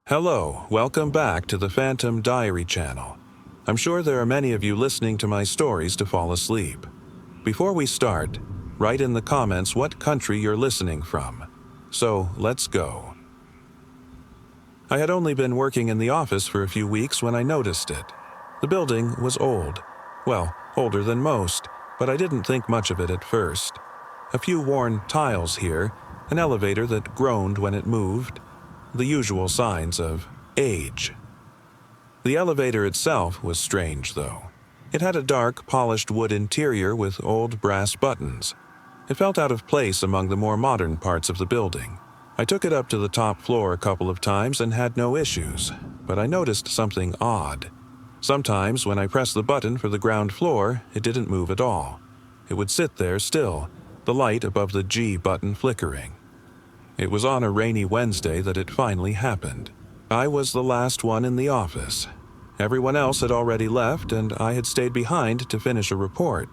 Hello, welcome back to the Phantom Diary channel. I'm sure there are many of you listening to my stories to fall asleep. Before we start, write in the comments what country you're listening from. So, let's go. I had only been working in the office for a few weeks when I noticed it. The building was old. Well, older than most, but I didn't think much of it at first. A few worn tiles here, an elevator that groaned when it moved, the usual signs of age. The elevator itself was strange, though. It had a dark, polished wood interior with old brass buttons. It felt out of place among the more modern parts of the building. I took it up to the top floor a couple of times and had no issues, but I noticed something odd. Sometimes when I pressed the button for the ground floor, it didn't move at all. It would sit there still, the light above the G button flickering. It was on a rainy Wednesday that it finally happened. I was the last one in the office. Everyone else had already left, and I had stayed behind to finish a report.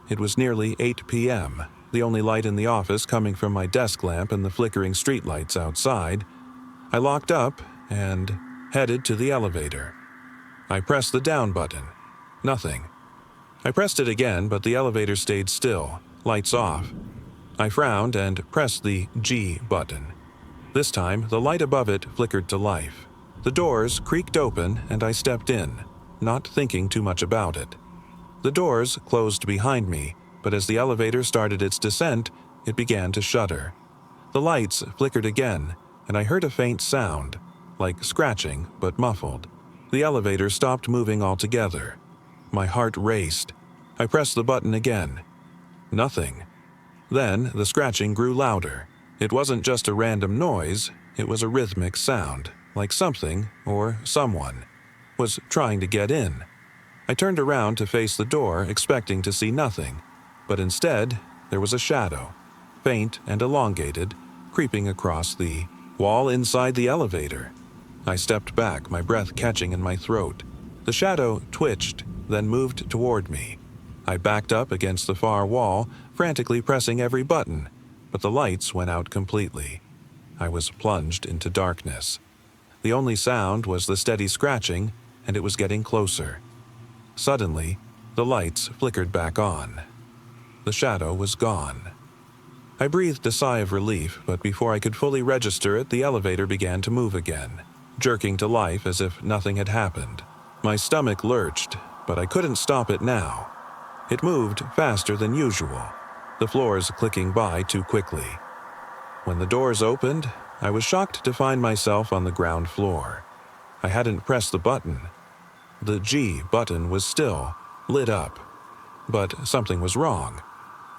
It was nearly 8 p.m., the only light in the office coming from my desk lamp and the flickering streetlights outside. I locked up and headed to the elevator. I pressed the down button. Nothing. I pressed it again, but the elevator stayed still, lights off. I frowned and pressed the G button. This time, the light above it flickered to life. The doors creaked open and I stepped in, not thinking too much about it. The doors closed behind me, but as the elevator started its descent, it began to shudder. The lights flickered again, and I heard a faint sound, like scratching but muffled. The elevator stopped moving altogether. My heart raced. I pressed the button again. Nothing. Then the scratching grew louder. It wasn't just a random noise, it was a rhythmic sound, like something, or someone, was trying to get in. I turned around to face the door, expecting to see nothing, but instead there was a shadow, faint and elongated, creeping across the wall inside the elevator. I stepped back, my breath catching in my throat. The shadow twitched, then moved toward me. I backed up against the far wall, frantically pressing every button, but the lights went out completely. I was plunged into darkness. The only sound was the steady scratching, and it was getting closer. Suddenly, the lights flickered back on. The shadow was gone. I breathed a sigh of relief, but before I could fully register it, the elevator began to move again, jerking to life as if nothing had happened. My stomach lurched, but I couldn't stop it now. It moved faster than usual, the floors clicking by too quickly. When the doors opened, I was shocked to find myself on the ground floor. I hadn't pressed the button. The G button was still lit up, but something was wrong.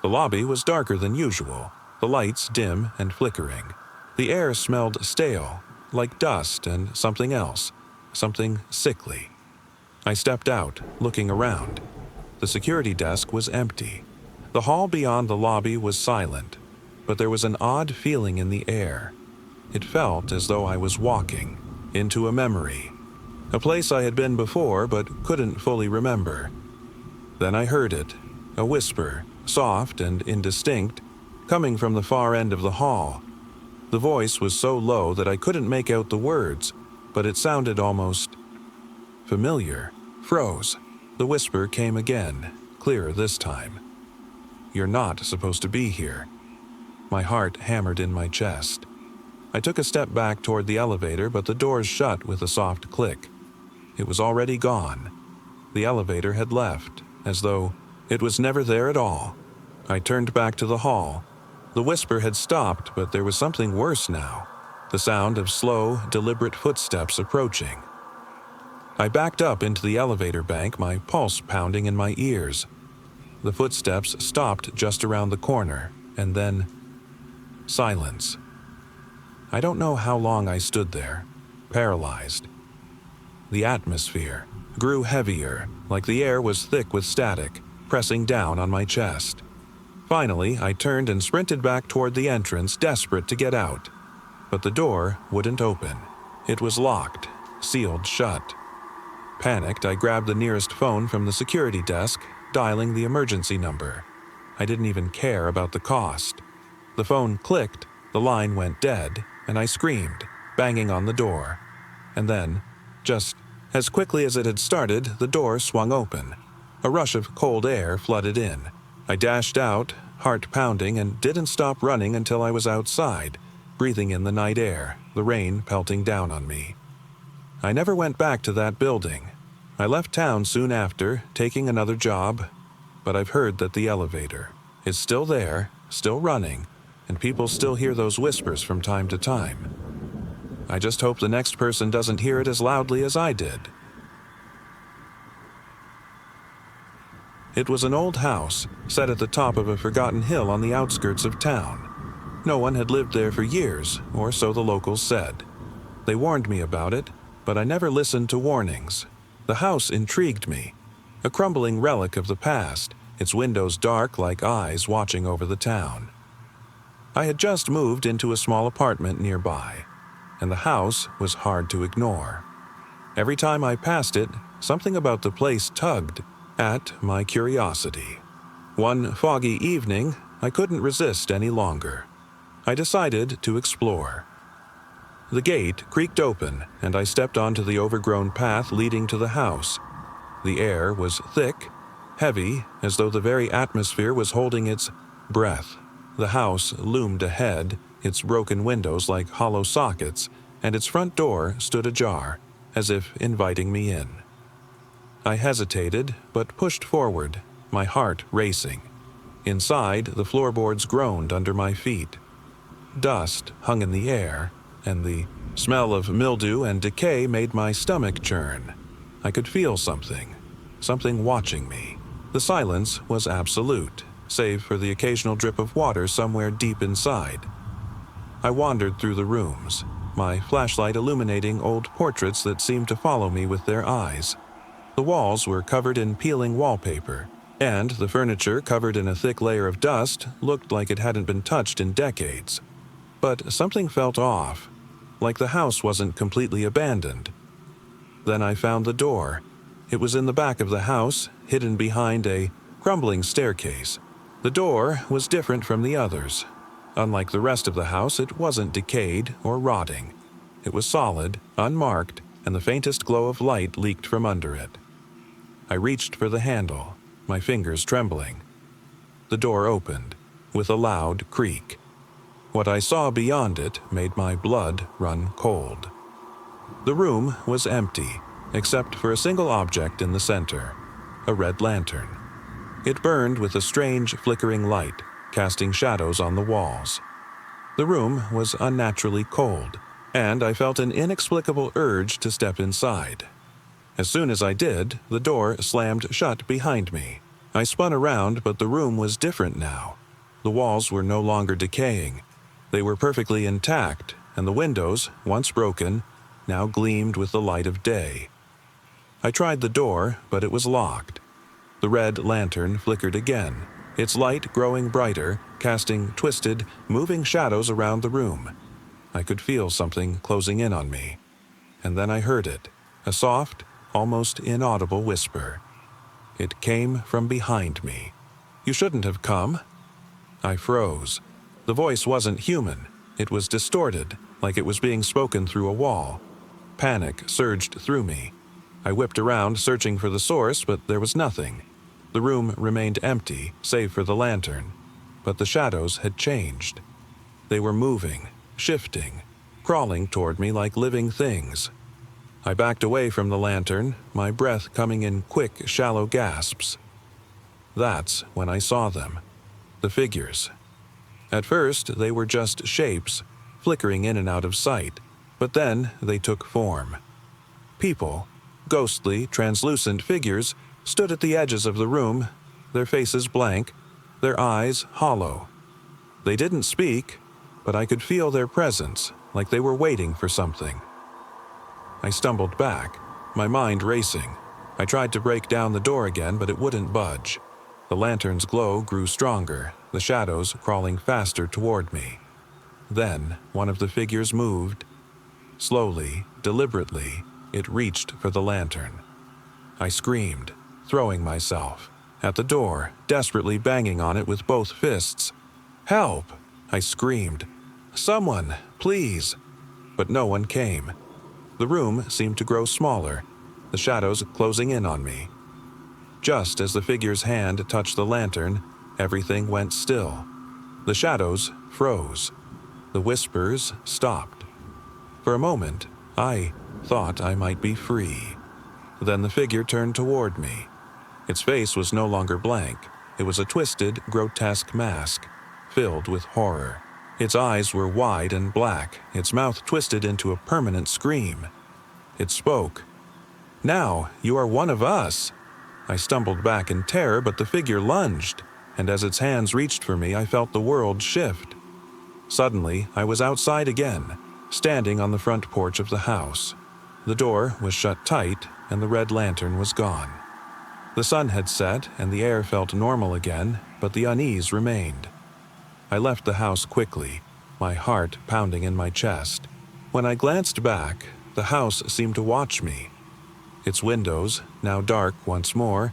The lobby was darker than usual, the lights dim and flickering. The air smelled stale, like dust and something else, something sickly. I stepped out, looking around. The security desk was empty. The hall beyond the lobby was silent, but there was an odd feeling in the air. It felt as though I was walking into a memory, a place I had been before but couldn't fully remember. Then I heard it, a whisper, soft and indistinct, coming from the far end of the hall. The voice was so low that I couldn't make out the words, but it sounded almost familiar. Froze. The whisper came again, clearer this time. "You're not supposed to be here." My heart hammered in my chest. I took a step back toward the elevator, but the doors shut with a soft click. It was already gone. The elevator had left, as though it was never there at all. I turned back to the hall. The whisper had stopped, but there was something worse now. The sound of slow, deliberate footsteps approaching. I backed up into the elevator bank, my pulse pounding in my ears. The footsteps stopped just around the corner, and then silence. I don't know how long I stood there, paralyzed. The atmosphere grew heavier, like the air was thick with static, pressing down on my chest. Finally, I turned and sprinted back toward the entrance, desperate to get out. But the door wouldn't open. It was locked, sealed shut. Panicked, I grabbed the nearest phone from the security desk, dialing the emergency number. I didn't even care about the cost. The phone clicked, the line went dead, and I screamed, banging on the door. And then, just as quickly as it had started, the door swung open. A rush of cold air flooded in. I dashed out, heart pounding, and didn't stop running until I was outside, breathing in the night air, the rain pelting down on me. I never went back to that building. I left town soon after, taking another job, but I've heard that the elevator is still there, still running, and people still hear those whispers from time to time. I just hope the next person doesn't hear it as loudly as I did. It was an old house, set at the top of a forgotten hill on the outskirts of town. No one had lived there for years, or so the locals said. They warned me about it, but I never listened to warnings. The house intrigued me. A crumbling relic of the past, its windows dark like eyes watching over the town. I had just moved into a small apartment nearby, and the house was hard to ignore. Every time I passed it, something about the place tugged at my curiosity. One foggy evening, I couldn't resist any longer. I decided to explore. The gate creaked open, and I stepped onto the overgrown path leading to the house. The air was thick, heavy, as though the very atmosphere was holding its breath. The house loomed ahead, its broken windows like hollow sockets, and its front door stood ajar, as if inviting me in. I hesitated, but pushed forward, my heart racing. Inside, the floorboards groaned under my feet. Dust hung in the air, and the smell of mildew and decay made my stomach churn. I could feel something watching me. The silence was absolute, save for the occasional drip of water somewhere deep inside. I wandered through the rooms, my flashlight illuminating old portraits that seemed to follow me with their eyes. The walls were covered in peeling wallpaper, and the furniture, covered in a thick layer of dust, looked like it hadn't been touched in decades. But something felt off, like the house wasn't completely abandoned. Then I found the door. It was in the back of the house, hidden behind a crumbling staircase. The door was different from the others. Unlike the rest of the house, it wasn't decayed or rotting. It was solid, unmarked, and the faintest glow of light leaked from under it. I reached for the handle, my fingers trembling. The door opened, with a loud creak. What I saw beyond it made my blood run cold. The room was empty, except for a single object in the center, a red lantern. It burned with a strange flickering light, casting shadows on the walls. The room was unnaturally cold, and I felt an inexplicable urge to step inside. As soon as I did, the door slammed shut behind me. I spun around, but the room was different now. The walls were no longer decaying. They were perfectly intact, and the windows, once broken, now gleamed with the light of day. I tried the door, but it was locked. The red lantern flickered again, its light growing brighter, casting twisted, moving shadows around the room. I could feel something closing in on me. And then I heard it, a soft, almost inaudible whisper. It came from behind me. "You shouldn't have come." I froze. The voice wasn't human. It was distorted, like it was being spoken through a wall. Panic surged through me. I whipped around, searching for the source, but there was nothing. The room remained empty, save for the lantern. But the shadows had changed. They were moving, shifting, crawling toward me like living things. I backed away from the lantern, my breath coming in quick, shallow gasps. That's when I saw them. The figures. At first, they were just shapes, flickering in and out of sight, but then they took form. People, ghostly, translucent figures, stood at the edges of the room, their faces blank, their eyes hollow. They didn't speak, but I could feel their presence, like they were waiting for something. I stumbled back, my mind racing. I tried to break down the door again, but it wouldn't budge. The lantern's glow grew stronger, the shadows crawling faster toward me. Then one of the figures moved. Slowly, deliberately, it reached for the lantern. I screamed, throwing myself. At the door, desperately banging on it with both fists. "Help!" I screamed. "Someone, please!" But no one came. The room seemed to grow smaller, the shadows closing in on me. Just as the figure's hand touched the lantern, everything went still. The shadows froze. The whispers stopped. For a moment, I thought I might be free. Then the figure turned toward me. Its face was no longer blank. It was a twisted, grotesque mask, filled with horror. Its eyes were wide and black, its mouth twisted into a permanent scream. It spoke. "Now, you are one of us." I stumbled back in terror, but the figure lunged, and as its hands reached for me, I felt the world shift. Suddenly, I was outside again, standing on the front porch of the house. The door was shut tight, and the red lantern was gone. The sun had set, and the air felt normal again, but the unease remained. I left the house quickly, my heart pounding in my chest. When I glanced back, the house seemed to watch me. Its windows, now dark once more,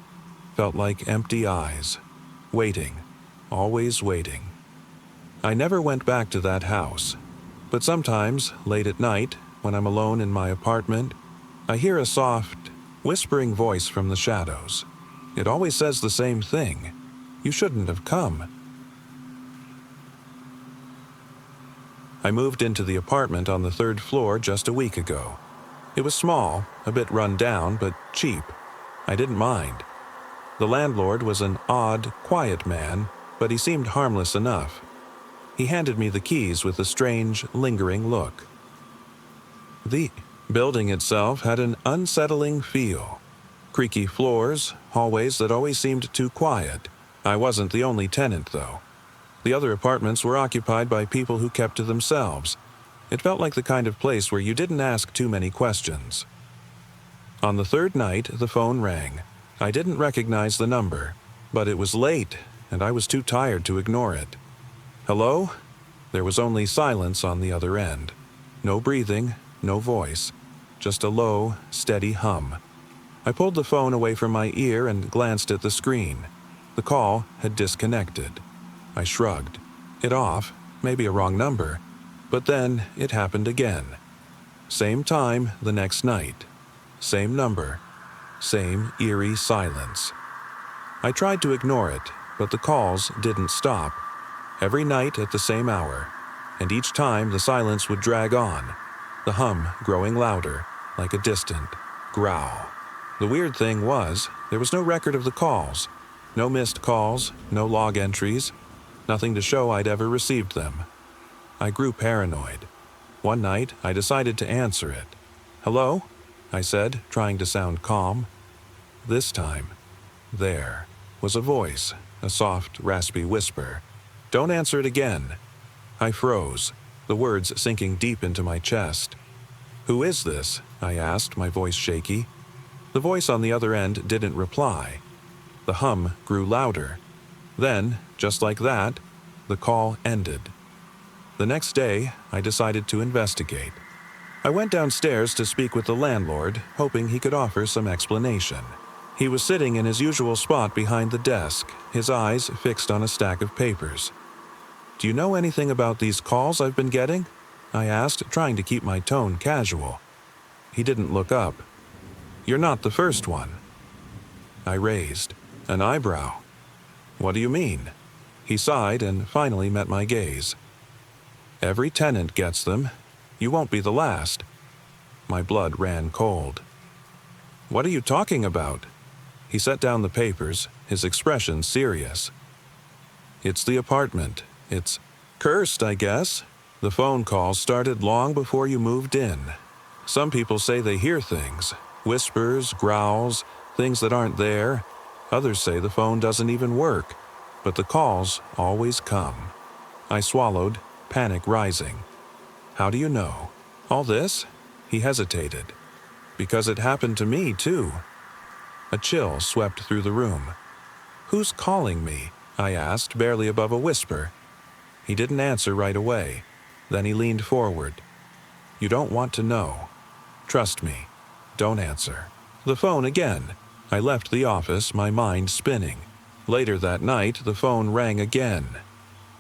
felt like empty eyes, waiting, always waiting. I never went back to that house, but sometimes, late at night, when I'm alone in my apartment, I hear a soft, whispering voice from the shadows. It always says the same thing. You shouldn't have come. I moved into the apartment on the 3rd floor just a week ago. It was small, a bit run down, but cheap. I didn't mind. The landlord was an odd, quiet man, but he seemed harmless enough. He handed me the keys with a strange, lingering look. The building itself had an unsettling feel. Creaky floors, hallways that always seemed too quiet. I wasn't the only tenant, though. The other apartments were occupied by people who kept to themselves. It felt like the kind of place where you didn't ask too many questions. On the 3rd night, the phone rang. I didn't recognize the number, but it was late, and I was too tired to ignore it. "Hello?" There was only silence on the other end. No breathing, no voice, just a low, steady hum. I pulled the phone away from my ear and glanced at the screen. The call had disconnected. I shrugged it off, maybe a wrong number, but then it happened again. Same time the next night. Same number. Same eerie silence. I tried to ignore it, but the calls didn't stop. Every night at the same hour, and each time the silence would drag on, the hum growing louder, like a distant growl. The weird thing was, there was no record of the calls. No missed calls, no log entries, nothing to show I'd ever received them. I grew paranoid. One night, I decided to answer it. "Hello?" I said, trying to sound calm. This time, there was a voice, a soft, raspy whisper. "Don't answer it again." I froze, the words sinking deep into my chest. "Who is this?" I asked, my voice shaky. The voice on the other end didn't reply. The hum grew louder. Then, just like that, the call ended. The next day, I decided to investigate. I went downstairs to speak with the landlord, hoping he could offer some explanation. He was sitting in his usual spot behind the desk, his eyes fixed on a stack of papers. "Do you know anything about these calls I've been getting?" I asked, trying to keep my tone casual. He didn't look up. "You're not the first one." I raised an eyebrow. "What do you mean?" He sighed and finally met my gaze. "Every tenant gets them. You won't be the last." My blood ran cold. "What are you talking about?" He set down the papers, his expression serious. "It's the apartment. It's cursed, I guess. The phone calls started long before you moved in. Some people say they hear things, whispers, growls, things that aren't there. Others say the phone doesn't even work, but the calls always come." I swallowed, panic rising. "How do you know? All this?" He hesitated. "Because it happened to me, too." A chill swept through the room. "Who's calling me?" I asked, barely above a whisper. He didn't answer right away. Then he leaned forward. "You don't want to know. Trust me. Don't answer." The phone again. I left the office, my mind spinning. Later that night, the phone rang again.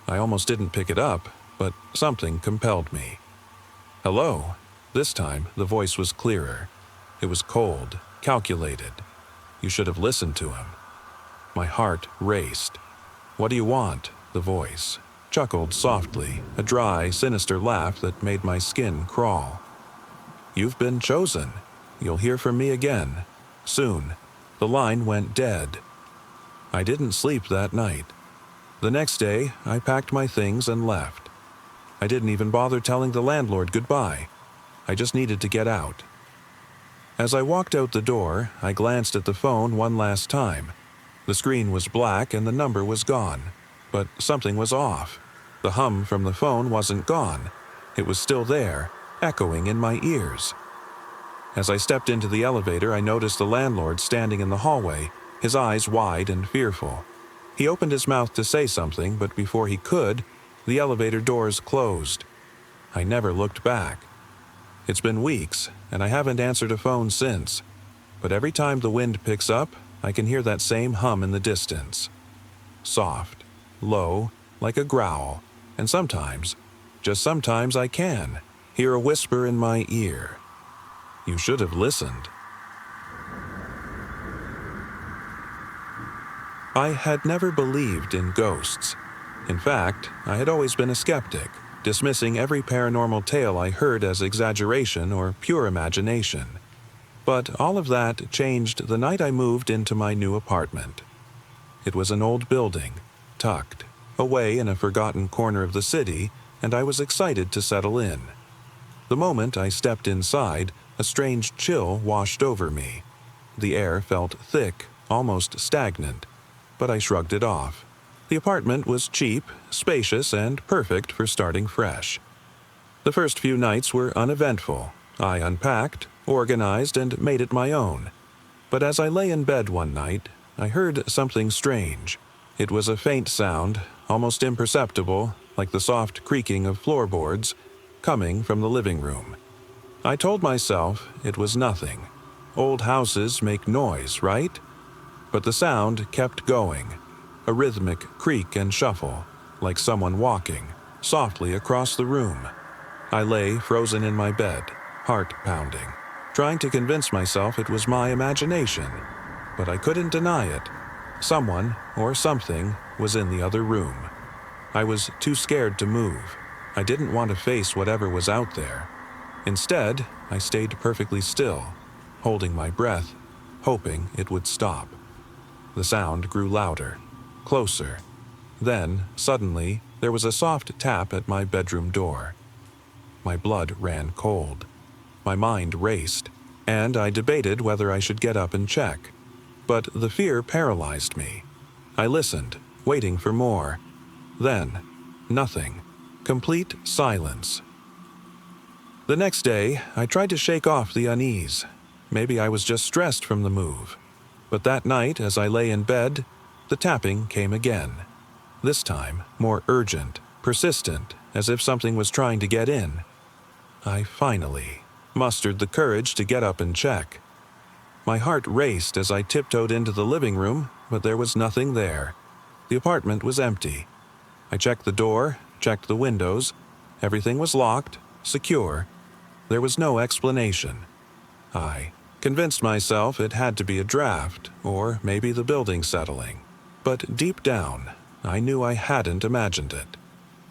I almost didn't pick it up, but something compelled me. "Hello?" This time, the voice was clearer. It was cold, calculated. You should have listened to him. My heart raced. "What do you want?" The voice chuckled softly, a dry, sinister laugh that made my skin crawl. "You've been chosen. You'll hear from me again. Soon." The line went dead. I didn't sleep that night. The next day, I packed my things and left. I didn't even bother telling the landlord goodbye. I just needed to get out. As I walked out the door, I glanced at the phone one last time. The screen was black and the number was gone. But something was off. The hum from the phone wasn't gone. It was still there, echoing in my ears. As I stepped into the elevator, I noticed the landlord standing in the hallway, his eyes wide and fearful. He opened his mouth to say something, but before he could, the elevator doors closed. I never looked back. It's been weeks, and I haven't answered a phone since. But every time the wind picks up, I can hear that same hum in the distance. Soft, low, like a growl, and sometimes, just sometimes I can, hear a whisper in my ear. You should have listened. I had never believed in ghosts. In fact, I had always been a skeptic, dismissing every paranormal tale I heard as exaggeration or pure imagination. But all of that changed the night I moved into my new apartment. It was an old building, tucked away in a forgotten corner of the city, and I was excited to settle in. The moment I stepped inside, a strange chill washed over me. The air felt thick, almost stagnant, but I shrugged it off. The apartment was cheap, spacious, and perfect for starting fresh. The first few nights were uneventful. I unpacked, organized, and made it my own. But as I lay in bed one night, I heard something strange. It was a faint sound, almost imperceptible, like the soft creaking of floorboards, coming from the living room. I told myself it was nothing. Old houses make noise, right? But the sound kept going, a rhythmic creak and shuffle, like someone walking, softly across the room. I lay frozen in my bed, heart pounding, trying to convince myself it was my imagination. But I couldn't deny it. Someone, or something, was in the other room. I was too scared to move. I didn't want to face whatever was out there. Instead, I stayed perfectly still, holding my breath, hoping it would stop. The sound grew louder, closer. Then, suddenly, there was a soft tap at my bedroom door. My blood ran cold. My mind raced, and I debated whether I should get up and check. But the fear paralyzed me. I listened, waiting for more. Then, nothing. Complete silence. The next day, I tried to shake off the unease. Maybe I was just stressed from the move. But that night, as I lay in bed, the tapping came again. This time, more urgent, persistent, as if something was trying to get in. I finally mustered the courage to get up and check. My heart raced as I tiptoed into the living room, but there was nothing there. The apartment was empty. I checked the door, checked the windows. Everything was locked, secure. There was no explanation. I convinced myself it had to be a draft, or maybe the building settling. But deep down, I knew I hadn't imagined it.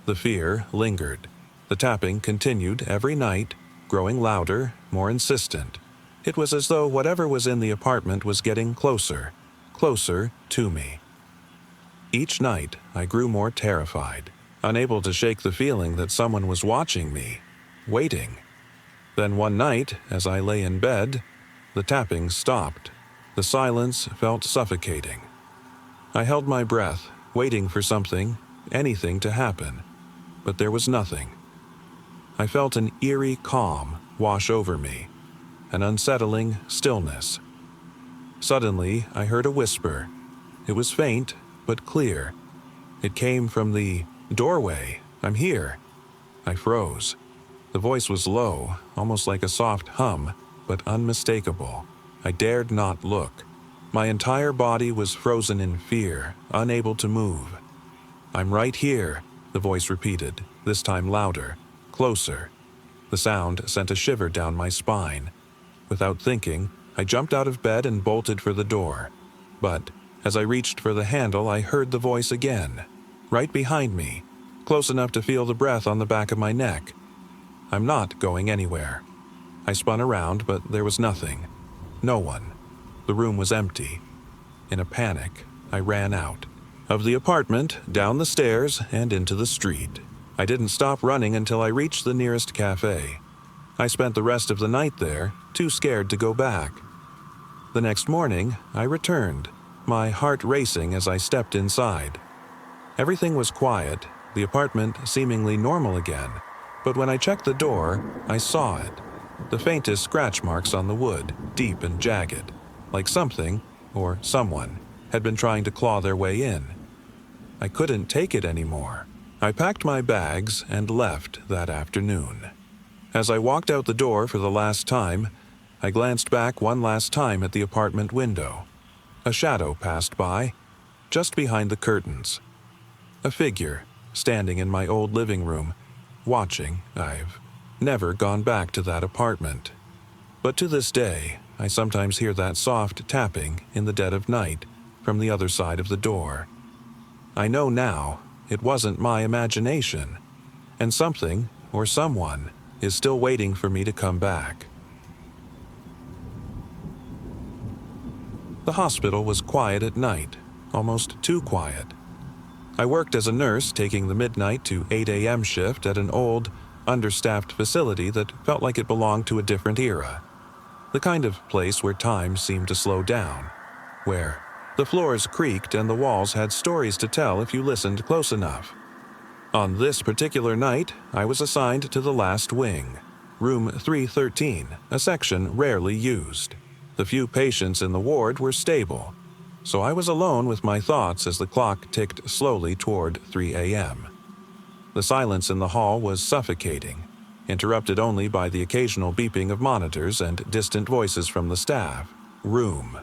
The fear lingered. The tapping continued every night, growing louder, more insistent. It was as though whatever was in the apartment was getting closer, closer to me. Each night, I grew more terrified, unable to shake the feeling that someone was watching me, waiting. Then one night, as I lay in bed, the tapping stopped. The silence felt suffocating. I held my breath, waiting for something, anything to happen. But there was nothing. I felt an eerie calm wash over me, an unsettling stillness. Suddenly, I heard a whisper. It was faint, but clear. It came from the doorway. "I'm here." I froze. The voice was low, almost like a soft hum, but unmistakable. I dared not look. My entire body was frozen in fear, unable to move. "I'm right here," the voice repeated, this time louder, closer. The sound sent a shiver down my spine. Without thinking, I jumped out of bed and bolted for the door. But as I reached for the handle, I heard the voice again, right behind me, close enough to feel the breath on the back of my neck. I'm not going anywhere. I spun around, but there was nothing. No one. The room was empty. In a panic, I ran out. Of the apartment, down the stairs, and into the street. I didn't stop running until I reached the nearest cafe. I spent the rest of the night there, too scared to go back. The next morning, I returned, my heart racing as I stepped inside. Everything was quiet, the apartment seemingly normal again, but when I checked the door, I saw it. The faintest scratch marks on the wood, deep and jagged, like something, or someone, had been trying to claw their way in. I couldn't take it anymore. I packed my bags and left that afternoon. As I walked out the door for the last time, I glanced back one last time at the apartment window. A shadow passed by, just behind the curtains. A figure, standing in my old living room, watching. I've never gone back to that apartment. But to this day, I sometimes hear that soft tapping in the dead of night from the other side of the door. I know now it wasn't my imagination, and something or someone is still waiting for me to come back. The hospital was quiet at night, almost too quiet. I worked as a nurse taking the midnight to 8 a.m. shift at an old, understaffed facility that felt like it belonged to a different era. The kind of place where time seemed to slow down, where the floors creaked and the walls had stories to tell if you listened close enough. On this particular night, I was assigned to the last wing, room 313, a section rarely used. The few patients in the ward were stable, so I was alone with my thoughts as the clock ticked slowly toward 3 a.m. The silence in the hall was suffocating, interrupted only by the occasional beeping of monitors and distant voices from the staff. Room.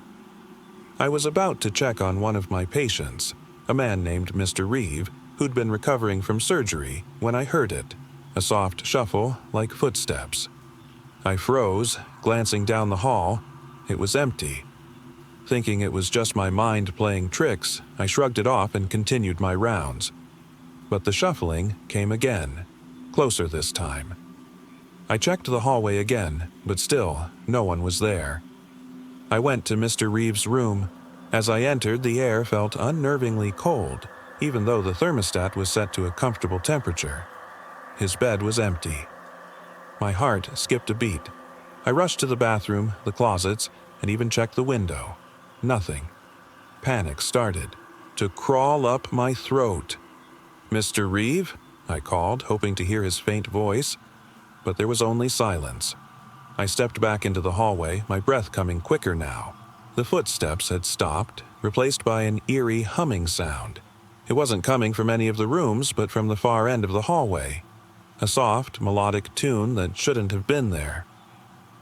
I was about to check on one of my patients, a man named Mr. Reeve, who'd been recovering from surgery, when I heard it, a soft shuffle like footsteps. I froze, glancing down the hall. It was empty. Thinking it was just my mind playing tricks, I shrugged it off and continued my rounds. But the shuffling came again, closer this time. I checked the hallway again, but still, no one was there. I went to Mr. Reeves' room. As I entered, the air felt unnervingly cold, even though the thermostat was set to a comfortable temperature. His bed was empty. My heart skipped a beat. I rushed to the bathroom, the closets, and even checked the window. Nothing. Panic started to crawl up my throat. "Mr. Reeve?" I called, hoping to hear his faint voice, but there was only silence. I stepped back into the hallway, my breath coming quicker now. The footsteps had stopped, replaced by an eerie humming sound. It wasn't coming from any of the rooms, but from the far end of the hallway. A soft, melodic tune that shouldn't have been there.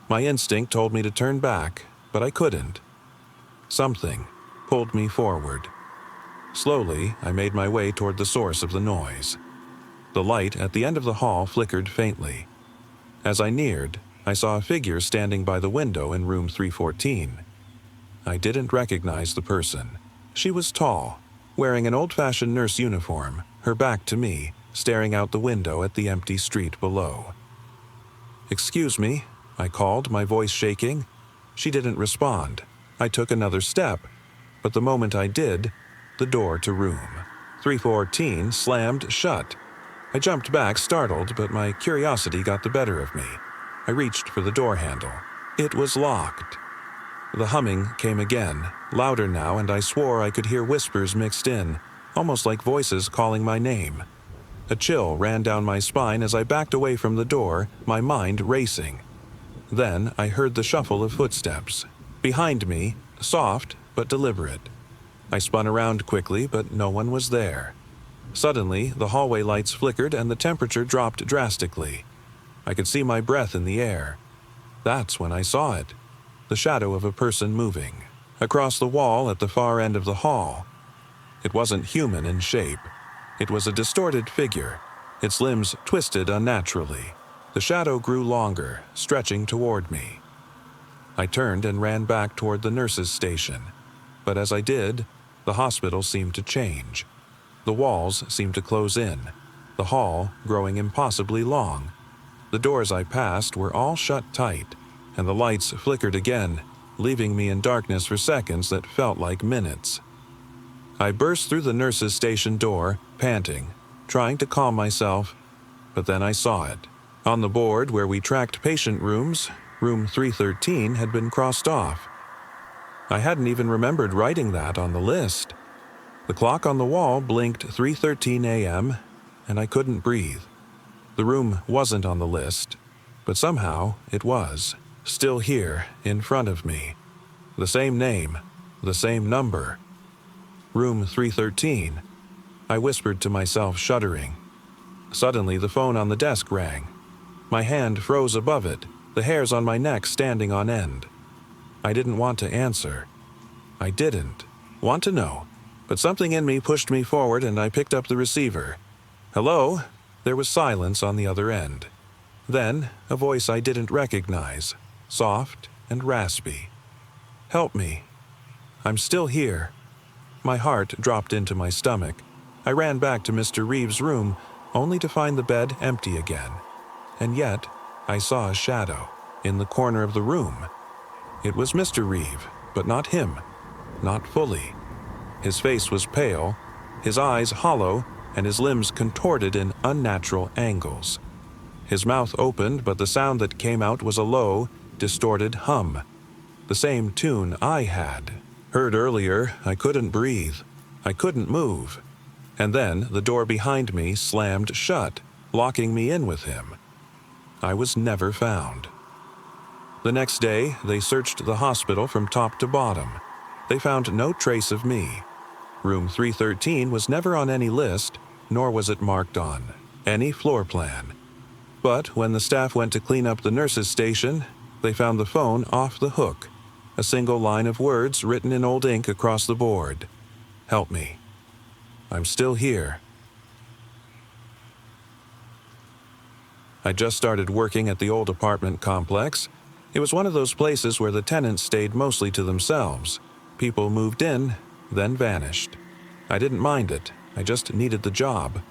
My instinct told me to turn back, but I couldn't. Something pulled me forward. Slowly, I made my way toward the source of the noise. The light at the end of the hall flickered faintly. As I neared, I saw a figure standing by the window in room 314. I didn't recognize the person. She was tall, wearing an old-fashioned nurse uniform, her back to me, staring out the window at the empty street below. "Excuse me," I called, my voice shaking. She didn't respond. I took another step, but the moment I did, the door to room 314 slammed shut. I jumped back, startled, but my curiosity got the better of me. I reached for the door handle. It was locked. The humming came again, louder now, and I swore I could hear whispers mixed in, almost like voices calling my name. A chill ran down my spine as I backed away from the door, my mind racing. Then I heard the shuffle of footsteps. Behind me, soft but deliberate. I spun around quickly, but no one was there. Suddenly, the hallway lights flickered and the temperature dropped drastically. I could see my breath in the air. That's when I saw it. The shadow of a person moving, across the wall at the far end of the hall. It wasn't human in shape. It was a distorted figure, its limbs twisted unnaturally, The shadow grew longer, stretching toward me. I turned and ran back toward the nurse's station. But as I did, the hospital seemed to change. The walls seemed to close in, the hall growing impossibly long. The doors I passed were all shut tight, and the lights flickered again, leaving me in darkness for seconds that felt like minutes. I burst through the nurse's station door, panting, trying to calm myself, but then I saw it. On the board where we tracked patient rooms, room 313 had been crossed off. I hadn't even remembered writing that on the list. The clock on the wall blinked 3:13 a.m., and I couldn't breathe. The room wasn't on the list, but somehow it was, still here, in front of me. The same name, the same number. Room 313. I whispered to myself, shuddering. Suddenly, the phone on the desk rang. My hand froze above it, the hairs on my neck standing on end. I didn't want to answer. I didn't want to know, but something in me pushed me forward and I picked up the receiver. Hello? There was silence on the other end. Then, a voice I didn't recognize, soft and raspy. Help me. I'm still here. My heart dropped into my stomach. I ran back to Mr. Reeves' room, only to find the bed empty again. And yet, I saw a shadow in the corner of the room. It was Mr. Reeve, but not him. Not fully. His face was pale, his eyes hollow, and his limbs contorted in unnatural angles. His mouth opened, but the sound that came out was a low, distorted hum. The same tune I had heard earlier. I couldn't breathe. I couldn't move. And then the door behind me slammed shut, locking me in with him. I was never found. The next day, they searched the hospital from top to bottom. They found no trace of me. Room 313 was never on any list, nor was it marked on any floor plan. But when the staff went to clean up the nurse's station, they found the phone off the hook, a single line of words written in old ink across the board. Help me. I'm still here. I just started working at the old apartment complex. It was one of those places where the tenants stayed mostly to themselves. People moved in, then vanished. I didn't mind it. I just needed the job.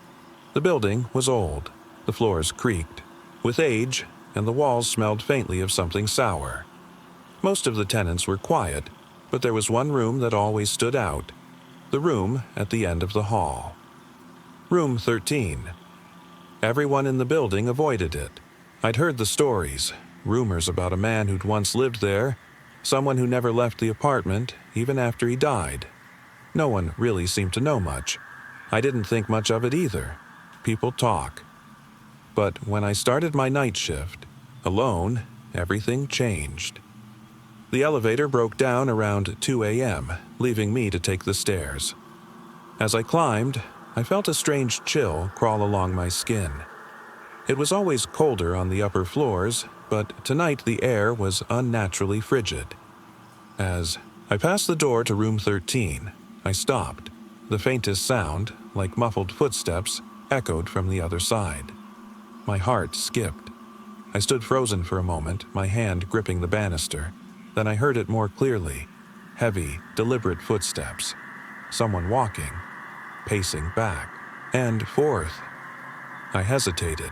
The building was old. The floors creaked with age, and the walls smelled faintly of something sour. Most of the tenants were quiet, but there was one room that always stood out. The room at the end of the hall. Room 13. Everyone in the building avoided it. I'd heard the stories, rumors about a man who'd once lived there, someone who never left the apartment, even after he died. No one really seemed to know much. I didn't think much of it either. People talk. But when I started my night shift, alone, everything changed. The elevator broke down around 2 a.m., leaving me to take the stairs. As I climbed, I felt a strange chill crawl along my skin. It was always colder on the upper floors, but tonight the air was unnaturally frigid. As I passed the door to room 13, I stopped. The faintest sound, like muffled footsteps, echoed from the other side. My heart skipped. I stood frozen for a moment, my hand gripping the banister. Then I heard it more clearly. Heavy, deliberate footsteps. Someone walking, pacing back and forth. I hesitated.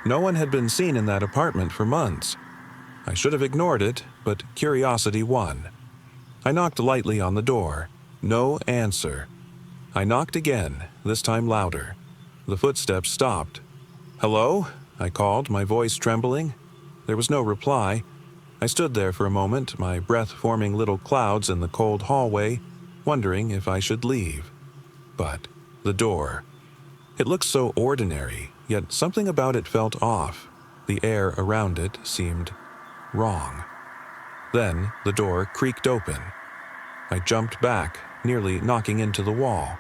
No one had been seen in that apartment for months. I should have ignored it, but curiosity won. I knocked lightly on the door. No answer. I knocked again, this time louder. The footsteps stopped. Hello? I called, my voice trembling. There was no reply. I stood there for a moment, my breath forming little clouds in the cold hallway, wondering if I should leave. But the door. It looked so ordinary, yet something about it felt off. The air around it seemed wrong. Then the door creaked open. I jumped back, nearly knocking into the wall.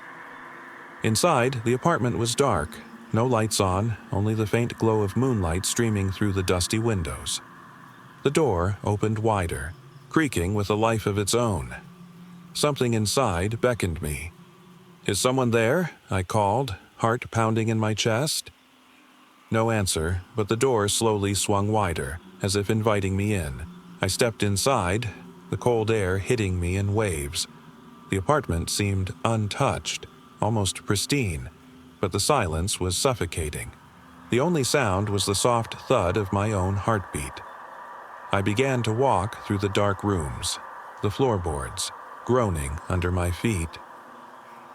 Inside, the apartment was dark. No lights on, only the faint glow of moonlight streaming through the dusty windows. The door opened wider, creaking with a life of its own. Something inside beckoned me. Is someone there? I called, heart pounding in my chest. No answer, but the door slowly swung wider, as if inviting me in. I stepped inside, the cold air hitting me in waves. The apartment seemed untouched, almost pristine, but the silence was suffocating. The only sound was the soft thud of my own heartbeat. I began to walk through the dark rooms, the floorboards groaning under my feet.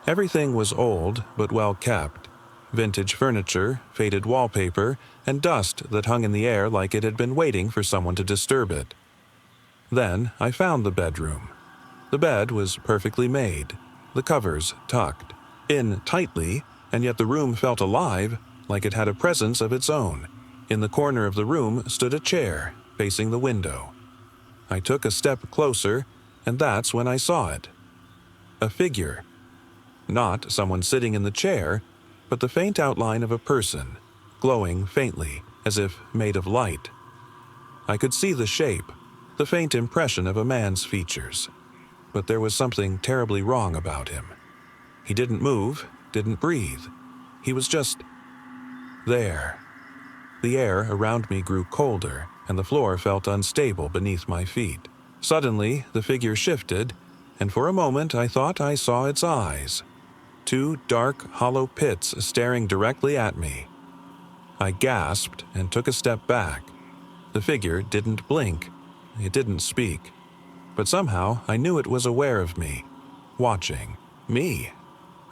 Everything was old but well kept. Vintage furniture, faded wallpaper, and dust that hung in the air like it had been waiting for someone to disturb it. Then I found the bedroom. The bed was perfectly made, the covers tucked in tightly, and yet the room felt alive, like it had a presence of its own. In the corner of the room stood a chair, facing the window. I took a step closer, and that's when I saw it. A figure. Not someone sitting in the chair, but the faint outline of a person, glowing faintly, as if made of light. I could see the shape, the faint impression of a man's features. But there was something terribly wrong about him. He didn't move, didn't breathe. He was just there. The air around me grew colder, and the floor felt unstable beneath my feet. Suddenly, the figure shifted, and for a moment I thought I saw its eyes. Two dark, hollow pits staring directly at me. I gasped and took a step back. The figure didn't blink. It didn't speak. But somehow I knew it was aware of me, watching me.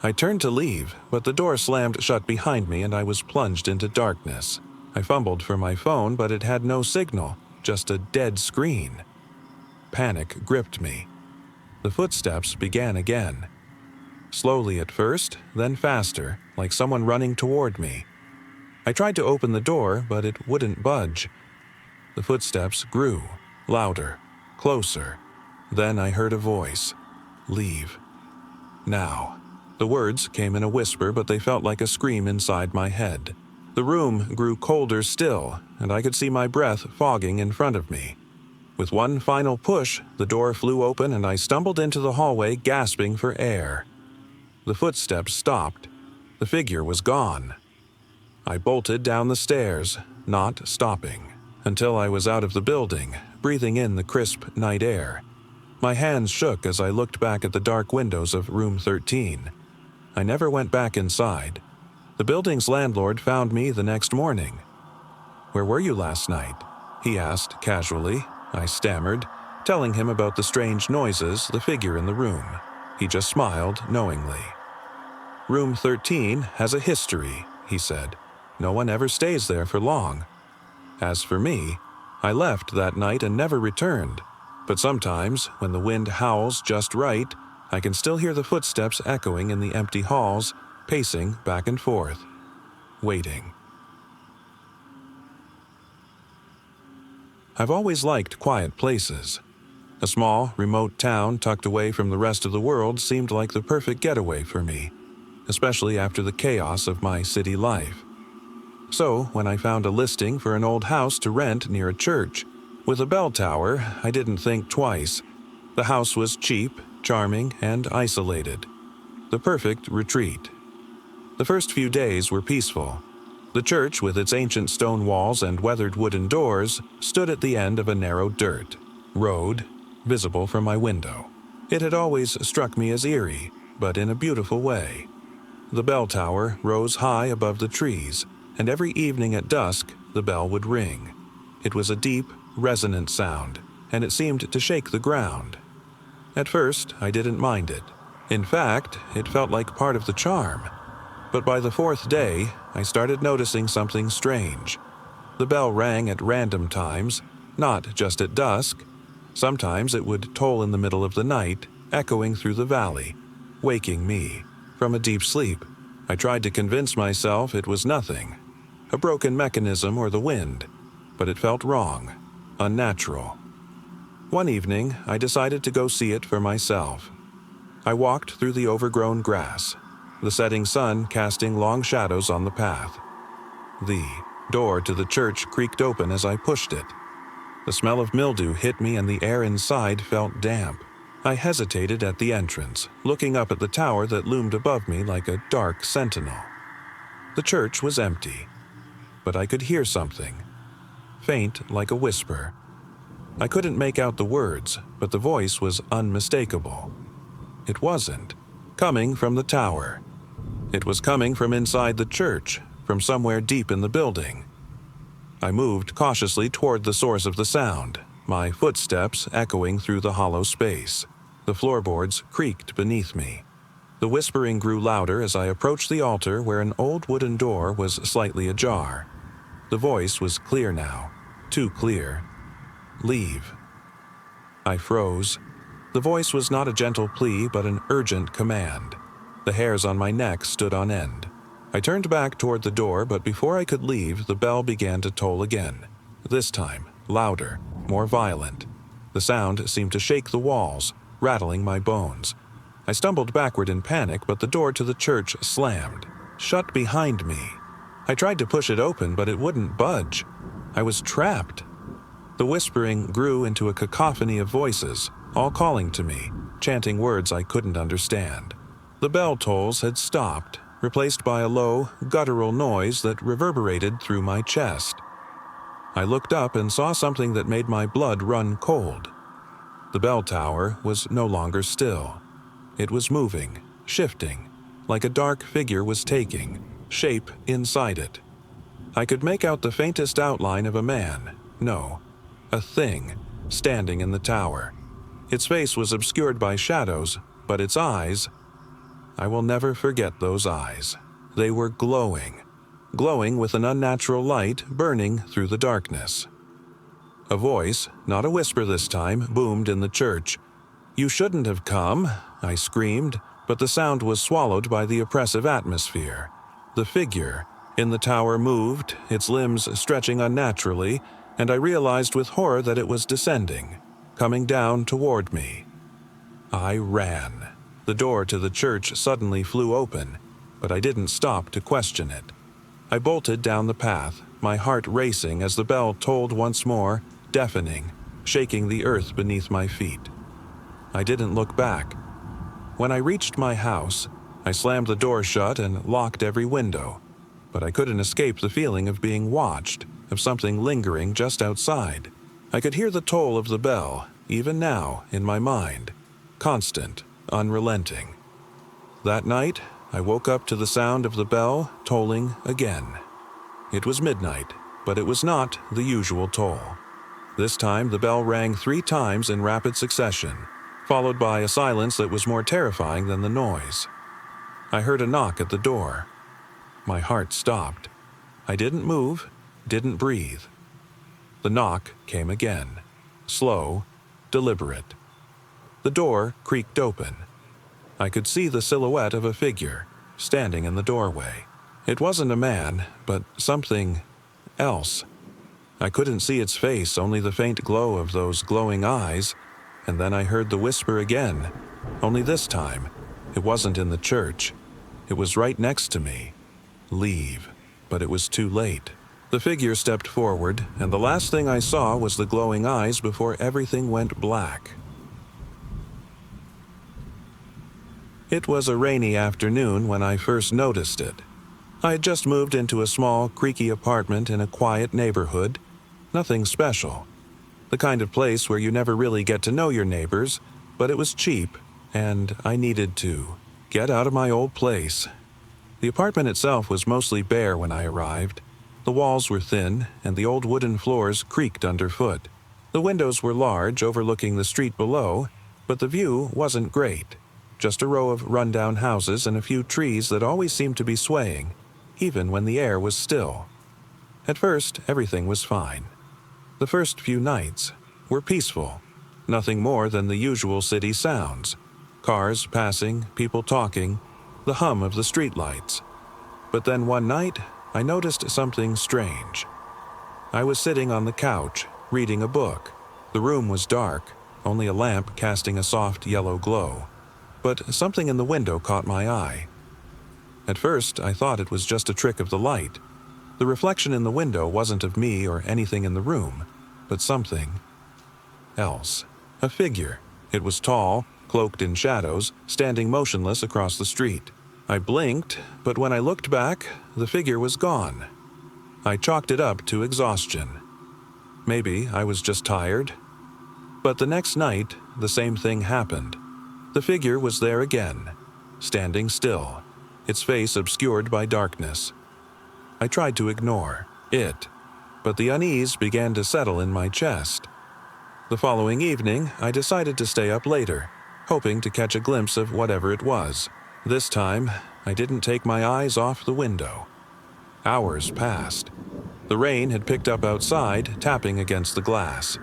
I turned to leave, but the door slammed shut behind me and I was plunged into darkness. I fumbled for my phone, but it had no signal, just a dead screen. Panic gripped me. The footsteps began again. Slowly at first, then faster, like someone running toward me. I tried to open the door, but it wouldn't budge. The footsteps grew, louder, closer. Then I heard a voice. Leave. Now. The words came in a whisper, but they felt like a scream inside my head. The room grew colder still, and I could see my breath fogging in front of me. With one final push, the door flew open and I stumbled into the hallway, gasping for air. The footsteps stopped. The figure was gone. I bolted down the stairs, not stopping, until I was out of the building, breathing in the crisp night air. My hands shook as I looked back at the dark windows of room 13. I never went back inside. The building's landlord found me the next morning. "Where were you last night?" he asked casually. I stammered, telling him about the strange noises, the figure in the room. He just smiled knowingly. "Room 13 has a history," he said. "No one ever stays there for long. As for me, I left that night and never returned. But sometimes, when the wind howls just right, I can still hear the footsteps echoing in the empty halls, pacing back and forth, waiting." I've always liked quiet places. A small, remote town tucked away from the rest of the world seemed like the perfect getaway for me, especially after the chaos of my city life. So, when I found a listing for an old house to rent near a church, with a bell tower, I didn't think twice. The house was cheap, charming, and isolated. The perfect retreat. The first few days were peaceful. The church, with its ancient stone walls and weathered wooden doors, stood at the end of a narrow dirt road, visible from my window. It had always struck me as eerie, but in a beautiful way. The bell tower rose high above the trees, and every evening at dusk, the bell would ring. It was a deep, resonant sound, and it seemed to shake the ground. At first, I didn't mind it. In fact, it felt like part of the charm. But by the fourth day, I started noticing something strange. The bell rang at random times, not just at dusk. Sometimes it would toll in the middle of the night, echoing through the valley, waking me from a deep sleep. I tried to convince myself it was nothing, a broken mechanism or the wind, but it felt wrong, unnatural. One evening, I decided to go see it for myself. I walked through the overgrown grass, the setting sun casting long shadows on the path. The door to the church creaked open as I pushed it. The smell of mildew hit me and the air inside felt damp. I hesitated at the entrance, looking up at the tower that loomed above me like a dark sentinel. The church was empty. but I could hear something, faint like a whisper. I couldn't make out the words, but the voice was unmistakable. It wasn't coming from the tower. It was coming from inside the church, from somewhere deep in the building. I moved cautiously toward the source of the sound, my footsteps echoing through the hollow space. The floorboards creaked beneath me. The whispering grew louder as I approached the altar where an old wooden door was slightly ajar. The voice was clear now, too clear. Leave. I froze. The voice was not a gentle plea, but an urgent command. The hairs on my neck stood on end. I turned back toward the door, but before I could leave, the bell began to toll again. This time, louder, more violent. The sound seemed to shake the walls, rattling my bones. I stumbled backward in panic, but the door to the church slammed, shut behind me. I tried to push it open, but it wouldn't budge. I was trapped. The whispering grew into a cacophony of voices, all calling to me, chanting words I couldn't understand. The bell tolls had stopped, replaced by a low, guttural noise that reverberated through my chest. I looked up and saw something that made my blood run cold. The bell tower was no longer still. It was moving, shifting, like a dark figure was taking shape inside it. I could make out the faintest outline of a man, no, a thing, standing in the tower. Its face was obscured by shadows, but its eyes, I will never forget those eyes. They were glowing with an unnatural light burning through the darkness. A voice, not a whisper this time, boomed in the church. "You shouldn't have come," I screamed, but the sound was swallowed by the oppressive atmosphere. The figure in the tower moved, its limbs stretching unnaturally, and I realized with horror that it was descending, coming down toward me. I ran. The door to the church suddenly flew open, but I didn't stop to question it. I bolted down the path, my heart racing as the bell tolled once more, deafening, shaking the earth beneath my feet. I didn't look back. When I reached my house, I slammed the door shut and locked every window, but I couldn't escape the feeling of being watched, of something lingering just outside. I could hear the toll of the bell, even now, in my mind, constant, unrelenting. That night, I woke up to the sound of the bell tolling again. It was midnight, but it was not the usual toll. This time, the bell rang 3 times in rapid succession, followed by a silence that was more terrifying than the noise. I heard a knock at the door. My heart stopped. I didn't move, didn't breathe. The knock came again, slow, deliberate. The door creaked open. I could see the silhouette of a figure, standing in the doorway. It wasn't a man, but something else. I couldn't see its face, only the faint glow of those glowing eyes, and then I heard the whisper again, only this time, it wasn't in the church. It was right next to me. Leave. But it was too late. The figure stepped forward, and the last thing I saw was the glowing eyes before everything went black. It was a rainy afternoon when I first noticed it. I had just moved into a small, creaky apartment in a quiet neighborhood. Nothing special. The kind of place where you never really get to know your neighbors, but it was cheap, and I needed to get out of my old place. The apartment itself was mostly bare when I arrived. The walls were thin, and the old wooden floors creaked underfoot. The windows were large, overlooking the street below, but the view wasn't great. Just a row of rundown houses and a few trees that always seemed to be swaying, even when the air was still. At first, everything was fine. The first few nights were peaceful, nothing more than the usual city sounds. Cars passing, people talking, the hum of the streetlights. But then one night, I noticed something strange. I was sitting on the couch, reading a book. The room was dark, only a lamp casting a soft yellow glow. But something in the window caught my eye. At first, I thought it was just a trick of the light. The reflection in the window wasn't of me or anything in the room, but something else. A figure. It was tall, cloaked in shadows, standing motionless across the street. I blinked, but when I looked back, the figure was gone. I chalked it up to exhaustion. Maybe I was just tired. But the next night, the same thing happened. The figure was there again, standing still, its face obscured by darkness. I tried to ignore it, but the unease began to settle in my chest. The following evening, I decided to stay up later, hoping to catch a glimpse of whatever it was. This time, I didn't take my eyes off the window. Hours passed. The rain had picked up outside, tapping against the glass.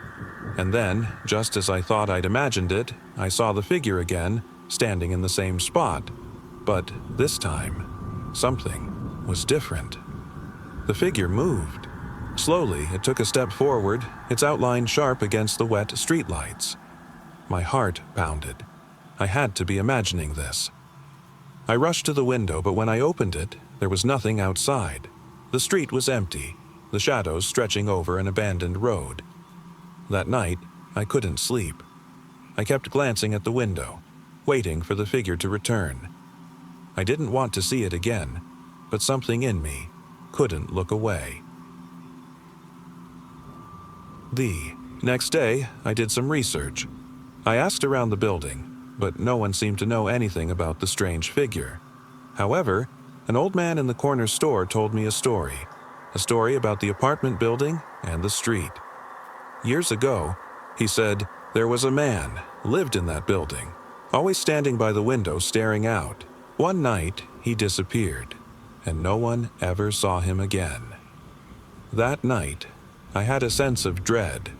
And then, just as I thought I'd imagined it, I saw the figure again, standing in the same spot. But this time, something was different. The figure moved. Slowly, it took a step forward, its outline sharp against the wet streetlights. My heart pounded. I had to be imagining this. I rushed to the window, but when I opened it, there was nothing outside. The street was empty, the shadows stretching over an abandoned road. That night, I couldn't sleep. I kept glancing at the window, waiting for the figure to return. I didn't want to see it again, but something in me couldn't look away. The next day, I did some research. I asked around the building, but no one seemed to know anything about the strange figure. However, an old man in the corner store told me a story about the apartment building and the street. Years ago, he said, there was a man lived in that building, always standing by the window staring out. One night, he disappeared, and no one ever saw him again. That night, I had a sense of dread.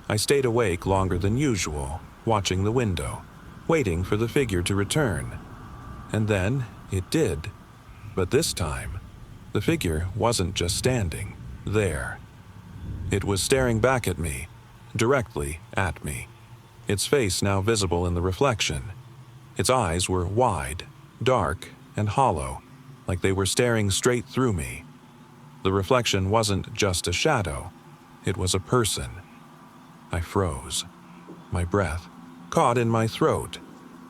I stayed awake longer than usual, watching the window, waiting for the figure to return. And then it did. But this time, the figure wasn't just standing there. It was staring back at me, directly at me, its face now visible in the reflection. Its eyes were wide, dark, and hollow, like they were staring straight through me. The reflection wasn't just a shadow, it was a person. I froze. My breath caught in my throat,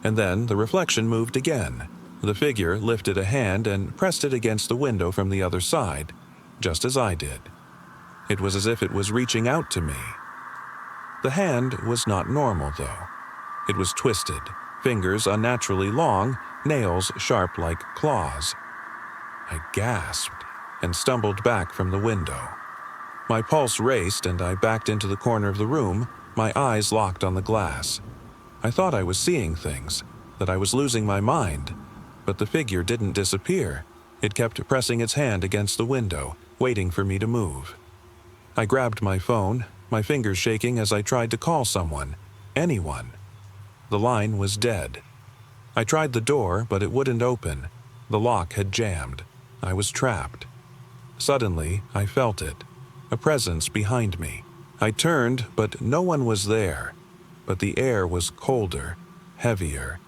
and then the reflection moved again. The figure lifted a hand and pressed it against the window from the other side, just as I did. It was as if it was reaching out to me. The hand was not normal, though. It was twisted, fingers unnaturally long, nails sharp like claws. I gasped and stumbled back from the window. My pulse raced and I backed into the corner of the room, my eyes locked on the glass. I thought I was seeing things, that I was losing my mind, but the figure didn't disappear. It kept pressing its hand against the window, waiting for me to move. I grabbed my phone, my fingers shaking as I tried to call someone, anyone. The line was dead. I tried the door, but it wouldn't open. The lock had jammed. I was trapped. Suddenly, I felt it, a presence behind me. I turned, but no one was there. But the air was colder, heavier.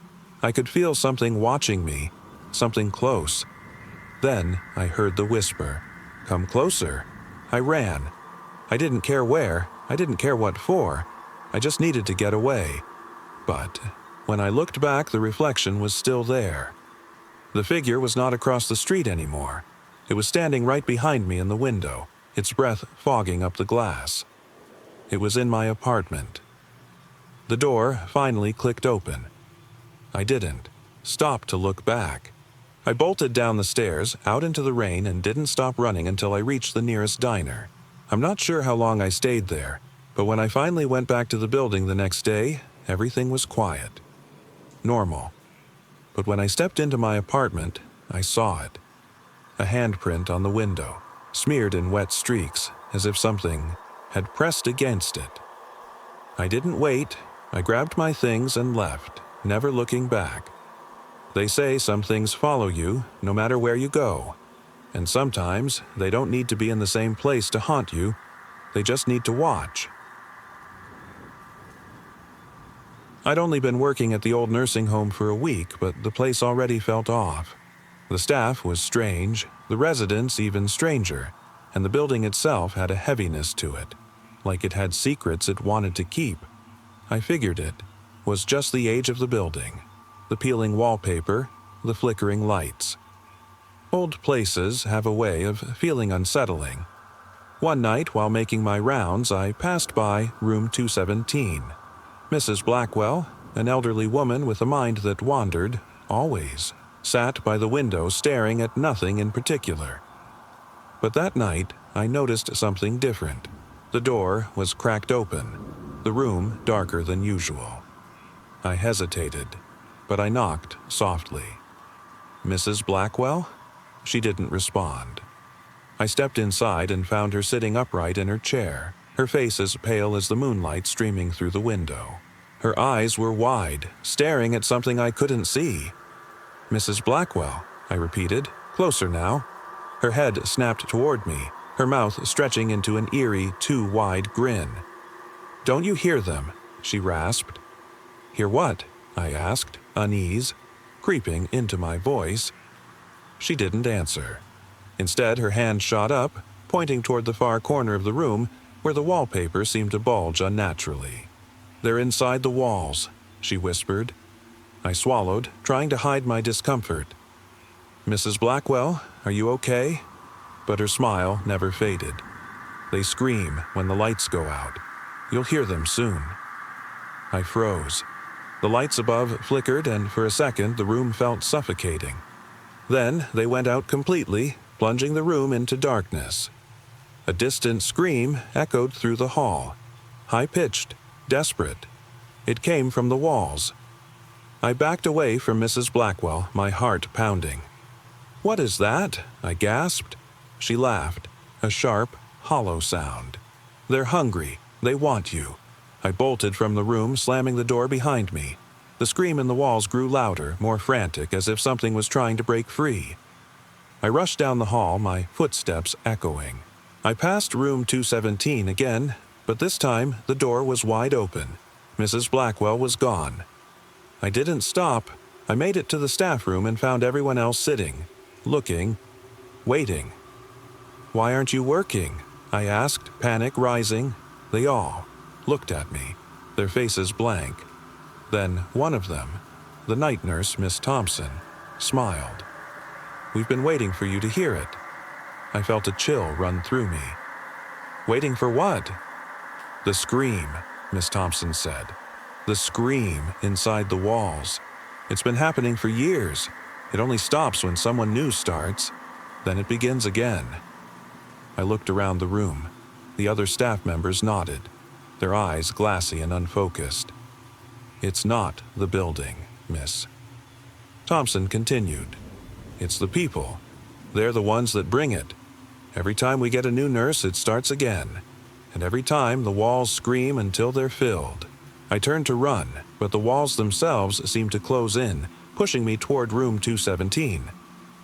I could feel something watching me, something close. Then I heard the whisper, "Come closer." I ran. I didn't care where, I didn't care what for. I just needed to get away. But when I looked back, the reflection was still there. The figure was not across the street anymore. It was standing right behind me in the window, its breath fogging up the glass. It was in my apartment. The door finally clicked open. I didn't stop to look back. I bolted down the stairs, out into the rain, and didn't stop running until I reached the nearest diner. I'm not sure how long I stayed there, but when I finally went back to the building the next day, everything was quiet. Normal. But when I stepped into my apartment, I saw it. A handprint on the window, smeared in wet streaks, as if something had pressed against it. I didn't wait. I grabbed my things and left, never looking back. They say some things follow you, no matter where you go. And sometimes they don't need to be in the same place to haunt you. They just need to watch. I'd only been working at the old nursing home for a week, but the place already felt off. The staff was strange, the residents even stranger, and the building itself had a heaviness to it, like it had secrets it wanted to keep. I figured it was just the age of the building, the peeling wallpaper, the flickering lights. Old places have a way of feeling unsettling, One night, while making my rounds, I passed by room 217. Mrs. Blackwell, an elderly woman with a mind that wandered, always, sat by the window staring at nothing in particular. But that night, I noticed something different. The door was cracked open, the room darker than usual. I hesitated, but I knocked softly. "Mrs. Blackwell?" She didn't respond. I stepped inside and found her sitting upright in her chair, her face as pale as the moonlight streaming through the window. Her eyes were wide, staring at something I couldn't see. "Mrs. Blackwell," I repeated, closer now. Her head snapped toward me, her mouth stretching into an eerie, too-wide grin. "Don't you hear them?" she rasped. "Hear what?" I asked, unease creeping into my voice. She didn't answer. Instead, her hand shot up, pointing toward the far corner of the room where the wallpaper seemed to bulge unnaturally. "They're inside the walls," she whispered. I swallowed, trying to hide my discomfort. "Mrs. Blackwell, are you okay?" But her smile never faded. "They scream when the lights go out. You'll hear them soon." I froze. The lights above flickered, and for a second the room felt suffocating. Then they went out completely, plunging the room into darkness. A distant scream echoed through the hall, high-pitched, desperate. It came from the walls. I backed away from Mrs. Blackwell, my heart pounding. "What is that?" I gasped. She laughed, a sharp, hollow sound. "They're hungry. They want you." I bolted from the room, slamming the door behind me. The scream in the walls grew louder, more frantic, as if something was trying to break free. I rushed down the hall, my footsteps echoing. I passed room 217 again, but this time the door was wide open. Mrs. Blackwell was gone. I didn't stop. I made it to the staff room and found everyone else sitting, looking, waiting. "Why aren't you working?" I asked, panic rising. They all looked at me, their faces blank. Then one of them, the night nurse, Miss Thompson, smiled. "We've been waiting for you to hear it." I felt a chill run through me. "Waiting for what?" "The scream," Miss Thompson said. "The scream inside the walls. It's been happening for years. It only stops when someone new starts. Then it begins again." I looked around the room. The other staff members nodded, their eyes glassy and unfocused. "It's not the building, Miss." Thompson continued. "It's the people. They're the ones that bring it. Every time we get a new nurse, it starts again. And every time the walls scream until they're filled." I turned to run, but the walls themselves seemed to close in, pushing me toward room 217.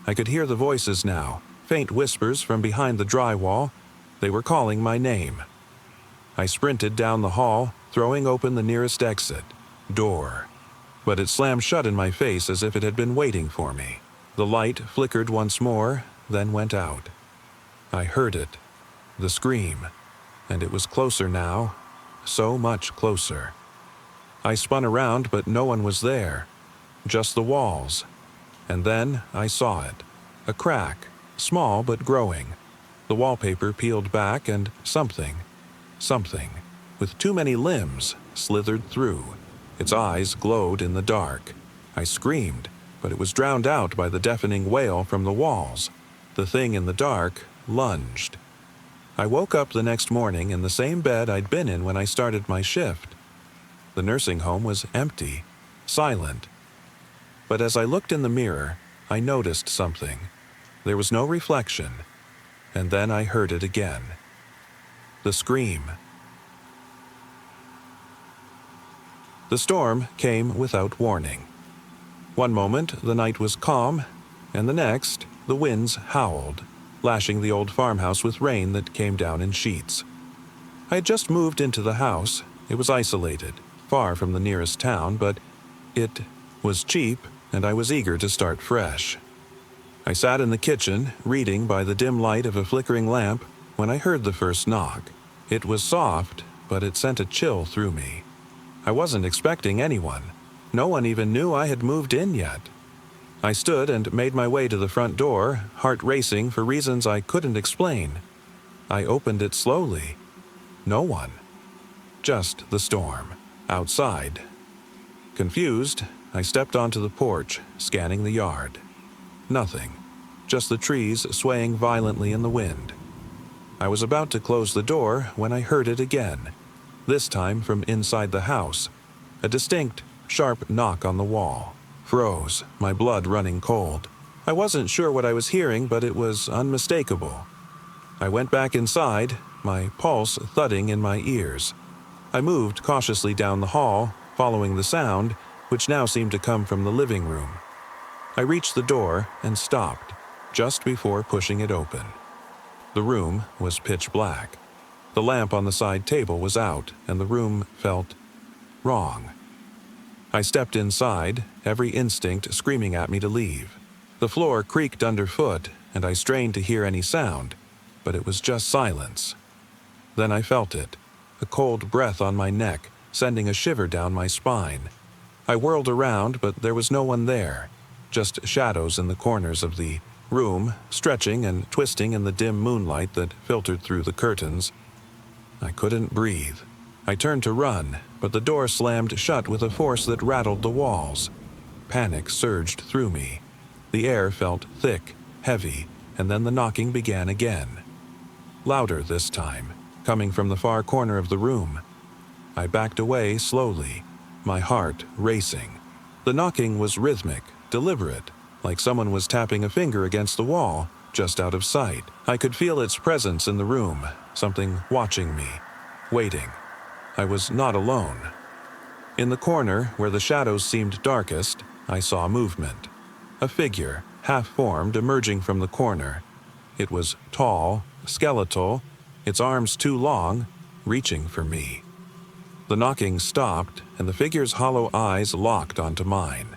I could hear the voices now, faint whispers from behind the drywall. They were calling my name. I sprinted down the hall, throwing open the nearest exit door. But it slammed shut in my face as if it had been waiting for me. The light flickered once more, then went out. I heard it, the scream, and it was closer now, so much closer. I spun around, but no one was there, just the walls. And then I saw it, a crack, small but growing. The wallpaper peeled back and something, with too many limbs, slithered through. Its eyes glowed in the dark. I screamed, but it was drowned out by the deafening wail from the walls. The thing in the dark lunged. I woke up the next morning in the same bed I'd been in when I started my shift. The nursing home was empty, silent. But as I looked in the mirror, I noticed something. There was no reflection, and then I heard it again. The scream. The storm came without warning. One moment, the night was calm, and the next, the winds howled, lashing the old farmhouse with rain that came down in sheets. I had just moved into the house. It was isolated, far from the nearest town, but it was cheap, and I was eager to start fresh. I sat in the kitchen, reading by the dim light of a flickering lamp, when I heard the first knock. It was soft, but it sent a chill through me. I wasn't expecting anyone. No one even knew I had moved in yet. I stood and made my way to the front door, heart racing for reasons I couldn't explain. I opened it slowly. No one. Just the storm. Outside. Confused, I stepped onto the porch, scanning the yard. Nothing. Just the trees swaying violently in the wind. I was about to close the door when I heard it again, this time from inside the house. A distinct, sharp knock on the wall. Froze, my blood running cold. I wasn't sure what I was hearing, but it was unmistakable. I went back inside, my pulse thudding in my ears. I moved cautiously down the hall, following the sound, which now seemed to come from the living room. I reached the door and stopped, just before pushing it open. The room was pitch black. The lamp on the side table was out, and the room felt wrong. I stepped inside, every instinct screaming at me to leave. The floor creaked underfoot, and I strained to hear any sound, but it was just silence. Then I felt it, a cold breath on my neck, sending a shiver down my spine. I whirled around, but there was no one there, just shadows in the corners of the room, stretching and twisting in the dim moonlight that filtered through the curtains. I couldn't breathe. I turned to run, but the door slammed shut with a force that rattled the walls. Panic surged through me. The air felt thick, heavy, and then the knocking began again. Louder this time, coming from the far corner of the room. I backed away slowly, my heart racing. The knocking was rhythmic, deliberate, like someone was tapping a finger against the wall, just out of sight. I could feel its presence in the room, something watching me, waiting. I was not alone. In the corner, where the shadows seemed darkest, I saw movement. A figure, half-formed, emerging from the corner. It was tall, skeletal, its arms too long, reaching for me. The knocking stopped, and the figure's hollow eyes locked onto mine.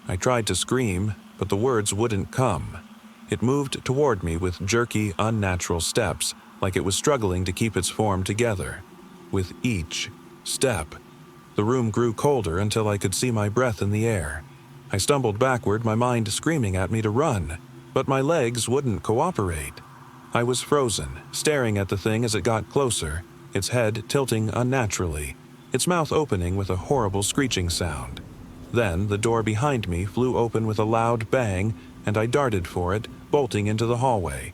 I tried to scream, but the words wouldn't come. It moved toward me with jerky, unnatural steps, like it was struggling to keep its form together. With each step, the room grew colder until I could see my breath in the air. I stumbled backward, my mind screaming at me to run, but my legs wouldn't cooperate. I was frozen, staring at the thing as it got closer, its head tilting unnaturally, its mouth opening with a horrible screeching sound. Then the door behind me flew open with a loud bang, and I darted for it, bolting into the hallway.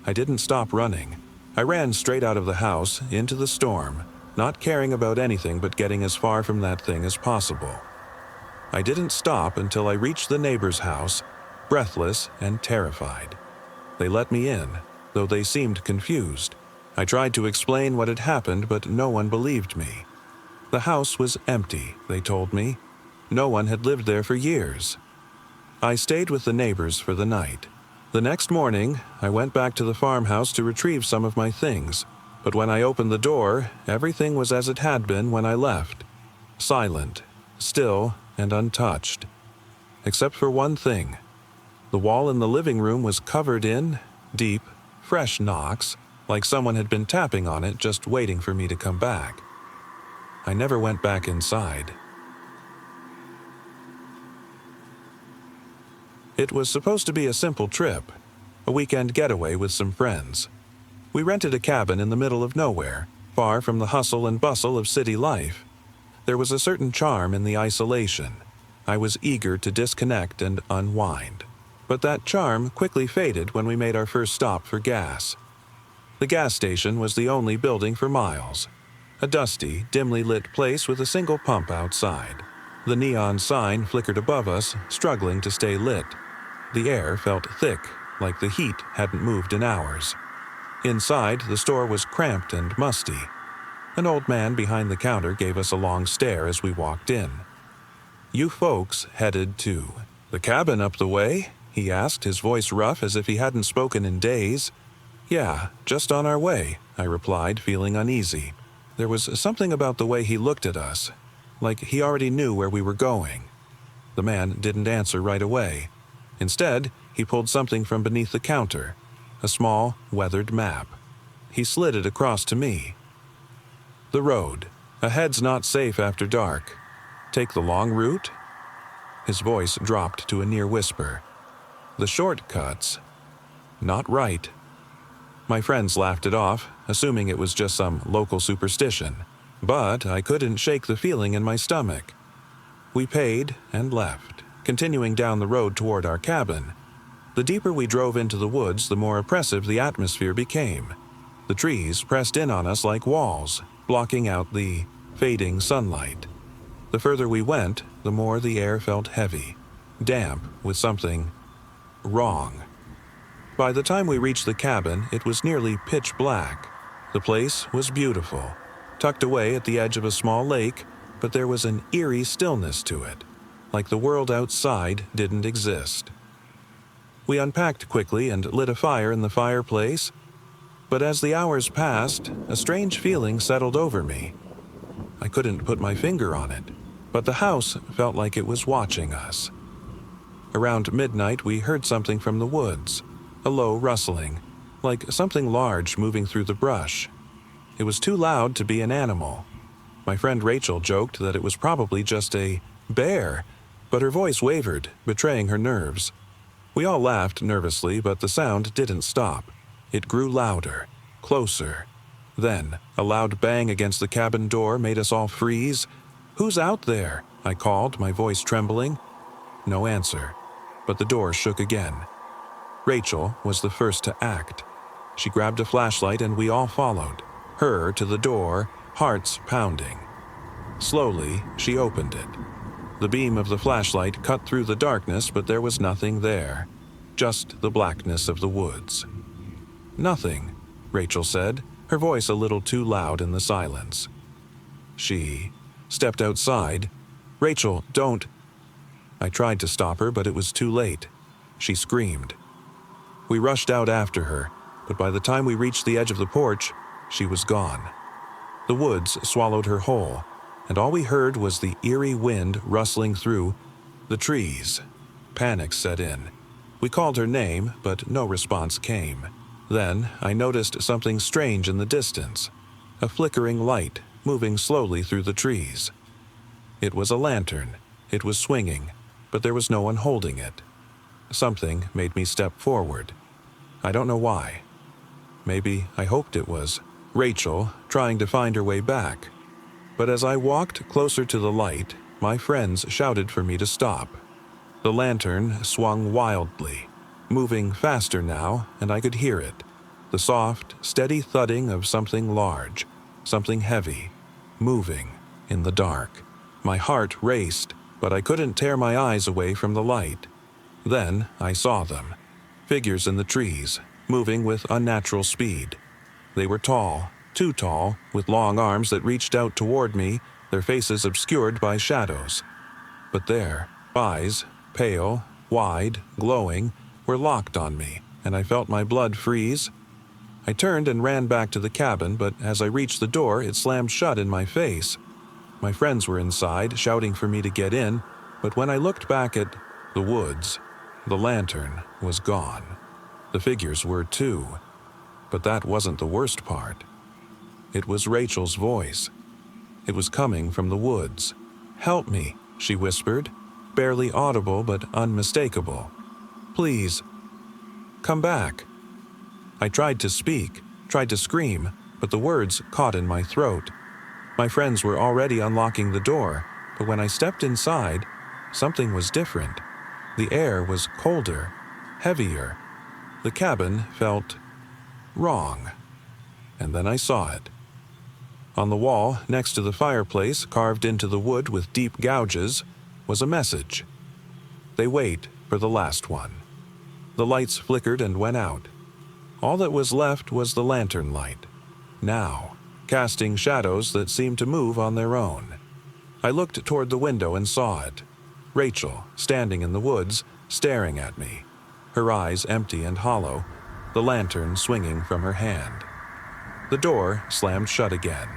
I didn't stop running. I ran straight out of the house, into the storm, not caring about anything but getting as far from that thing as possible. I didn't stop until I reached the neighbor's house, breathless and terrified. They let me in, though they seemed confused. I tried to explain what had happened, but no one believed me. The house was empty, they told me. No one had lived there for years. I stayed with the neighbors for the night. The next morning, I went back to the farmhouse to retrieve some of my things, but when I opened the door, everything was as it had been when I left. Silent, still, and untouched. Except for one thing. The wall in the living room was covered in deep, fresh knocks, like someone had been tapping on it just waiting for me to come back. I never went back inside. It was supposed to be a simple trip, a weekend getaway with some friends. We rented a cabin in the middle of nowhere, far from the hustle and bustle of city life. There was a certain charm in the isolation. I was eager to disconnect and unwind. But that charm quickly faded when we made our first stop for gas. The gas station was the only building for miles. A dusty, dimly lit place with a single pump outside. The neon sign flickered above us, struggling to stay lit. The air felt thick, like the heat hadn't moved in hours. Inside, the store was cramped and musty. An old man behind the counter gave us a long stare as we walked in. "You folks headed to the cabin up the way?" he asked, his voice rough as if he hadn't spoken in days. "Yeah, just on our way," I replied, feeling uneasy. There was something about the way he looked at us, like he already knew where we were going. The man didn't answer right away. Instead, he pulled something from beneath the counter, a small, weathered map. He slid it across to me. "The road. Ahead's not safe after dark. Take the long route?" His voice dropped to a near whisper. "The shortcuts. Not right." My friends laughed it off, assuming it was just some local superstition, but I couldn't shake the feeling in my stomach. We paid and left, continuing down the road toward our cabin. The deeper we drove into the woods, the more oppressive the atmosphere became. The trees pressed in on us like walls, blocking out the fading sunlight. The further we went, the more the air felt heavy, damp with something wrong. By the time we reached the cabin, it was nearly pitch black. The place was beautiful, tucked away at the edge of a small lake, but there was an eerie stillness to it, like the world outside didn't exist. We unpacked quickly and lit a fire in the fireplace, but as the hours passed, a strange feeling settled over me. I couldn't put my finger on it, but the house felt like it was watching us. Around midnight, we heard something from the woods, a low rustling, like something large moving through the brush. It was too loud to be an animal. My friend Rachel joked that it was probably just a bear, but her voice wavered, betraying her nerves. We all laughed nervously, but the sound didn't stop. It grew louder, closer. Then, a loud bang against the cabin door made us all freeze. "Who's out there?" I called, my voice trembling. No answer, but the door shook again. Rachel was the first to act. She grabbed a flashlight and we all followed, her to the door, hearts pounding. Slowly, she opened it. The beam of the flashlight cut through the darkness, but there was nothing there, just the blackness of the woods. "Nothing," Rachel said, her voice a little too loud in the silence. She stepped outside. "Rachel, don't." I tried to stop her, but it was too late. She screamed. We rushed out after her, but by the time we reached the edge of the porch, she was gone. The woods swallowed her whole, and all we heard was the eerie wind rustling through the trees. Panic set in. We called her name, but no response came. Then I noticed something strange in the distance, a flickering light moving slowly through the trees. It was a lantern. It was swinging, but there was no one holding it. Something made me step forward. I don't know why. Maybe I hoped it was Rachel trying to find her way back. But as I walked closer to the light, my friends shouted for me to stop. The lantern swung wildly, moving faster now, and I could hear it. The soft, steady thudding of something large, something heavy, moving in the dark. My heart raced, but I couldn't tear my eyes away from the light. Then I saw them, figures in the trees, moving with unnatural speed. They were tall, too tall, with long arms that reached out toward me, their faces obscured by shadows. But their eyes, pale, wide, glowing, were locked on me, and I felt my blood freeze. I turned and ran back to the cabin, but as I reached the door, it slammed shut in my face. My friends were inside, shouting for me to get in, but when I looked back at the woods, the lantern was gone. The figures were too. But that wasn't the worst part. It was Rachel's voice. It was coming from the woods. "Help me," she whispered, barely audible but unmistakable. "Please, come back." I tried to speak, tried to scream, but the words caught in my throat. My friends were already unlocking the door, but when I stepped inside, something was different. The air was colder, heavier. The cabin felt wrong. And then I saw it. On the wall, next to the fireplace, carved into the wood with deep gouges, was a message. "They wait for the last one." The lights flickered and went out. All that was left was the lantern light, now casting shadows that seemed to move on their own. I looked toward the window and saw it. Rachel, standing in the woods, staring at me, her eyes empty and hollow, the lantern swinging from her hand. The door slammed shut again.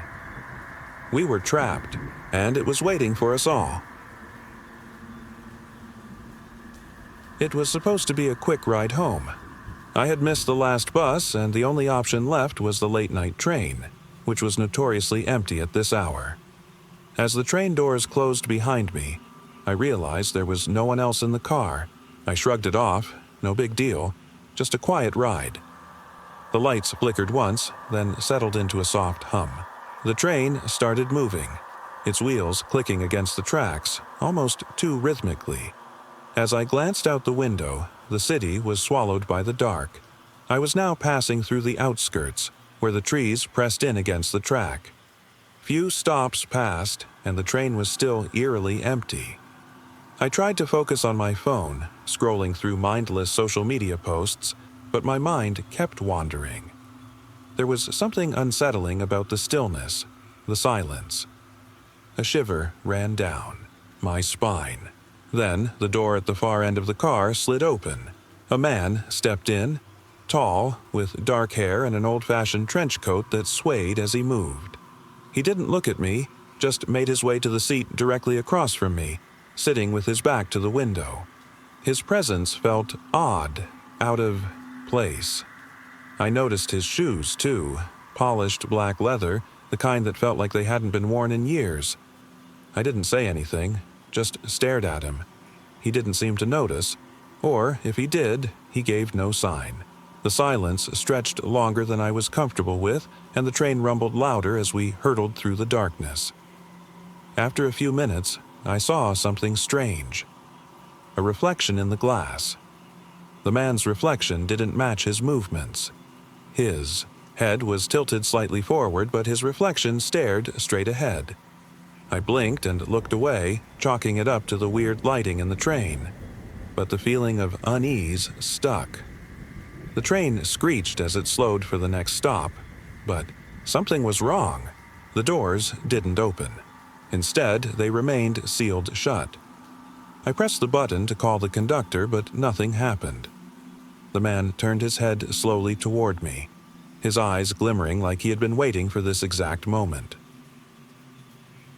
We were trapped, and it was waiting for us all. It was supposed to be a quick ride home. I had missed the last bus, and the only option left was the late-night train, which was notoriously empty at this hour. As the train doors closed behind me, I realized there was no one else in the car. I shrugged it off, no big deal, just a quiet ride. The lights flickered once, then settled into a soft hum. The train started moving, its wheels clicking against the tracks, almost too rhythmically. As I glanced out the window, the city was swallowed by the dark. I was now passing through the outskirts, where the trees pressed in against the track. Few stops passed, and the train was still eerily empty. I tried to focus on my phone, scrolling through mindless social media posts, but my mind kept wandering. There was something unsettling about the stillness, the silence. A shiver ran down my spine. Then the door at the far end of the car slid open. A man stepped in, tall, with dark hair and an old-fashioned trench coat that swayed as he moved. He didn't look at me, just made his way to the seat directly across from me, sitting with his back to the window. His presence felt odd, out of place. I noticed his shoes, too, polished black leather, the kind that felt like they hadn't been worn in years. I didn't say anything, just stared at him. He didn't seem to notice, or if he did, he gave no sign. The silence stretched longer than I was comfortable with, and the train rumbled louder as we hurtled through the darkness. After a few minutes, I saw something strange. A reflection in the glass. The man's reflection didn't match his movements. His head was tilted slightly forward, but his reflection stared straight ahead. I blinked and looked away, chalking it up to the weird lighting in the train. But the feeling of unease stuck. The train screeched as it slowed for the next stop, but something was wrong. The doors didn't open. Instead, they remained sealed shut. I pressed the button to call the conductor, but nothing happened. The man turned his head slowly toward me, his eyes glimmering like he had been waiting for this exact moment.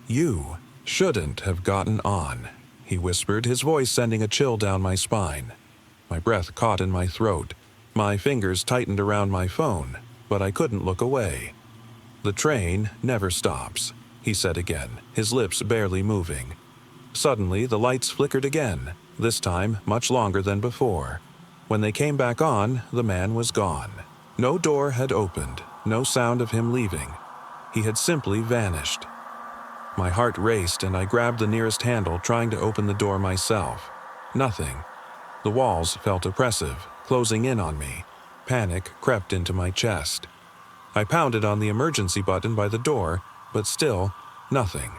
"You shouldn't have gotten on," he whispered, his voice sending a chill down my spine. My breath caught in my throat. My fingers tightened around my phone, but I couldn't look away. "The train never stops," he said again, his lips barely moving. Suddenly, the lights flickered again, this time much longer than before. When they came back on, the man was gone. No door had opened, no sound of him leaving. He had simply vanished. My heart raced and I grabbed the nearest handle, trying to open the door myself. Nothing. The walls felt oppressive, closing in on me. Panic crept into my chest. I pounded on the emergency button by the door, but still, nothing.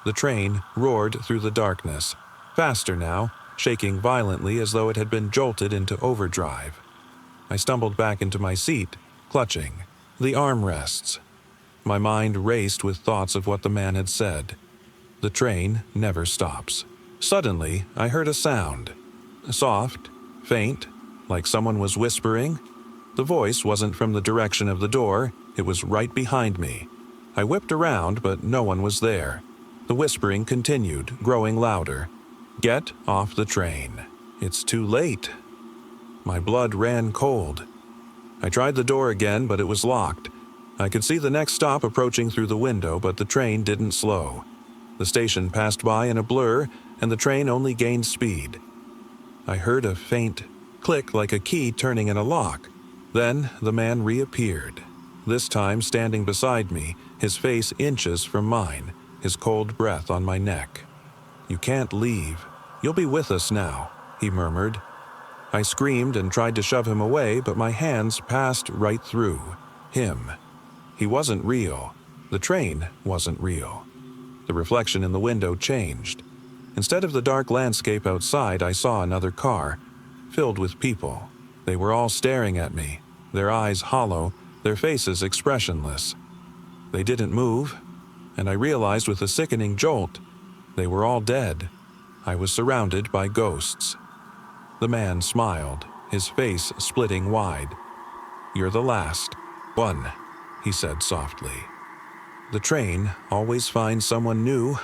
The train roared through the darkness, faster now, shaking violently as though it had been jolted into overdrive. I stumbled back into my seat, clutching the armrests. My mind raced with thoughts of what the man had said. The train never stops. Suddenly, I heard a sound. Soft, faint, like someone was whispering. The voice wasn't from the direction of the door, it was right behind me. I whipped around, but no one was there. The whispering continued, growing louder. "Get off the train. It's too late." My blood ran cold. I tried the door again, but it was locked. I could see the next stop approaching through the window, but the train didn't slow. The station passed by in a blur, and the train only gained speed. I heard a faint click like a key turning in a lock. Then the man reappeared, this time standing beside me, his face inches from mine, his cold breath on my neck. "You can't leave. You'll be with us now," he murmured. I screamed and tried to shove him away, but my hands passed right through him. He wasn't real. The train wasn't real. The reflection in the window changed. Instead of the dark landscape outside, I saw another car, filled with people. They were all staring at me, their eyes hollow, their faces expressionless. They didn't move, and I realized with a sickening jolt, they were all dead. I was surrounded by ghosts. The man smiled, his face splitting wide. "You're the last one," he said softly. "The train always finds someone new."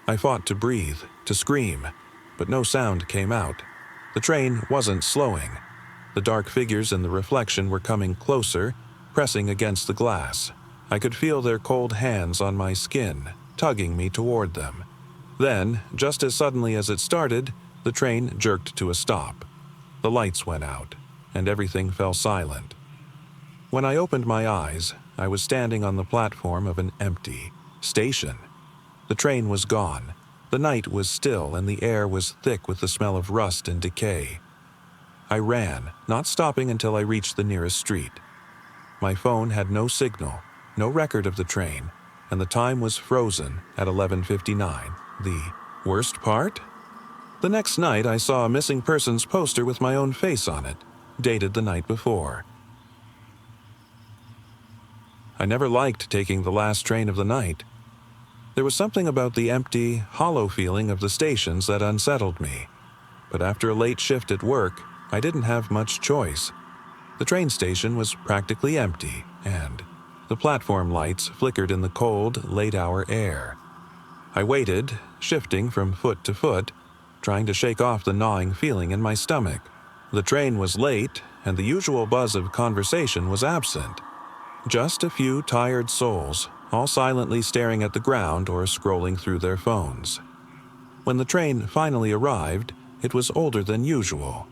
I fought to breathe, to scream, but no sound came out. The train wasn't slowing. The dark figures in the reflection were coming closer, pressing against the glass. I could feel their cold hands on my skin, tugging me toward them. Then, just as suddenly as it started, the train jerked to a stop. The lights went out, and everything fell silent. When I opened my eyes, I was standing on the platform of an empty station. The train was gone. The night was still and the air was thick with the smell of rust and decay. I ran, not stopping until I reached the nearest street. My phone had no signal, no record of the train, and the time was frozen at 11:59. The worst part? The next night I saw a missing persons poster with my own face on it, dated the night before. I never liked taking the last train of the night. There was something about the empty, hollow feeling of the stations that unsettled me. But after a late shift at work, I didn't have much choice. The train station was practically empty, and the platform lights flickered in the cold, late-hour air. I waited, shifting from foot to foot, trying to shake off the gnawing feeling in my stomach. The train was late, and the usual buzz of conversation was absent. Just a few tired souls, all silently staring at the ground or scrolling through their phones. When the train finally arrived, it was older than usual.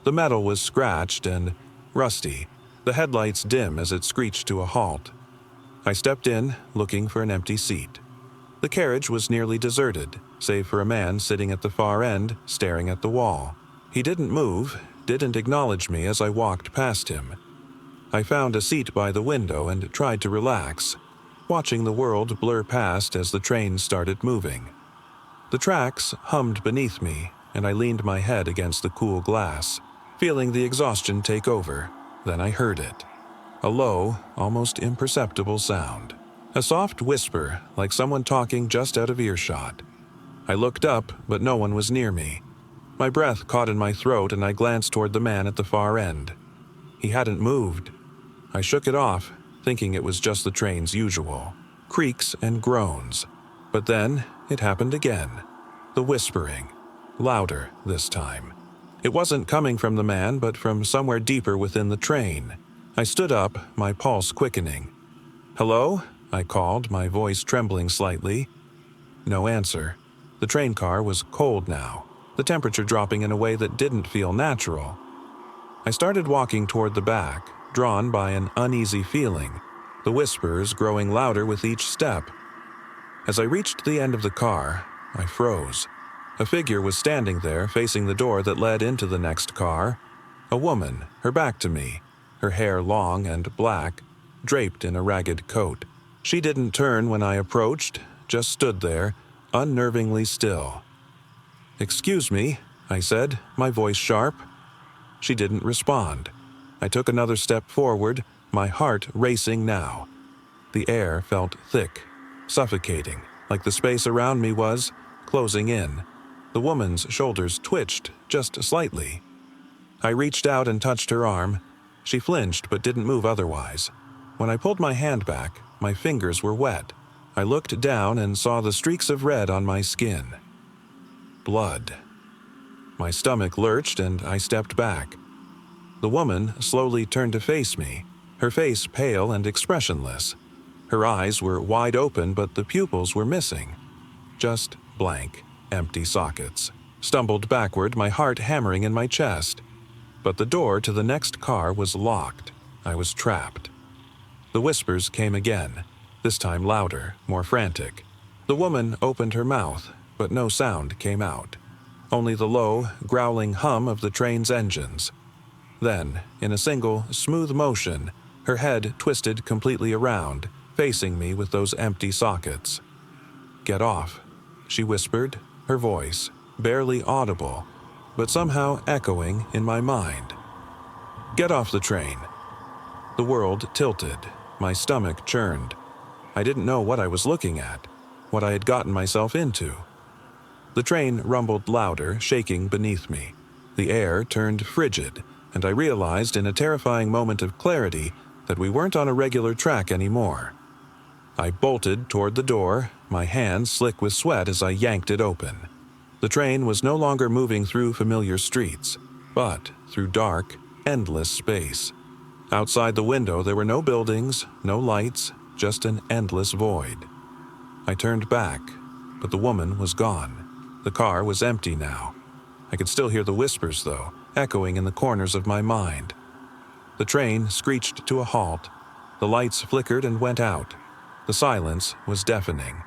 The metal was scratched and rusty, the headlights dim as it screeched to a halt. I stepped in, looking for an empty seat. The carriage was nearly deserted, save for a man sitting at the far end, staring at the wall. He didn't move, didn't acknowledge me as I walked past him. I found a seat by the window and tried to relax, watching the world blur past as the train started moving. The tracks hummed beneath me, and I leaned my head against the cool glass, feeling the exhaustion take over. Then I heard it. A low, almost imperceptible sound. A soft whisper, like someone talking just out of earshot. I looked up, but no one was near me. My breath caught in my throat and I glanced toward the man at the far end. He hadn't moved. I shook it off, thinking it was just the train's usual creaks and groans. But then it happened again. The whispering. Louder this time. It wasn't coming from the man, but from somewhere deeper within the train. I stood up, my pulse quickening. "Hello?" I called, my voice trembling slightly. No answer. The train car was cold now, the temperature dropping in a way that didn't feel natural. I started walking toward the back, drawn by an uneasy feeling, the whispers growing louder with each step. As I reached the end of the car, I froze. A figure was standing there, facing the door that led into the next car. A woman, her back to me, her hair long and black, draped in a ragged coat. She didn't turn when I approached, just stood there, unnervingly still. "Excuse me," I said, my voice sharp. She didn't respond. I took another step forward, my heart racing now. The air felt thick, suffocating, like the space around me was closing in. The woman's shoulders twitched just slightly. I reached out and touched her arm. She flinched but didn't move otherwise. When I pulled my hand back, my fingers were wet. I looked down and saw the streaks of red on my skin. Blood. My stomach lurched and I stepped back. The woman slowly turned to face me, her face pale and expressionless. Her eyes were wide open, but the pupils were missing. Just blank, empty sockets. Stumbled backward, my heart hammering in my chest. But the door to the next car was locked. I was trapped. The whispers came again, this time louder, more frantic. The woman opened her mouth, but no sound came out. Only the low, growling hum of the train's engines. Then, in a single, smooth motion, her head twisted completely around, facing me with those empty sockets. "Get off," she whispered, her voice, barely audible, but somehow echoing in my mind. "Get off the train." The world tilted, my stomach churned. I didn't know what I was looking at, what I had gotten myself into. The train rumbled louder, shaking beneath me. The air turned frigid, and I realized in a terrifying moment of clarity that we weren't on a regular track anymore. I bolted toward the door, my hands slick with sweat as I yanked it open. The train was no longer moving through familiar streets, but through dark, endless space. Outside the window there were no buildings, no lights, just an endless void. I turned back, but the woman was gone. The car was empty now. I could still hear the whispers, though, echoing in the corners of my mind. The train screeched to a halt. The lights flickered and went out. The silence was deafening.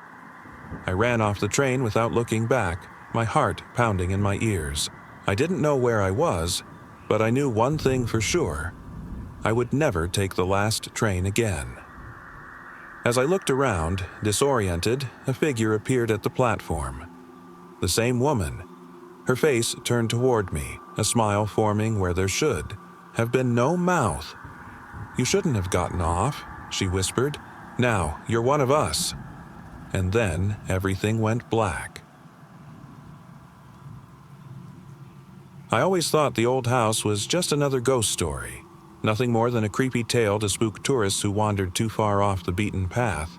I ran off the train without looking back, my heart pounding in my ears. I didn't know where I was, but I knew one thing for sure. I would never take the last train again. As I looked around, disoriented, a figure appeared at the platform. The same woman. Her face turned toward me, a smile forming where there should have been no mouth. "You shouldn't have gotten off," she whispered. "Now, you're one of us." And then everything went black. I always thought the old house was just another ghost story. Nothing more than a creepy tale to spook tourists who wandered too far off the beaten path.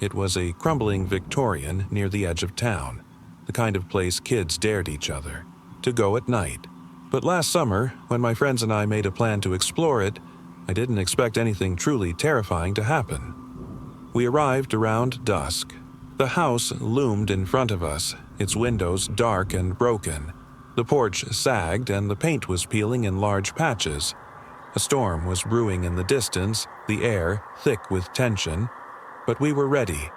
It was a crumbling Victorian near the edge of town, the kind of place kids dared each other to go at night. But last summer, when my friends and I made a plan to explore it, I didn't expect anything truly terrifying to happen. We arrived around dusk. The house loomed in front of us, its windows dark and broken. The porch sagged and the paint was peeling in large patches. A storm was brewing in the distance, the air thick with tension. But we were ready.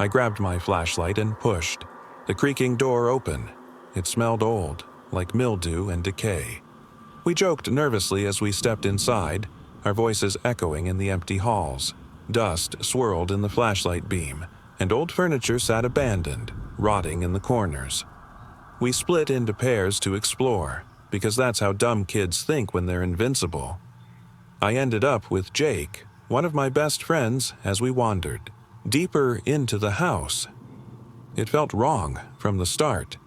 I grabbed my flashlight and pushed. The creaking door opened. It smelled old, like mildew and decay. We joked nervously as we stepped inside, our voices echoing in the empty halls. Dust swirled in the flashlight beam, and old furniture sat abandoned, rotting in the corners. We split into pairs to explore, because that's how dumb kids think when they're invincible. I ended up with Jake, one of my best friends, as we wandered deeper into the house. It felt wrong from the start.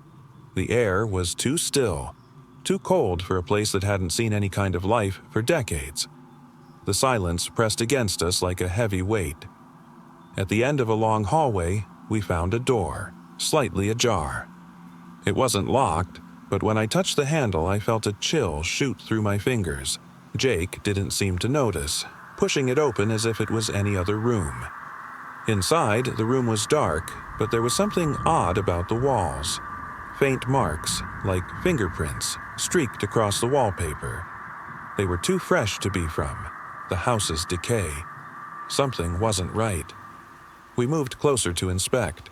The air was too still, too cold for a place that hadn't seen any kind of life for decades. The silence pressed against us like a heavy weight. At the end of a long hallway, we found a door, slightly ajar. It wasn't locked, but when I touched the handle, I felt a chill shoot through my fingers. Jake didn't seem to notice, pushing it open as if it was any other room. Inside, the room was dark, but there was something odd about the walls. Faint marks, like fingerprints, streaked across the wallpaper. They were too fresh to be from the house's decay. Something wasn't right. We moved closer to inspect.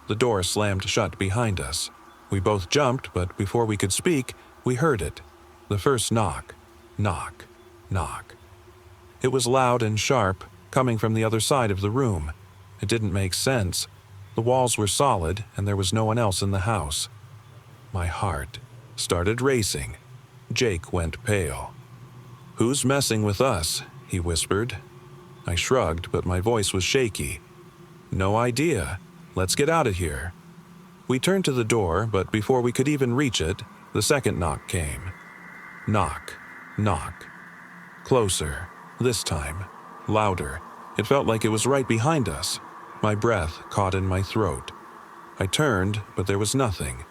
The door slammed shut behind us. We both jumped, but before we could speak, we heard it. The first knock. Knock. Knock. It was loud and sharp, coming from the other side of the room. It didn't make sense. The walls were solid, and there was no one else in the house. My heart started racing. Jake went pale. "Who's messing with us?" he whispered. I shrugged, but my voice was shaky. "No idea. Let's get out of here." We turned to the door, but before we could even reach it, the second knock came. Knock. Knock. Closer. This time. Louder. It felt like it was right behind us. My breath caught in my throat. I turned, but there was nothing.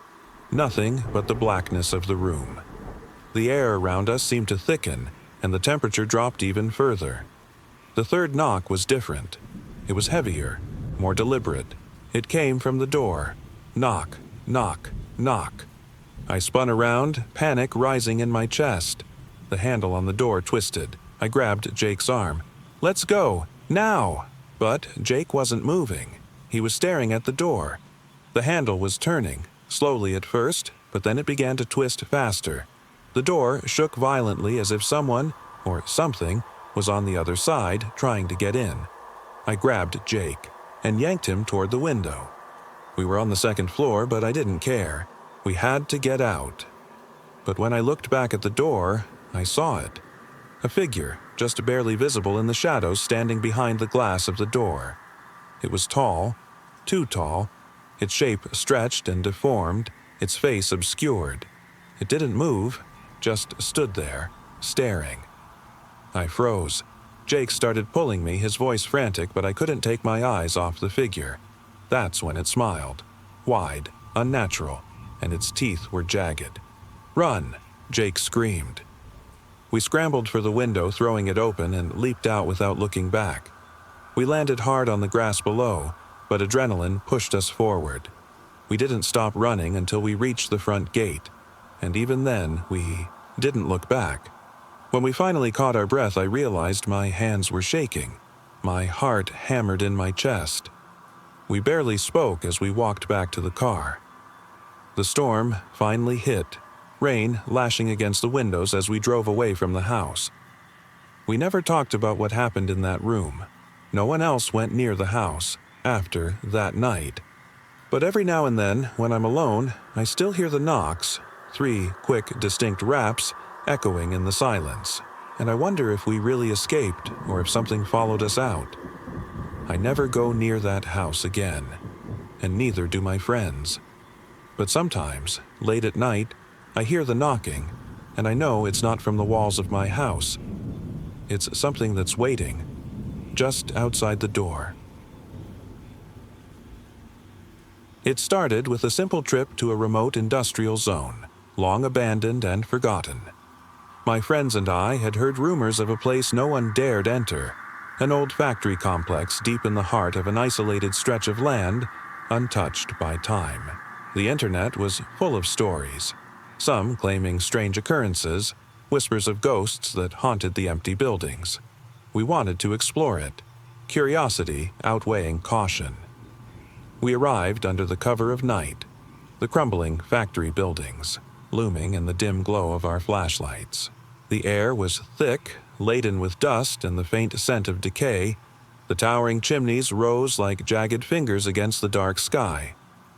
Nothing but the blackness of the room. The air around us seemed to thicken, and the temperature dropped even further. The third knock was different. It was heavier, more deliberate. It came from the door. Knock, knock, knock. I spun around, panic rising in my chest. The handle on the door twisted. I grabbed Jake's arm. "Let's go, now!" But Jake wasn't moving. He was staring at the door. The handle was turning, slowly at first, but then it began to twist faster. The door shook violently as if someone, or something, was on the other side trying to get in. I grabbed Jake and yanked him toward the window. We were on the second floor, but I didn't care. We had to get out. But when I looked back at the door, I saw it. A figure, just barely visible in the shadows, standing behind the glass of the door. It was tall, too tall, its shape stretched and deformed, its face obscured. It didn't move, just stood there, staring. I froze. Jake started pulling me, his voice frantic, but I couldn't take my eyes off the figure. That's when it smiled. Wide, unnatural, and its teeth were jagged. "Run!" Jake screamed. We scrambled for the window, throwing it open, and leaped out without looking back. We landed hard on the grass below, but adrenaline pushed us forward. We didn't stop running until we reached the front gate, and even then, we didn't look back. When we finally caught our breath, I realized my hands were shaking. My heart hammered in my chest. We barely spoke as we walked back to the car. The storm finally hit, rain lashing against the windows as we drove away from the house. We never talked about what happened in that room. No one else went near the house after that night. But every now and then, when I'm alone, I still hear the knocks, 3 quick, distinct raps, echoing in the silence, and I wonder if we really escaped or if something followed us out. I never go near that house again, and neither do my friends. But sometimes, late at night, I hear the knocking, and I know it's not from the walls of my house. It's something that's waiting, just outside the door. It started with a simple trip to a remote industrial zone, long abandoned and forgotten. My friends and I had heard rumors of a place no one dared enter, an old factory complex deep in the heart of an isolated stretch of land, untouched by time. The internet was full of stories, some claiming strange occurrences, whispers of ghosts that haunted the empty buildings. We wanted to explore it, curiosity outweighing caution. We arrived under the cover of night, the crumbling factory buildings looming in the dim glow of our flashlights. The air was thick, laden with dust and the faint scent of decay. The towering chimneys rose like jagged fingers against the dark sky.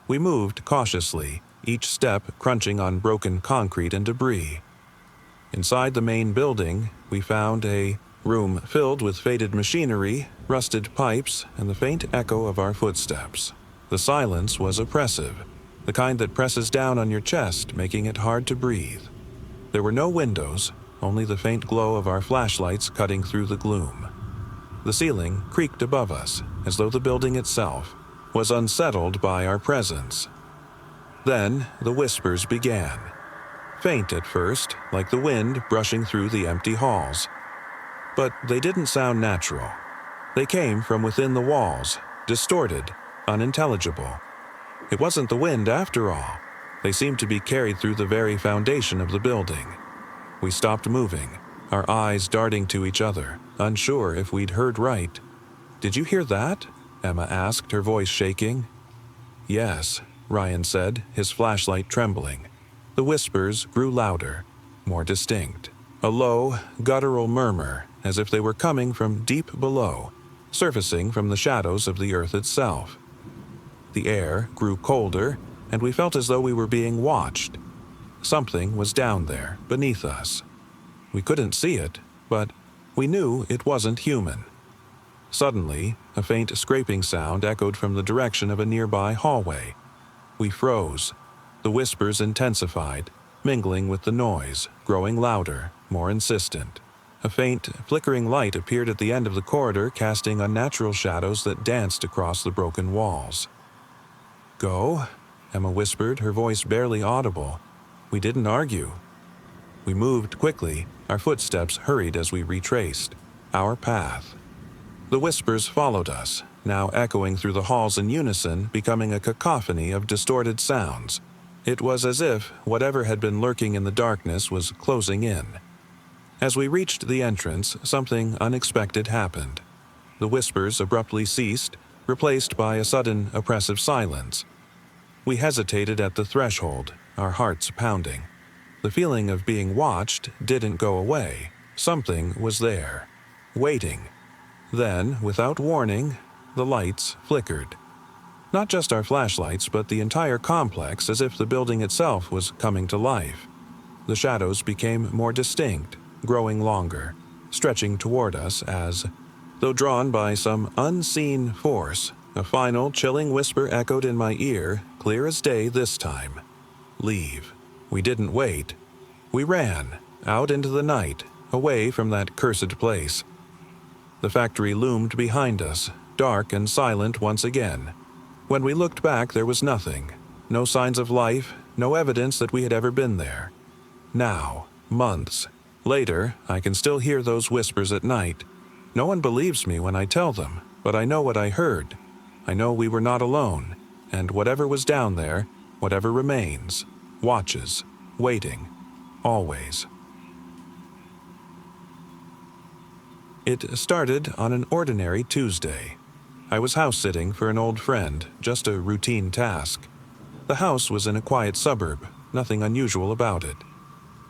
We moved cautiously, each step crunching on broken concrete and debris. Inside the main building, we found a room filled with faded machinery, rusted pipes, and the faint echo of our footsteps. The silence was oppressive, the kind that presses down on your chest, making it hard to breathe. There were no windows, only the faint glow of our flashlights cutting through the gloom. The ceiling creaked above us, as though the building itself was unsettled by our presence. Then the whispers began. Faint at first, like the wind brushing through the empty halls. But they didn't sound natural. They came from within the walls, distorted, unintelligible. It wasn't the wind after all. They seemed to be carried through the very foundation of the building. We stopped moving, our eyes darting to each other, unsure if we'd heard right. "Did you hear that?" Emma asked, her voice shaking. "Yes," Ryan said, his flashlight trembling. The whispers grew louder, more distinct. A low, guttural murmur, as if they were coming from deep below, surfacing from the shadows of the earth itself. The air grew colder, and we felt as though we were being watched. Something was down there, beneath us. We couldn't see it, but we knew it wasn't human. Suddenly, a faint scraping sound echoed from the direction of a nearby hallway. We froze. The whispers intensified, mingling with the noise, growing louder, more insistent. A faint, flickering light appeared at the end of the corridor, casting unnatural shadows that danced across the broken walls. "Go," Emma whispered, her voice barely audible. We didn't argue. We moved quickly, our footsteps hurried as we retraced our path. The whispers followed us, now echoing through the halls in unison, becoming a cacophony of distorted sounds. It was as if whatever had been lurking in the darkness was closing in. As we reached the entrance, something unexpected happened. The whispers abruptly ceased, replaced by a sudden, oppressive silence. We hesitated at the threshold, our hearts pounding. The feeling of being watched didn't go away. Something was there, waiting. Then, without warning, the lights flickered. Not just our flashlights, but the entire complex, as if the building itself was coming to life. The shadows became more distinct, growing longer, stretching toward us as, though drawn by some unseen force, a final chilling whisper echoed in my ear, clear as day this time. "Leave." We didn't wait. We ran, out into the night, away from that cursed place. The factory loomed behind us, dark and silent once again. When we looked back, there was nothing. No signs of life, no evidence that we had ever been there. Now, months later, I can still hear those whispers at night. No one believes me when I tell them, but I know what I heard. I know we were not alone, and whatever was down there, whatever remains, watches, waiting, always. It started on an ordinary Tuesday. I was house-sitting for an old friend, just a routine task. The house was in a quiet suburb, nothing unusual about it.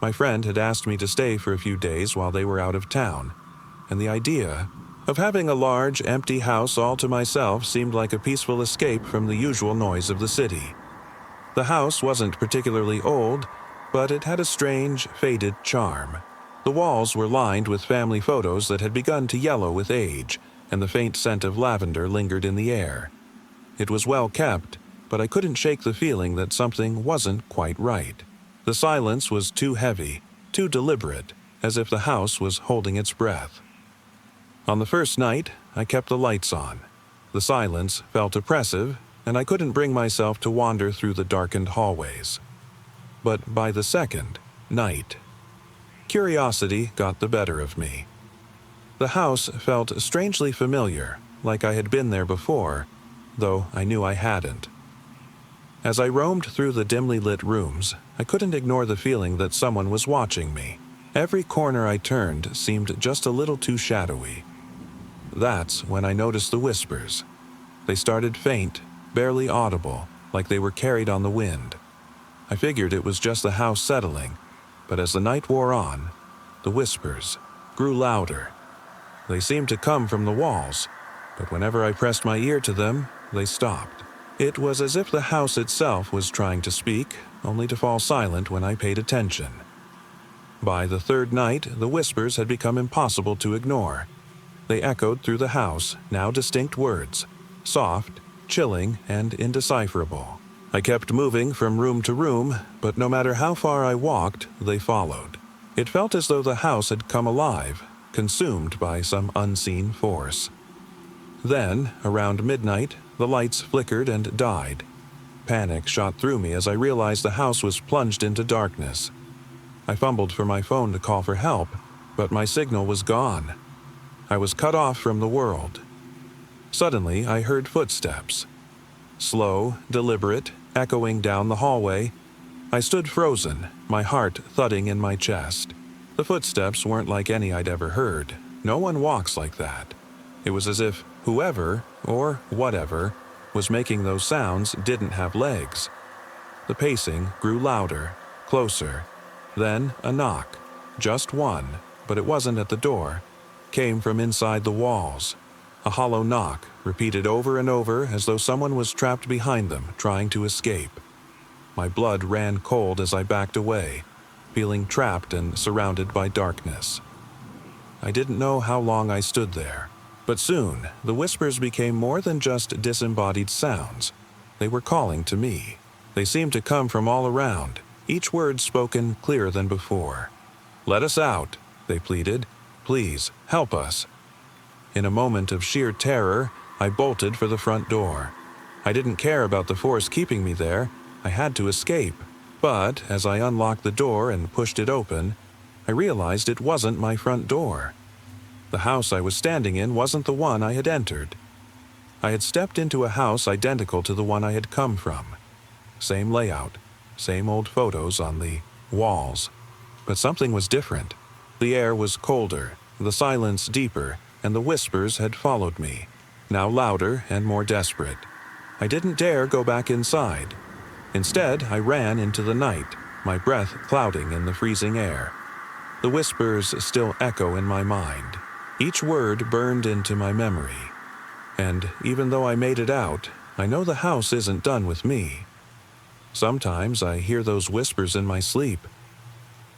My friend had asked me to stay for a few days while they were out of town, and the idea of having a large, empty house all to myself seemed like a peaceful escape from the usual noise of the city. The house wasn't particularly old, but it had a strange, faded charm. The walls were lined with family photos that had begun to yellow with age, and the faint scent of lavender lingered in the air. It was well kept, but I couldn't shake the feeling that something wasn't quite right. The silence was too heavy, too deliberate, as if the house was holding its breath. On the first night, I kept the lights on. The silence felt oppressive, and I couldn't bring myself to wander through the darkened hallways. But by the second night, curiosity got the better of me. The house felt strangely familiar, like I had been there before, though I knew I hadn't. As I roamed through the dimly lit rooms, I couldn't ignore the feeling that someone was watching me. Every corner I turned seemed just a little too shadowy. That's when I noticed the whispers. They started faint, barely audible, like they were carried on the wind. I figured it was just the house settling, but as the night wore on, the whispers grew louder. They seemed to come from the walls, but whenever I pressed my ear to them, they stopped. It was as if the house itself was trying to speak, only to fall silent when I paid attention. By the third night, the whispers had become impossible to ignore. They echoed through the house, now distinct words, soft, chilling, and indecipherable. I kept moving from room to room, but no matter how far I walked, they followed. It felt as though the house had come alive, consumed by some unseen force. Then, around midnight, the lights flickered and died. Panic shot through me as I realized the house was plunged into darkness. I fumbled for my phone to call for help, but my signal was gone. I was cut off from the world. Suddenly, I heard footsteps. Slow, deliberate, echoing down the hallway. I stood frozen, my heart thudding in my chest. The footsteps weren't like any I'd ever heard. No one walks like that. It was as if whoever, or whatever, was making those sounds didn't have legs. The pacing grew louder, closer. Then a knock. Just one, but it wasn't at the door. Came from inside the walls. A hollow knock, repeated over and over as though someone was trapped behind them, trying to escape. My blood ran cold as I backed away, feeling trapped and surrounded by darkness. I didn't know how long I stood there, but soon the whispers became more than just disembodied sounds. They were calling to me. They seemed to come from all around, each word spoken clearer than before. "Let us out," they pleaded. "Please, help us." In a moment of sheer terror, I bolted for the front door. I didn't care about the force keeping me there. I had to escape. But as I unlocked the door and pushed it open, I realized it wasn't my front door. The house I was standing in wasn't the one I had entered. I had stepped into a house identical to the one I had come from. Same layout, same old photos on the walls. But something was different. The air was colder, the silence deeper, and the whispers had followed me, now louder and more desperate. I didn't dare go back inside. Instead, I ran into the night, my breath clouding in the freezing air. The whispers still echo in my mind. Each word burned into my memory. And even though I made it out, I know the house isn't done with me. Sometimes I hear those whispers in my sleep.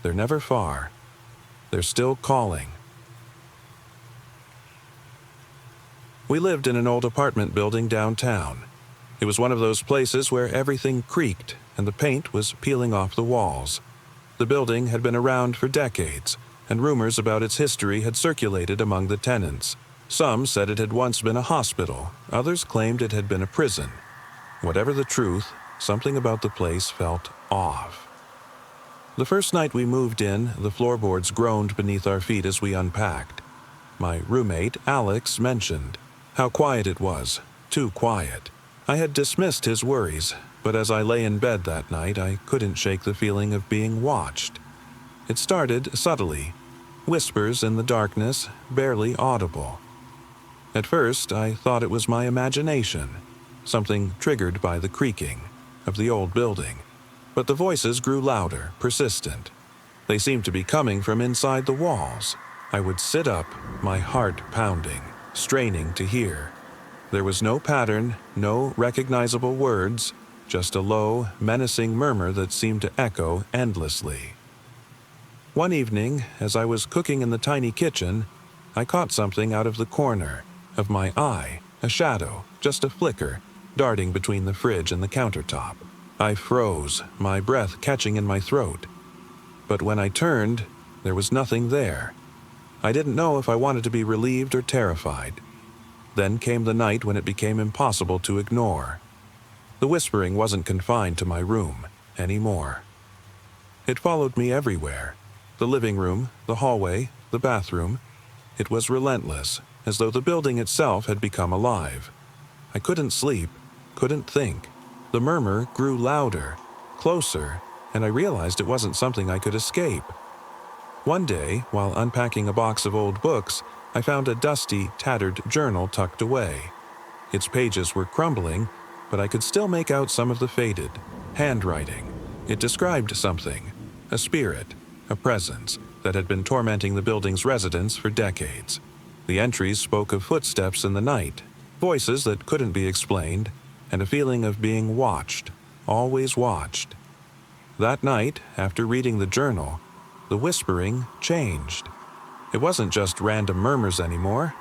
They're never far. They're still calling. We lived in an old apartment building downtown. It was one of those places where everything creaked and the paint was peeling off the walls. The building had been around for decades, and rumors about its history had circulated among the tenants. Some said it had once been a hospital, others claimed it had been a prison. Whatever the truth, something about the place felt off. The first night we moved in, the floorboards groaned beneath our feet as we unpacked. My roommate, Alex, mentioned how quiet it was, too quiet. I had dismissed his worries, but as I lay in bed that night, I couldn't shake the feeling of being watched. It started subtly, whispers in the darkness, barely audible. At first, I thought it was my imagination, something triggered by the creaking of the old building. But the voices grew louder, persistent. They seemed to be coming from inside the walls. I would sit up, my heart pounding, straining to hear. There was no pattern, no recognizable words, just a low, menacing murmur that seemed to echo endlessly. One evening, as I was cooking in the tiny kitchen, I caught something out of the corner of my eye, a shadow, just a flicker, darting between the fridge and the countertop. I froze, my breath catching in my throat. But when I turned, there was nothing there. I didn't know if I wanted to be relieved or terrified. Then came the night when it became impossible to ignore. The whispering wasn't confined to my room anymore. It followed me everywhere. The living room, the hallway, the bathroom. It was relentless, as though the building itself had become alive. I couldn't sleep, couldn't think. The murmur grew louder, closer, and I realized it wasn't something I could escape. One day, while unpacking a box of old books, I found a dusty, tattered journal tucked away. Its pages were crumbling, but I could still make out some of the faded handwriting. It described something, a spirit, a presence that had been tormenting the building's residents for decades. The entries spoke of footsteps in the night, voices that couldn't be explained, and a feeling of being watched, always watched. That night, after reading the journal, the whispering changed. It wasn't just random murmurs anymore.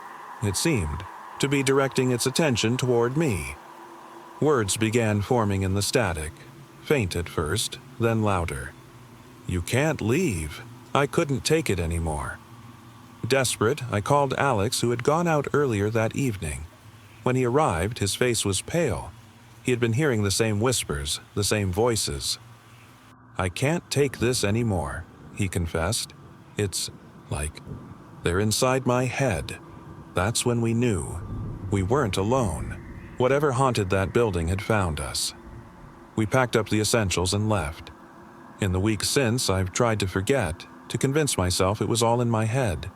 It seemed to be directing its attention toward me. Words began forming in the static, faint at first, then louder. "You can't leave." I couldn't take it anymore. Desperate, I called Alex, who had gone out earlier that evening. When he arrived, his face was pale. He had been hearing the same whispers, the same voices. "I can't take this anymore," he confessed. "It's like they're inside my head." That's when we knew we weren't alone. Whatever haunted that building had found us. We packed up the essentials and left. In the weeks since, I've tried to forget, to convince myself it was all in my head.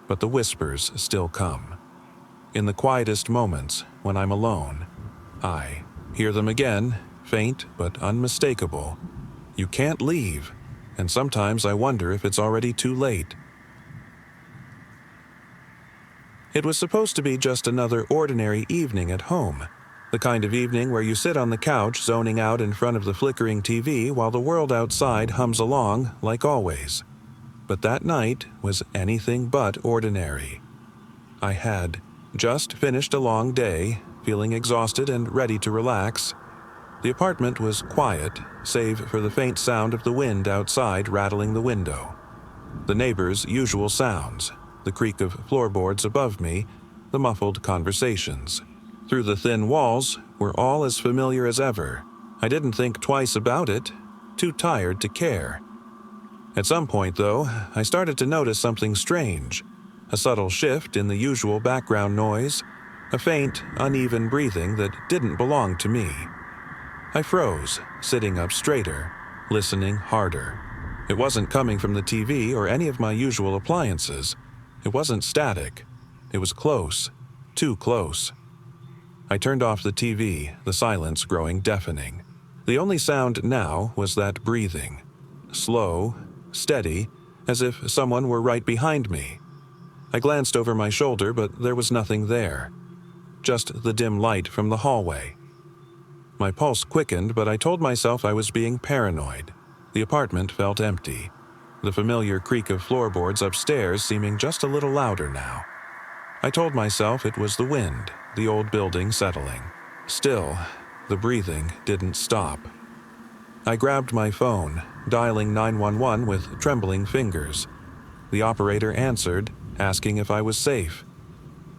But the whispers still come. In the quietest moments, when I'm alone, I hear them again, faint but unmistakable. "You can't leave," and sometimes I wonder if it's already too late. It was supposed to be just another ordinary evening at home. The kind of evening where you sit on the couch zoning out in front of the flickering TV while the world outside hums along like always. But that night was anything but ordinary. I had just finished a long day, feeling exhausted and ready to relax. The apartment was quiet, save for the faint sound of the wind outside rattling the window. The neighbors' usual sounds, the creak of floorboards above me, the muffled conversations. Through the thin walls were all as familiar as ever. I didn't think twice about it, too tired to care. At some point, though, I started to notice something strange. A subtle shift in the usual background noise, a faint, uneven breathing that didn't belong to me. I froze, sitting up straighter, listening harder. It wasn't coming from the TV or any of my usual appliances. It wasn't static. It was close, too close. I turned off the TV, the silence growing deafening. The only sound now was that breathing. Slow, steady, as if someone were right behind me. I glanced over my shoulder, but there was nothing there. Just the dim light from the hallway. My pulse quickened, but I told myself I was being paranoid. The apartment felt empty, the familiar creak of floorboards upstairs seeming just a little louder now. I told myself it was the wind, the old building settling. Still, the breathing didn't stop. I grabbed my phone, dialing 911 with trembling fingers. The operator answered, asking if I was safe.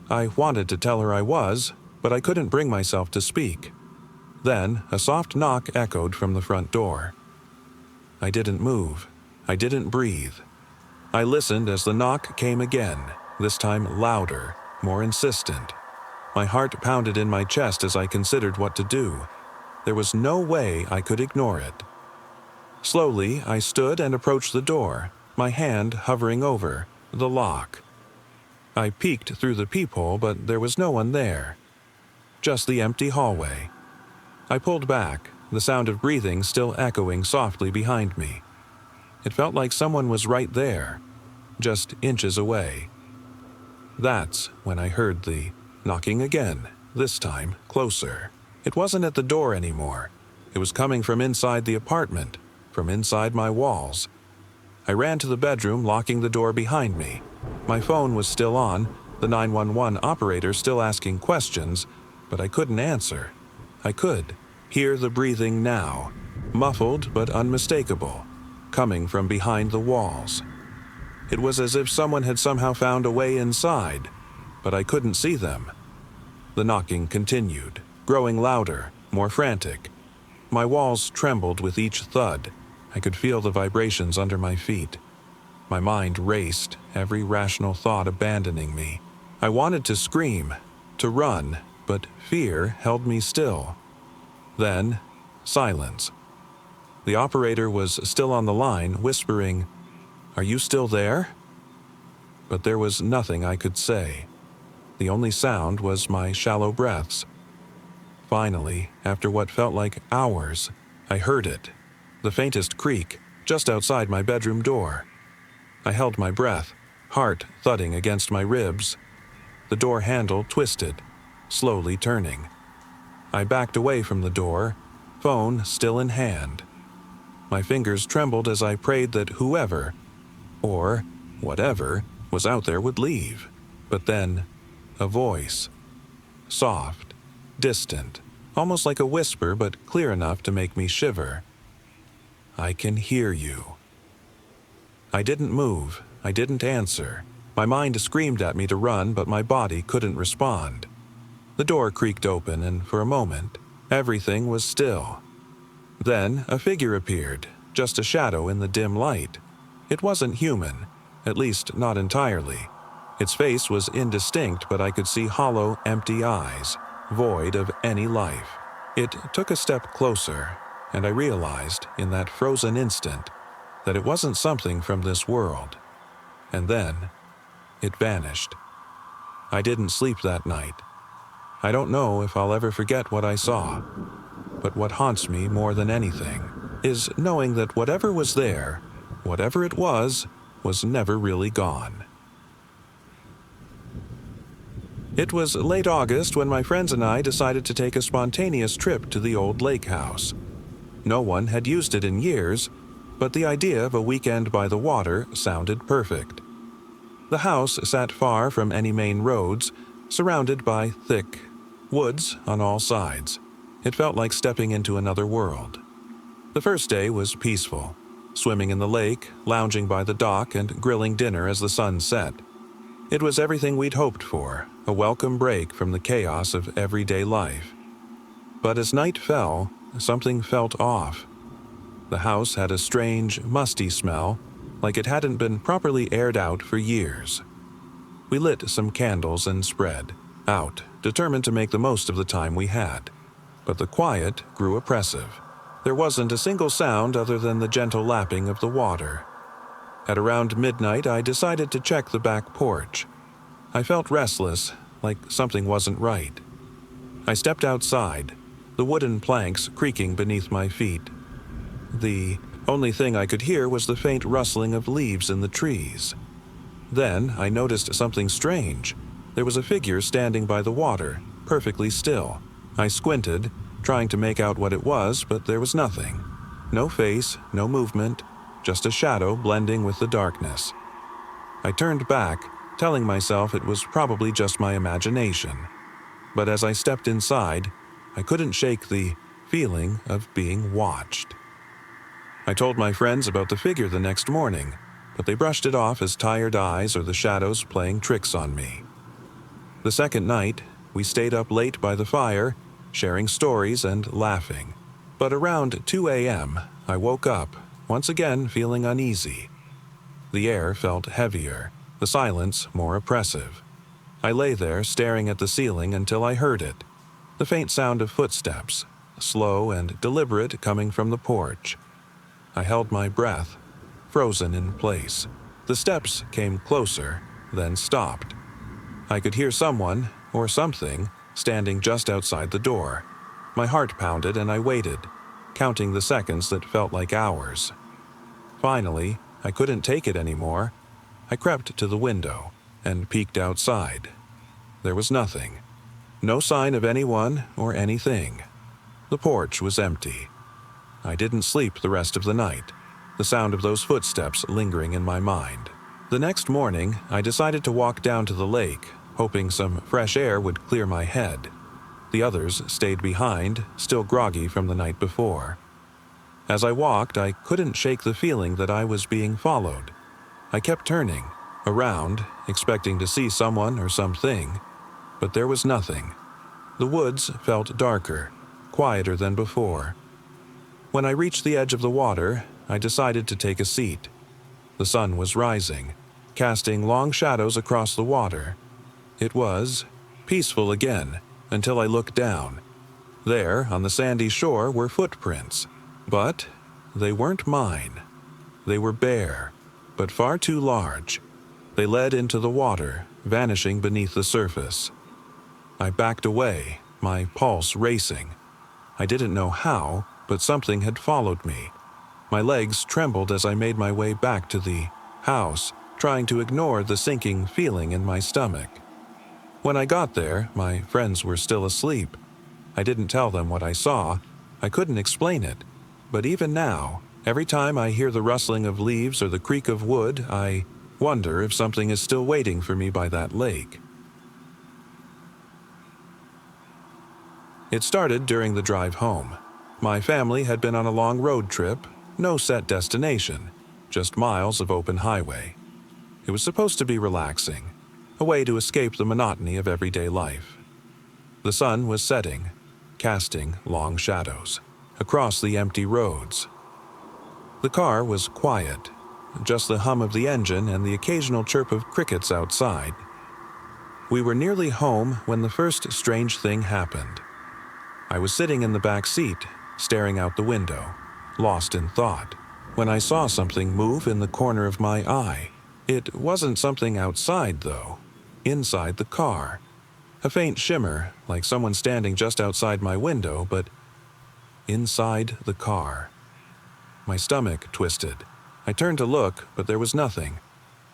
I wanted to tell her I was, but I couldn't bring myself to speak. Then, a soft knock echoed from the front door. I didn't move. I didn't breathe. I listened as the knock came again, this time louder, more insistent. My heart pounded in my chest as I considered what to do. There was no way I could ignore it. Slowly, I stood and approached the door, my hand hovering over, the lock. I peeked through the peephole, but there was no one there. Just the empty hallway. I pulled back, the sound of breathing still echoing softly behind me. It felt like someone was right there, just inches away. That's when I heard the knocking again, this time closer. It wasn't at the door anymore. It was coming from inside the apartment, from inside my walls. I ran to the bedroom, locking the door behind me. My phone was still on, the 911 operator still asking questions, but I couldn't answer. I could hear the breathing now, muffled but unmistakable, coming from behind the walls. It was as if someone had somehow found a way inside, but I couldn't see them. The knocking continued, growing louder, more frantic. My walls trembled with each thud. I could feel the vibrations under my feet. My mind raced, every rational thought abandoning me. I wanted to scream, to run, but fear held me still. Then, silence. The operator was still on the line, whispering, "Are you still there?" But there was nothing I could say. The only sound was my shallow breaths. Finally, after what felt like hours, I heard it, the faintest creak, just outside my bedroom door. I held my breath, heart thudding against my ribs. The door handle twisted, slowly turning. I backed away from the door, phone still in hand. My fingers trembled as I prayed that whoever, or whatever, was out there would leave. But then, a voice. Soft, distant, almost like a whisper but clear enough to make me shiver. "I can hear you." I didn't move. I didn't answer. My mind screamed at me to run, but my body couldn't respond. The door creaked open, and for a moment, everything was still. Then a figure appeared, just a shadow in the dim light. It wasn't human, at least not entirely. Its face was indistinct, but I could see hollow, empty eyes, void of any life. It took a step closer, and I realized, in that frozen instant, that it wasn't something from this world. And then, it vanished. I didn't sleep that night. I don't know if I'll ever forget what I saw, but what haunts me more than anything is knowing that whatever was there, whatever it was never really gone. It was late August when my friends and I decided to take a spontaneous trip to the old lake house. No one had used it in years, but the idea of a weekend by the water sounded perfect. The house sat far from any main roads, surrounded by thick woods on all sides. It felt like stepping into another world. The first day was peaceful, swimming in the lake, lounging by the dock, and grilling dinner as the sun set. It was everything we'd hoped for, a welcome break from the chaos of everyday life. But as night fell, something felt off. The house had a strange, musty smell, like it hadn't been properly aired out for years. We lit some candles and spread out, determined to make the most of the time we had. But the quiet grew oppressive. There wasn't a single sound other than the gentle lapping of the water. At around midnight, I decided to check the back porch. I felt restless, like something wasn't right. I stepped outside, the wooden planks creaking beneath my feet. The only thing I could hear was the faint rustling of leaves in the trees. Then I noticed something strange. There was a figure standing by the water, perfectly still. I squinted, trying to make out what it was, but there was nothing. No face, no movement, just a shadow blending with the darkness. I turned back, telling myself it was probably just my imagination. But as I stepped inside, I couldn't shake the feeling of being watched. I told my friends about the figure the next morning, but they brushed it off as tired eyes or the shadows playing tricks on me. The second night, we stayed up late by the fire, sharing stories and laughing. But around 2 a.m., I woke up, once again feeling uneasy. The air felt heavier, the silence more oppressive. I lay there staring at the ceiling until I heard it. The faint sound of footsteps, slow and deliberate coming from the porch. I held my breath, frozen in place. The steps came closer, then stopped. I could hear someone, or something, standing just outside the door. My heart pounded and I waited, counting the seconds that felt like hours. Finally, I couldn't take it anymore. I crept to the window and peeked outside. There was nothing. No sign of anyone or anything. The porch was empty. I didn't sleep the rest of the night, the sound of those footsteps lingering in my mind. The next morning, I decided to walk down to the lake, hoping some fresh air would clear my head. The others stayed behind, still groggy from the night before. As I walked, I couldn't shake the feeling that I was being followed. I kept turning, around, expecting to see someone or something, but there was nothing. The woods felt darker, quieter than before. When I reached the edge of the water, I decided to take a seat. The sun was rising, casting long shadows across the water. It was peaceful again until I looked down. There, on the sandy shore, were footprints, but they weren't mine. They were bare, but far too large. They led into the water, vanishing beneath the surface. I backed away, my pulse racing. I didn't know how, but something had followed me. My legs trembled as I made my way back to the house, trying to ignore the sinking feeling in my stomach. When I got there, my friends were still asleep. I didn't tell them what I saw. I couldn't explain it. But even now, every time I hear the rustling of leaves or the creak of wood, I wonder if something is still waiting for me by that lake. It started during the drive home. My family had been on a long road trip, no set destination, just miles of open highway. It was supposed to be relaxing, a way to escape the monotony of everyday life. The sun was setting, casting long shadows across the empty roads. The car was quiet, just the hum of the engine and the occasional chirp of crickets outside. We were nearly home when the first strange thing happened. I was sitting in the back seat, staring out the window, lost in thought, when I saw something move in the corner of my eye. It wasn't something outside, though. Inside the car. A faint shimmer, like someone standing just outside my window, but inside the car. My stomach twisted. I turned to look, but there was nothing.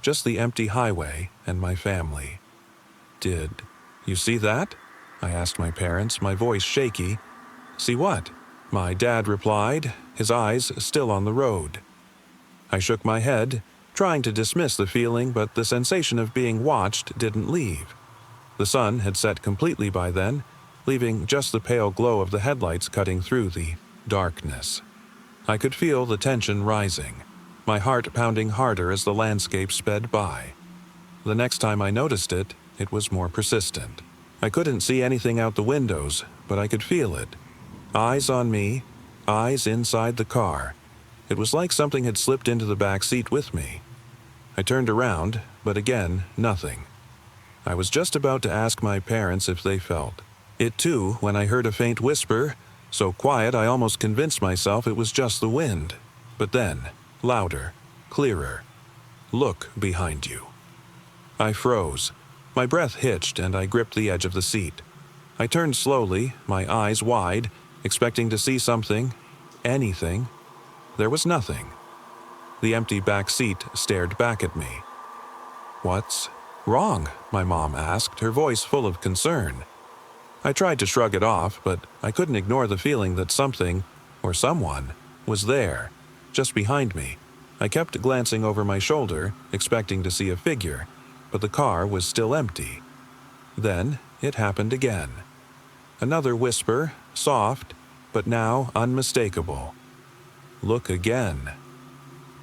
Just the empty highway and my family. "Did you see that?" I asked my parents, my voice shaky. "See what?" My dad replied, his eyes still on the road. I shook my head, trying to dismiss the feeling, but the sensation of being watched didn't leave. The sun had set completely by then, leaving just the pale glow of the headlights cutting through the darkness. I could feel the tension rising, my heart pounding harder as the landscape sped by. The next time I noticed it, it was more persistent. I couldn't see anything out the windows, but I could feel it. Eyes on me, eyes inside the car. It was like something had slipped into the back seat with me. I turned around, but again, nothing. I was just about to ask my parents if they felt it too when I heard a faint whisper, so quiet I almost convinced myself it was just the wind. But then, louder, clearer. "Look behind you." I froze. My breath hitched and I gripped the edge of the seat. I turned slowly, my eyes wide, expecting to see something, anything. There was nothing. The empty back seat stared back at me. "What's wrong?" my mom asked, her voice full of concern. I tried to shrug it off, but I couldn't ignore the feeling that something, or someone, was there, just behind me. I kept glancing over my shoulder, expecting to see a figure, but the car was still empty. Then it happened again. Another whisper, soft, but now unmistakable. "Look again."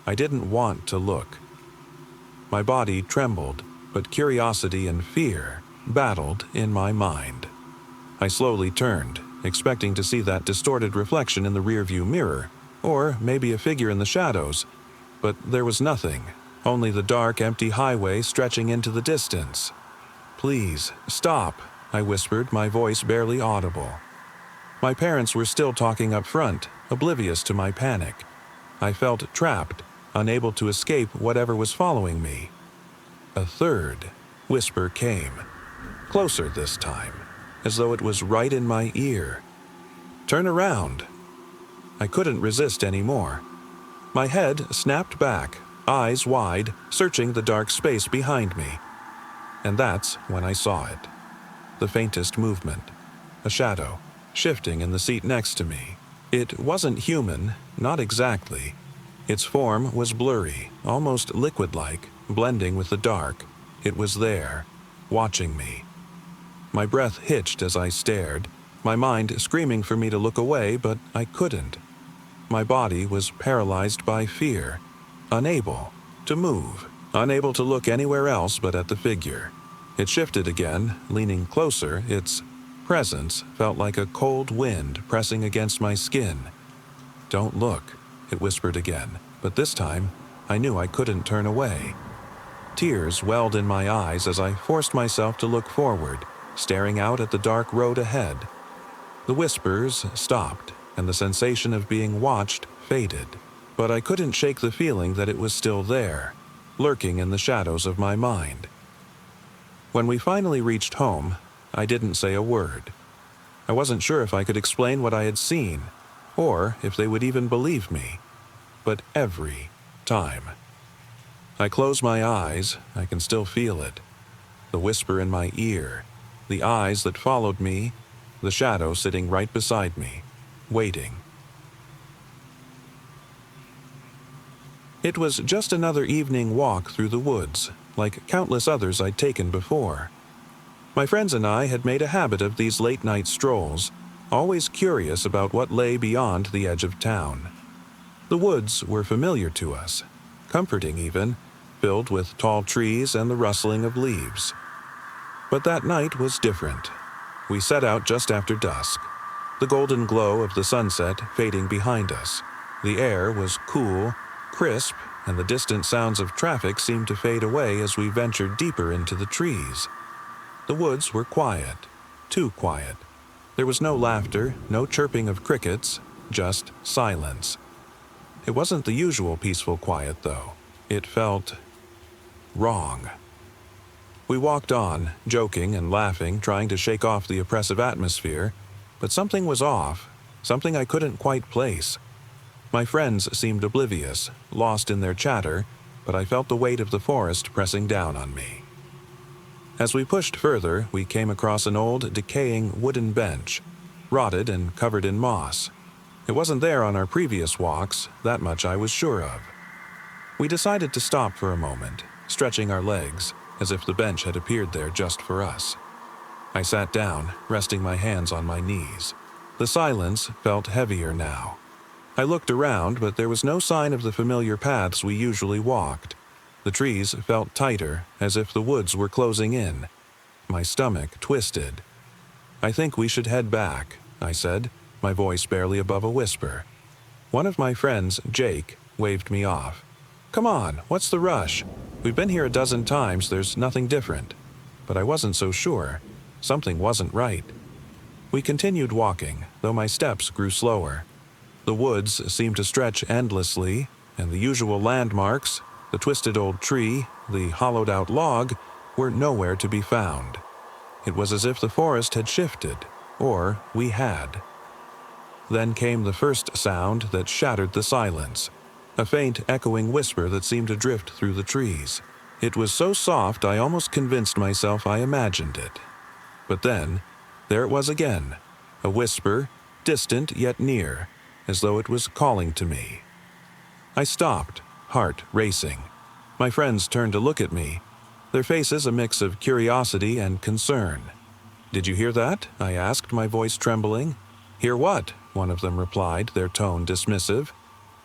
I didn't want to look. My body trembled, but curiosity and fear battled in my mind. I slowly turned, expecting to see that distorted reflection in the rearview mirror, or maybe a figure in the shadows, but there was nothing, only the dark, empty highway stretching into the distance. "Please, stop," I whispered, my voice barely audible. My parents were still talking up front, oblivious to my panic. I felt trapped, unable to escape whatever was following me. A third whisper came, closer this time, as though it was right in my ear. "Turn around." I couldn't resist anymore. My head snapped back, eyes wide, searching the dark space behind me. And that's when I saw it. The faintest movement. A shadow, shifting in the seat next to me. It wasn't human, not exactly. Its form was blurry, almost liquid-like, blending with the dark. It was there, watching me. My breath hitched as I stared, my mind screaming for me to look away, but I couldn't. My body was paralyzed by fear, unable to move, unable to look anywhere else but at the figure. It shifted again, leaning closer. Its presence felt like a cold wind pressing against my skin. "Don't look," it whispered again, but this time I knew I couldn't turn away. Tears welled in my eyes as I forced myself to look forward, staring out at the dark road ahead. The whispers stopped, and the sensation of being watched faded, but I couldn't shake the feeling that it was still there, lurking in the shadows of my mind. When we finally reached home, I didn't say a word. I wasn't sure if I could explain what I had seen, or if they would even believe me. But every time I close my eyes, I can still feel it. The whisper in my ear, the eyes that followed me, the shadow sitting right beside me, waiting. It was just another evening walk through the woods, like countless others I'd taken before. My friends and I had made a habit of these late-night strolls, always curious about what lay beyond the edge of town. The woods were familiar to us, comforting even, filled with tall trees and the rustling of leaves. But that night was different. We set out just after dusk, the golden glow of the sunset fading behind us. The air was cool, crisp, and the distant sounds of traffic seemed to fade away as we ventured deeper into the trees. The woods were quiet, too quiet. There was no laughter, no chirping of crickets, just silence. It wasn't the usual peaceful quiet, though. It felt wrong. We walked on, joking and laughing, trying to shake off the oppressive atmosphere, but something was off, something I couldn't quite place. My friends seemed oblivious, lost in their chatter, but I felt the weight of the forest pressing down on me. As we pushed further, we came across an old, decaying wooden bench, rotted and covered in moss. It wasn't there on our previous walks, that much I was sure of. We decided to stop for a moment, stretching our legs, as if the bench had appeared there just for us. I sat down, resting my hands on my knees. The silence felt heavier now. I looked around, but there was no sign of the familiar paths we usually walked. The trees felt tighter, as if the woods were closing in. My stomach twisted. "I think we should head back," I said, my voice barely above a whisper. One of my friends, Jake, waved me off. "Come on, what's the rush? We've been here a dozen times, there's nothing different." But I wasn't so sure. Something wasn't right. We continued walking, though my steps grew slower. The woods seemed to stretch endlessly, and the usual landmarks, the twisted old tree, the hollowed-out log, were nowhere to be found. It was as if the forest had shifted, or we had. Then came the first sound that shattered the silence, a faint echoing whisper that seemed to drift through the trees. It was so soft I almost convinced myself I imagined it. But then, there it was again, a whisper, distant yet near, as though it was calling to me. I stopped, heart racing. My friends turned to look at me, their faces a mix of curiosity and concern. "Did you hear that?" I asked, my voice trembling. "Hear what?" one of them replied, their tone dismissive.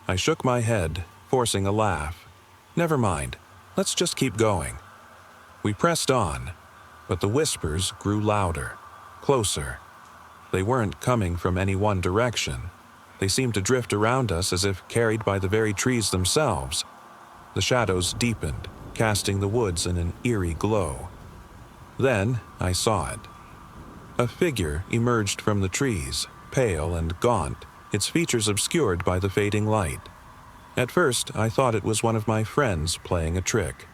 I shook my head, forcing a laugh. "Never mind. Let's just keep going." We pressed on, but the whispers grew louder, closer. They weren't coming from any one direction. They seemed to drift around us as if carried by the very trees themselves. The shadows deepened, casting the woods in an eerie glow. Then I saw it. A figure emerged from the trees, pale and gaunt, its features obscured by the fading light. At first, I thought it was one of my friends playing a trick.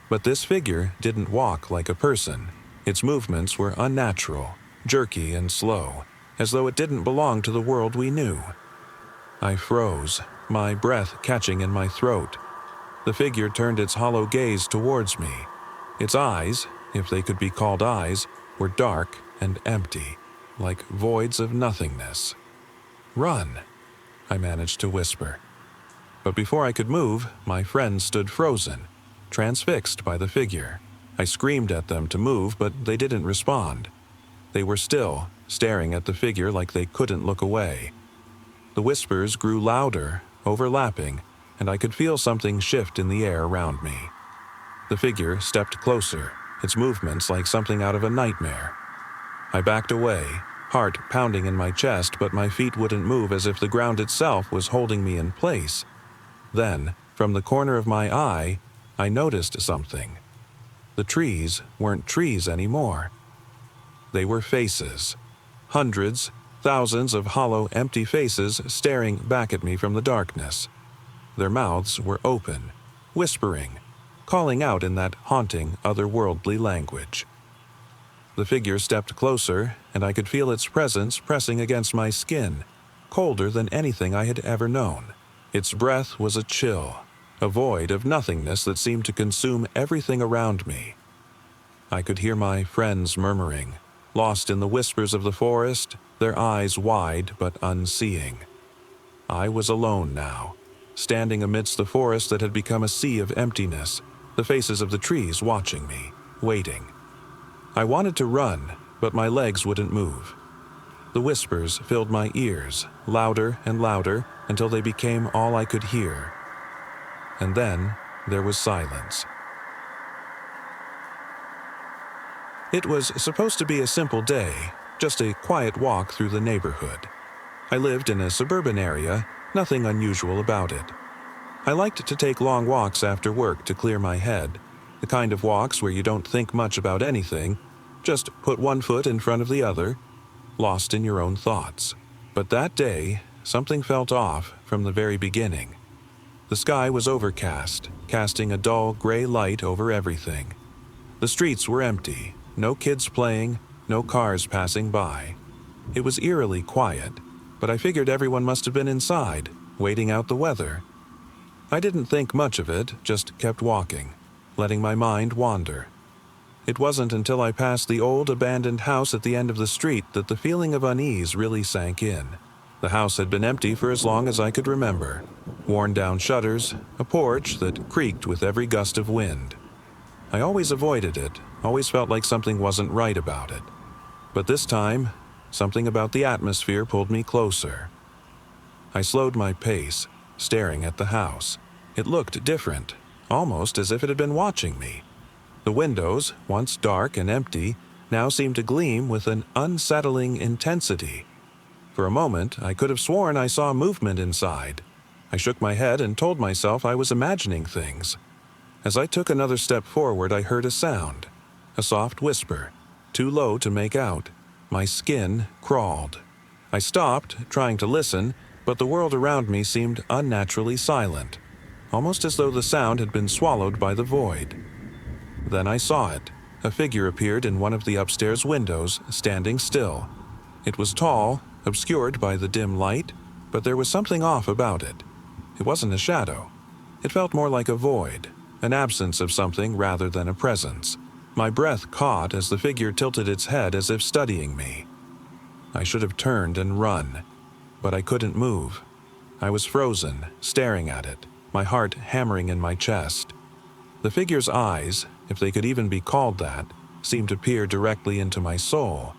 But this figure didn't walk like a person. Its movements were unnatural, jerky and slow, as though it didn't belong to the world we knew. I froze, my breath catching in my throat. The figure turned its hollow gaze towards me. Its eyes, if they could be called eyes, were dark and empty, like voids of nothingness. "Run," I managed to whisper. But before I could move, my friends stood frozen, transfixed by the figure. I screamed at them to move, but they didn't respond. They were still, staring at the figure like they couldn't look away. The whispers grew louder, overlapping, and I could feel something shift in the air around me. The figure stepped closer, its movements like something out of a nightmare. I backed away, heart pounding in my chest, but my feet wouldn't move, as if the ground itself was holding me in place. Then, from the corner of my eye, I noticed something. The trees weren't trees anymore. They were faces. Hundreds, thousands of hollow, empty faces staring back at me from the darkness. Their mouths were open, whispering, calling out in that haunting, otherworldly language. The figure stepped closer, and I could feel its presence pressing against my skin, colder than anything I had ever known. Its breath was a chill, a void of nothingness that seemed to consume everything around me. I could hear my friends murmuring, lost in the whispers of the forest, their eyes wide but unseeing. I was alone now, standing amidst the forest that had become a sea of emptiness, the faces of the trees watching me, waiting. I wanted to run, but my legs wouldn't move. The whispers filled my ears, louder and louder, until they became all I could hear. And then there was silence. It was supposed to be a simple day, just a quiet walk through the neighborhood. I lived in a suburban area, nothing unusual about it. I liked to take long walks after work to clear my head, the kind of walks where you don't think much about anything, just put one foot in front of the other, lost in your own thoughts. But that day, something felt off from the very beginning. The sky was overcast, casting a dull gray light over everything. The streets were empty, no kids playing, no cars passing by. It was eerily quiet, but I figured everyone must have been inside, waiting out the weather. I didn't think much of it, just kept walking, letting my mind wander. It wasn't until I passed the old abandoned house at the end of the street that the feeling of unease really sank in. The house had been empty for as long as I could remember. Worn-down shutters, a porch that creaked with every gust of wind. I always avoided it, always felt like something wasn't right about it. But this time, something about the atmosphere pulled me closer. I slowed my pace, staring at the house. It looked different, almost as if it had been watching me. The windows, once dark and empty, now seemed to gleam with an unsettling intensity. For a moment, I could have sworn I saw movement inside. I shook my head and told myself I was imagining things. As I took another step forward, I heard a sound, a soft whisper, too low to make out. My skin crawled. I stopped, trying to listen, but the world around me seemed unnaturally silent, almost as though the sound had been swallowed by the void. Then I saw it. A figure appeared in one of the upstairs windows, standing still. It was tall, obscured by the dim light, but there was something off about it. It wasn't a shadow. It felt more like a void, an absence of something rather than a presence. My breath caught as the figure tilted its head as if studying me. I should have turned and run, but I couldn't move. I was frozen, staring at it, my heart hammering in my chest. The figure's eyes, if they could even be called that, seemed to peer directly into my soul.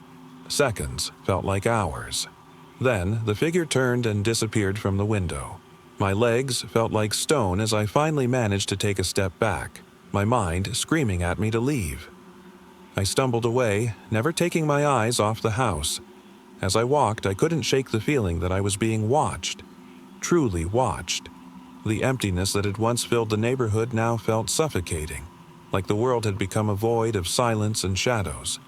Seconds felt like hours. Then the figure turned and disappeared from the window. My legs felt like stone as I finally managed to take a step back, my mind screaming at me to leave. I stumbled away, never taking my eyes off the house. As I walked, I couldn't shake the feeling that I was being watched, truly watched. The emptiness that had once filled the neighborhood now felt suffocating, like the world had become a void of silence and shadows.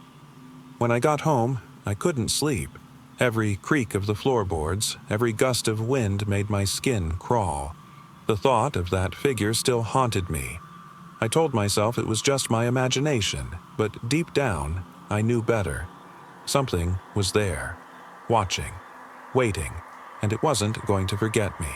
When I got home, I couldn't sleep. Every creak of the floorboards, every gust of wind made my skin crawl. The thought of that figure still haunted me. I told myself it was just my imagination, but deep down, I knew better. Something was there, watching, waiting, and it wasn't going to forget me.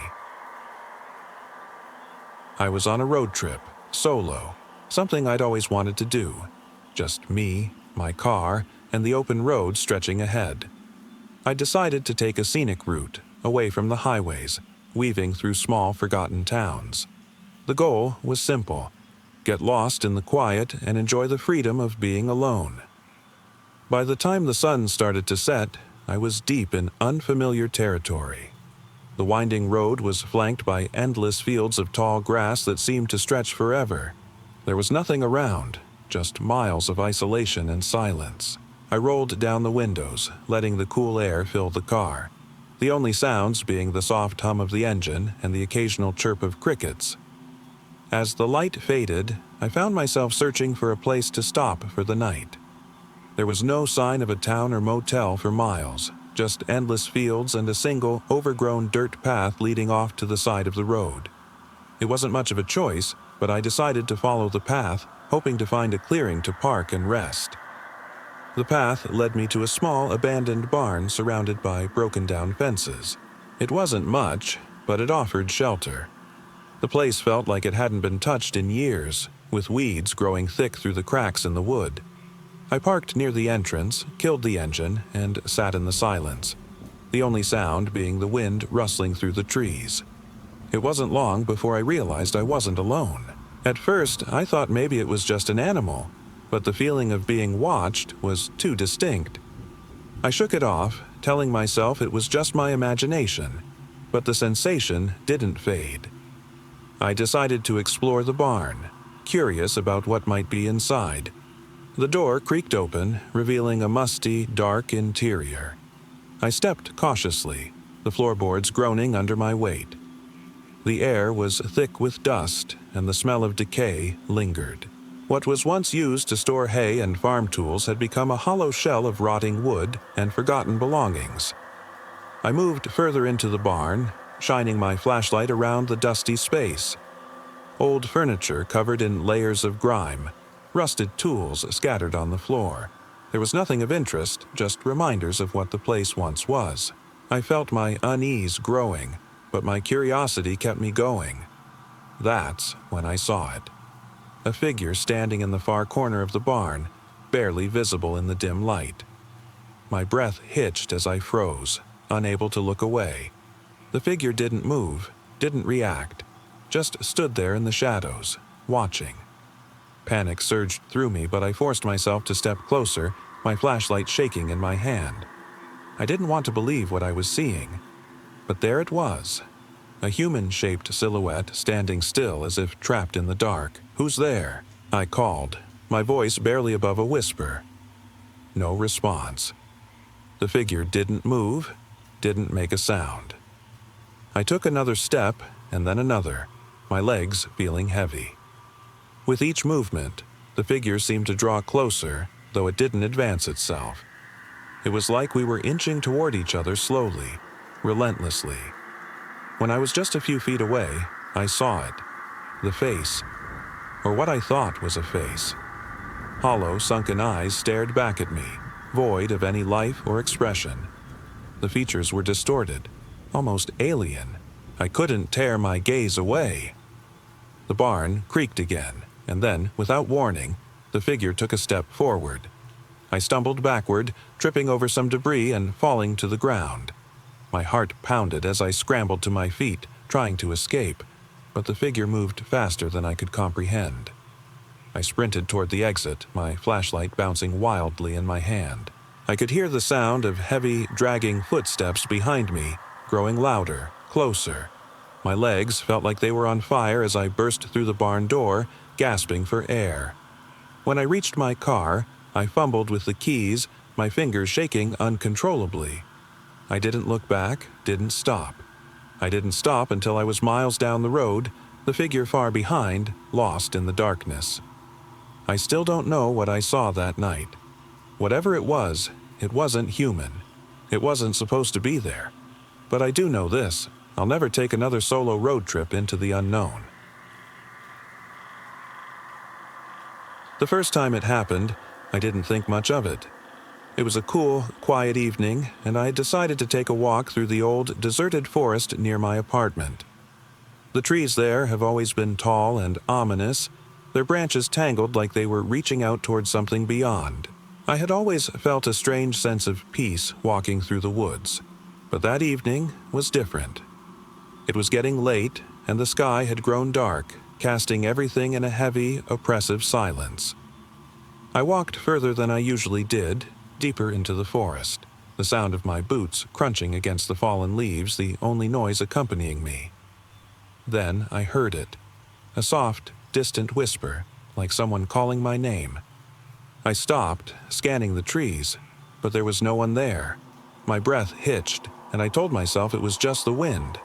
I was on a road trip, solo, something I'd always wanted to do. Just me, my car, and the open road stretching ahead. I decided to take a scenic route, away from the highways, weaving through small, forgotten towns. The goal was simple: get lost in the quiet and enjoy the freedom of being alone. By the time the sun started to set, I was deep in unfamiliar territory. The winding road was flanked by endless fields of tall grass that seemed to stretch forever. There was nothing around, just miles of isolation and silence. I rolled down the windows, letting the cool air fill the car, the only sounds being the soft hum of the engine and the occasional chirp of crickets. As the light faded, I found myself searching for a place to stop for the night. There was no sign of a town or motel for miles, just endless fields and a single, overgrown dirt path leading off to the side of the road. It wasn't much of a choice, but I decided to follow the path, hoping to find a clearing to park and rest. The path led me to a small, abandoned barn surrounded by broken-down fences. It wasn't much, but it offered shelter. The place felt like it hadn't been touched in years, with weeds growing thick through the cracks in the wood. I parked near the entrance, killed the engine, and sat in the silence, the only sound being the wind rustling through the trees. It wasn't long before I realized I wasn't alone. At first, I thought maybe it was just an animal, but the feeling of being watched was too distinct. I shook it off, telling myself it was just my imagination, but the sensation didn't fade. I decided to explore the barn, curious about what might be inside. The door creaked open, revealing a musty, dark interior. I stepped cautiously, the floorboards groaning under my weight. The air was thick with dust, and the smell of decay lingered. What was once used to store hay and farm tools had become a hollow shell of rotting wood and forgotten belongings. I moved further into the barn, shining my flashlight around the dusty space. Old furniture covered in layers of grime, rusted tools scattered on the floor. There was nothing of interest, just reminders of what the place once was. I felt my unease growing, but my curiosity kept me going. That's when I saw it. A figure standing in the far corner of the barn, barely visible in the dim light. My breath hitched as I froze, unable to look away. The figure didn't move, didn't react, just stood there in the shadows, watching. Panic surged through me, but I forced myself to step closer, my flashlight shaking in my hand. I didn't want to believe what I was seeing, but there it was. A human-shaped silhouette standing still as if trapped in the dark. "Who's there?" I called, my voice barely above a whisper. No response. The figure didn't move, didn't make a sound. I took another step, and then another, my legs feeling heavy. With each movement, the figure seemed to draw closer, though it didn't advance itself. It was like we were inching toward each other slowly, relentlessly. When I was just a few feet away, I saw it. The face, or what I thought was a face. Hollow, sunken eyes stared back at me, void of any life or expression. The features were distorted, almost alien. I couldn't tear my gaze away. The barn creaked again, and then, without warning, the figure took a step forward. I stumbled backward, tripping over some debris and falling to the ground. My heart pounded as I scrambled to my feet, trying to escape, but the figure moved faster than I could comprehend. I sprinted toward the exit, my flashlight bouncing wildly in my hand. I could hear the sound of heavy, dragging footsteps behind me, growing louder, closer. My legs felt like they were on fire as I burst through the barn door, gasping for air. When I reached my car, I fumbled with the keys, my fingers shaking uncontrollably. I didn't look back, didn't stop. I didn't stop until I was miles down the road, the figure far behind, lost in the darkness. I still don't know what I saw that night. Whatever it wasn't human. It wasn't supposed to be there. But I do know this: I'll never take another solo road trip into the unknown. The first time it happened, I didn't think much of it. It was a cool, quiet evening, and I decided to take a walk through the old, deserted forest near my apartment. The trees there have always been tall and ominous, their branches tangled like they were reaching out toward something beyond. I had always felt a strange sense of peace walking through the woods, but that evening was different. It was getting late, and the sky had grown dark, casting everything in a heavy, oppressive silence. I walked further than I usually did, deeper into the forest, the sound of my boots crunching against the fallen leaves the only noise accompanying me. Then I heard it, a soft, distant whisper, like someone calling my name. I stopped, scanning the trees, but there was no one there. My breath hitched, and I told myself it was just the wind.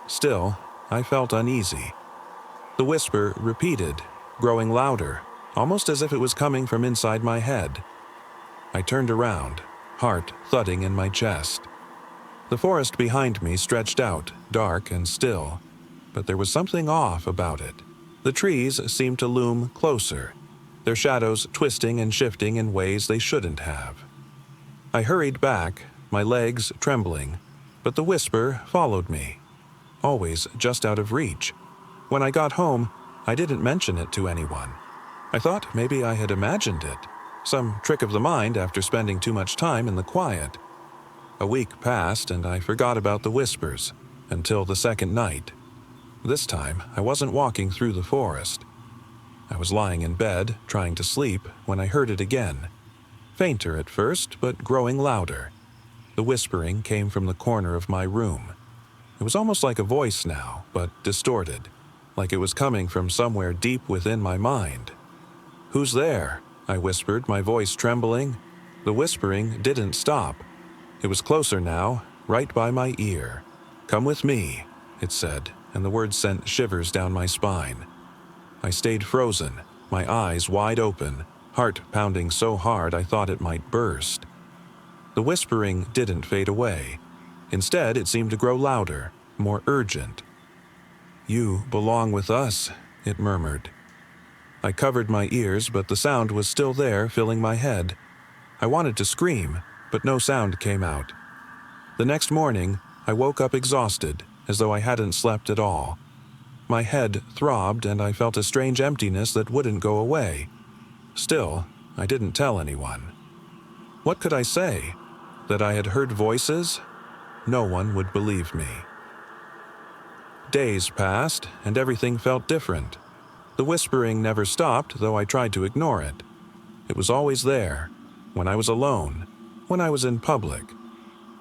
Still, I felt uneasy. The whisper repeated, growing louder, almost as if it was coming from inside my head. I turned around, heart thudding in my chest. The forest behind me stretched out, dark and still, but there was something off about it. The trees seemed to loom closer, their shadows twisting and shifting in ways they shouldn't have. I hurried back, my legs trembling, but the whisper followed me, always just out of reach. When I got home, I didn't mention it to anyone. I thought maybe I had imagined it, some trick of the mind after spending too much time in the quiet. A week passed and I forgot about the whispers, until the second night. This time, I wasn't walking through the forest. I was lying in bed, trying to sleep, when I heard it again. Fainter at first, but growing louder. The whispering came from the corner of my room. It was almost like a voice now, but distorted, like it was coming from somewhere deep within my mind. "Who's there?" I whispered, my voice trembling. The whispering didn't stop. It was closer now, right by my ear. "Come with me," it said, and the words sent shivers down my spine. I stayed frozen, my eyes wide open, heart pounding so hard I thought it might burst. The whispering didn't fade away. Instead, it seemed to grow louder, more urgent. "You belong with us," it murmured. I covered my ears, but the sound was still there, filling my head. I wanted to scream, but no sound came out. The next morning, I woke up exhausted, as though I hadn't slept at all. My head throbbed, and I felt a strange emptiness that wouldn't go away. Still, I didn't tell anyone. What could I say? That I had heard voices? No one would believe me. Days passed, and everything felt different. The whispering never stopped, though I tried to ignore it. It was always there, when I was alone, when I was in public.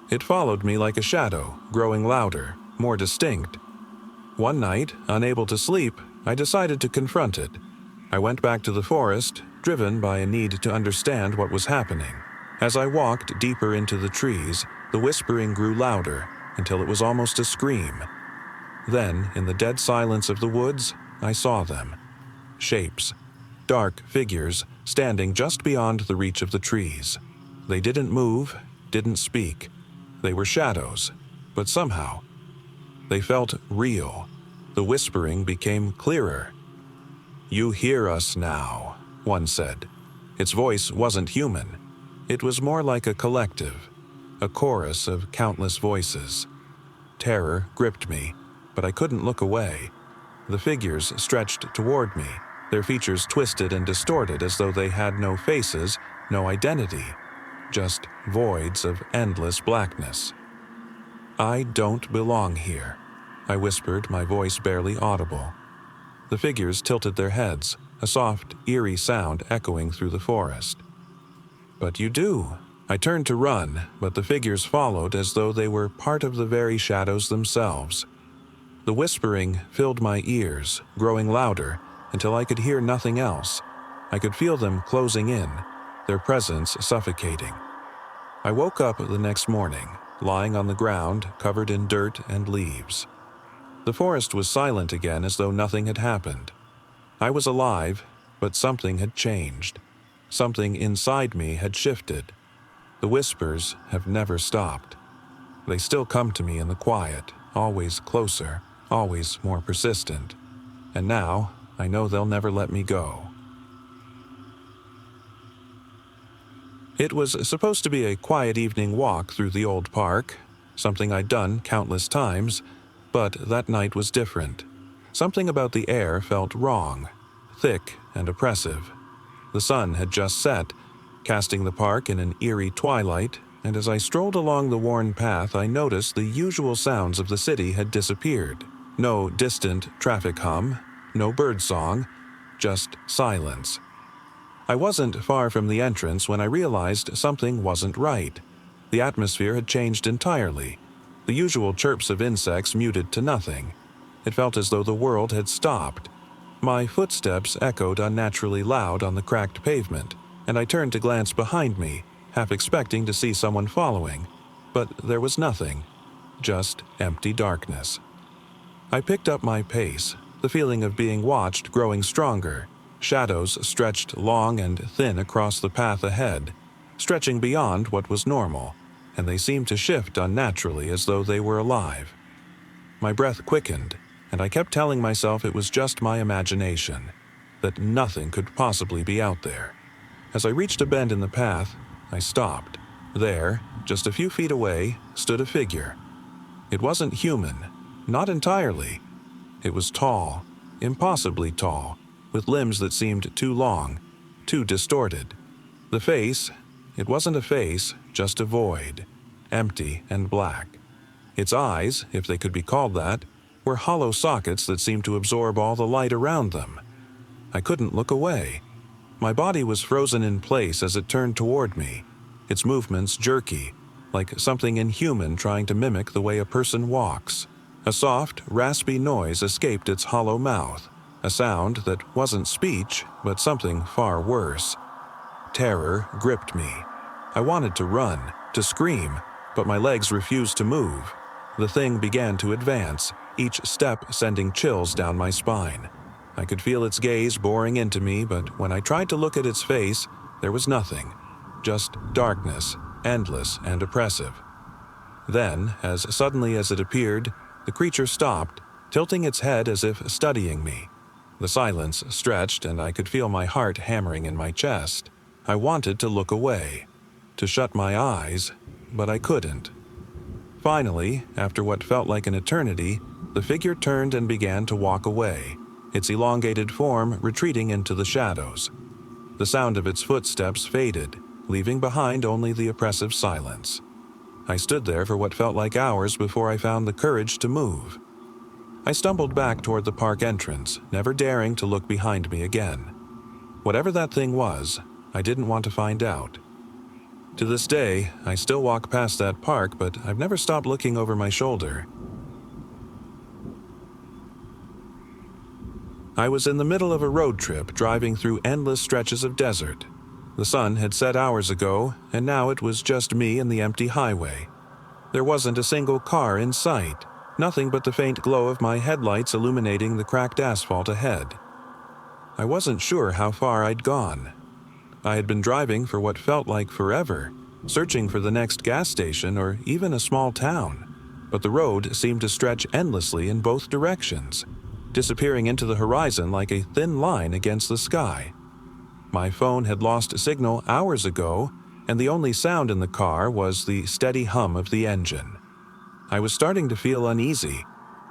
It followed me like a shadow, growing louder, more distinct. One night, unable to sleep, I decided to confront it. I went back to the forest, driven by a need to understand what was happening. As I walked deeper into the trees, the whispering grew louder, until it was almost a scream. Then, in the dead silence of the woods, I saw them. Shapes, dark figures, standing just beyond the reach of the trees. They didn't move, didn't speak. They were shadows, but somehow, they felt real. The whispering became clearer. "You hear us now," one said. Its voice wasn't human. It was more like a collective, a chorus of countless voices. Terror gripped me, but I couldn't look away. The figures stretched toward me, their features twisted and distorted as though they had no faces, no identity, just voids of endless blackness. "I don't belong here," I whispered, my voice barely audible. The figures tilted their heads, a soft, eerie sound echoing through the forest. "But you do." I turned to run, but the figures followed as though they were part of the very shadows themselves. The whispering filled my ears, growing louder, until I could hear nothing else. I could feel them closing in, their presence suffocating. I woke up the next morning, lying on the ground, covered in dirt and leaves. The forest was silent again, as though nothing had happened. I was alive, but something had changed. Something inside me had shifted. The whispers have never stopped. They still come to me in the quiet, always closer, always more persistent. And now, I know they'll never let me go. It was supposed to be a quiet evening walk through the old park, something I'd done countless times, but that night was different. Something about the air felt wrong, thick and oppressive. The sun had just set, casting the park in an eerie twilight, and as I strolled along the worn path, I noticed the usual sounds of the city had disappeared. No distant traffic hum, no birdsong, just silence. I wasn't far from the entrance when I realized something wasn't right. The atmosphere had changed entirely. The usual chirps of insects muted to nothing. It felt as though the world had stopped. My footsteps echoed unnaturally loud on the cracked pavement, and I turned to glance behind me, half expecting to see someone following. But there was nothing, just empty darkness. I picked up my pace, the feeling of being watched growing stronger. Shadows stretched long and thin across the path ahead, stretching beyond what was normal, and they seemed to shift unnaturally as though they were alive. My breath quickened, and I kept telling myself it was just my imagination, that nothing could possibly be out there. As I reached a bend in the path, I stopped. There, just a few feet away, stood a figure. It wasn't human, not entirely. It was tall, impossibly tall, with limbs that seemed too long, too distorted. The face, it wasn't a face, just a void, empty and black. Its eyes, if they could be called that, were hollow sockets that seemed to absorb all the light around them. I couldn't look away. My body was frozen in place as it turned toward me, its movements jerky, like something inhuman trying to mimic the way a person walks. A soft, raspy noise escaped its hollow mouth, a sound that wasn't speech, but something far worse. Terror gripped me. I wanted to run, to scream, but my legs refused to move. The thing began to advance, each step sending chills down my spine. I could feel its gaze boring into me, but when I tried to look at its face, there was nothing. Just darkness, endless and oppressive. Then, as suddenly as it appeared, the creature stopped, tilting its head as if studying me. The silence stretched, and I could feel my heart hammering in my chest. I wanted to look away, to shut my eyes, but I couldn't. Finally, after what felt like an eternity, the figure turned and began to walk away, its elongated form retreating into the shadows. The sound of its footsteps faded, leaving behind only the oppressive silence. I stood there for what felt like hours before I found the courage to move. I stumbled back toward the park entrance, never daring to look behind me again. Whatever that thing was, I didn't want to find out. To this day, I still walk past that park, but I've never stopped looking over my shoulder. I was in the middle of a road trip driving through endless stretches of desert. The sun had set hours ago, and now it was just me and the empty highway. There wasn't a single car in sight. Nothing but the faint glow of my headlights illuminating the cracked asphalt ahead. I wasn't sure how far I'd gone. I had been driving for what felt like forever, searching for the next gas station or even a small town. But the road seemed to stretch endlessly in both directions, disappearing into the horizon like a thin line against the sky. My phone had lost signal hours ago, and the only sound in the car was the steady hum of the engine. I was starting to feel uneasy.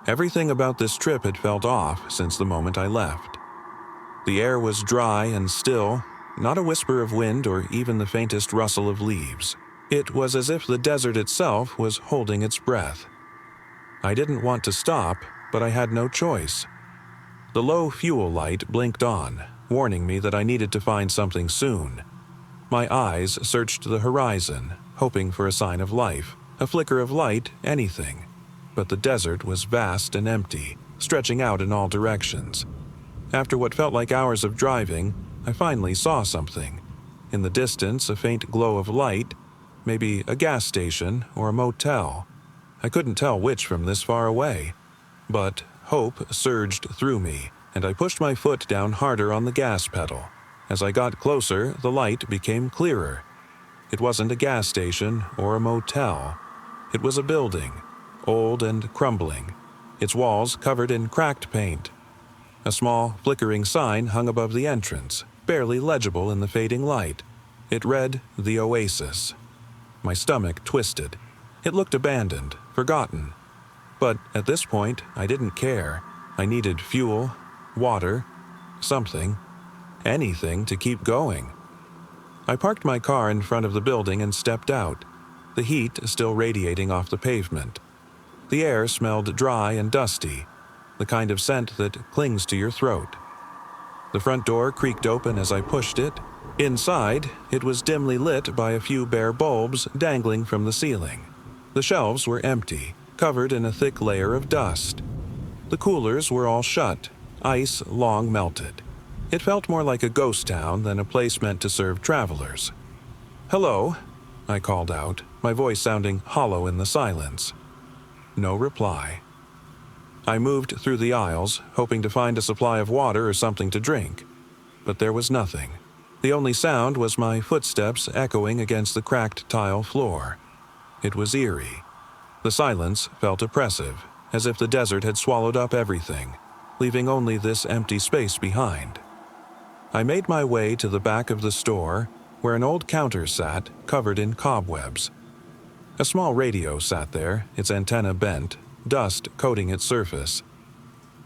Everything about this trip had felt off since the moment I left. The air was dry and still, not a whisper of wind or even the faintest rustle of leaves. It was as if the desert itself was holding its breath. I didn't want to stop, but I had no choice. The low fuel light blinked on, warning me that I needed to find something soon. My eyes searched the horizon, hoping for a sign of life. A flicker of light, anything. But the desert was vast and empty, stretching out in all directions. After what felt like hours of driving, I finally saw something. In the distance, a faint glow of light, maybe a gas station or a motel. I couldn't tell which from this far away. But hope surged through me, and I pushed my foot down harder on the gas pedal. As I got closer, the light became clearer. It wasn't a gas station or a motel. It was a building, old and crumbling, its walls covered in cracked paint. A small, flickering sign hung above the entrance, barely legible in the fading light. It read, "The Oasis." My stomach twisted. It looked abandoned, forgotten. But at this point, I didn't care. I needed fuel, water, something, anything to keep going. I parked my car in front of the building and stepped out, the heat still radiating off the pavement. The air smelled dry and dusty, the kind of scent that clings to your throat. The front door creaked open as I pushed it. Inside, it was dimly lit by a few bare bulbs dangling from the ceiling. The shelves were empty, covered in a thick layer of dust. The coolers were all shut, ice long melted. It felt more like a ghost town than a place meant to serve travelers. "Hello," I called out, my voice sounding hollow in the silence. No reply. I moved through the aisles, hoping to find a supply of water or something to drink. But there was nothing. The only sound was my footsteps echoing against the cracked tile floor. It was eerie. The silence felt oppressive, as if the desert had swallowed up everything, leaving only this empty space behind. I made my way to the back of the store, where an old counter sat, covered in cobwebs. A small radio sat there, its antenna bent, dust coating its surface.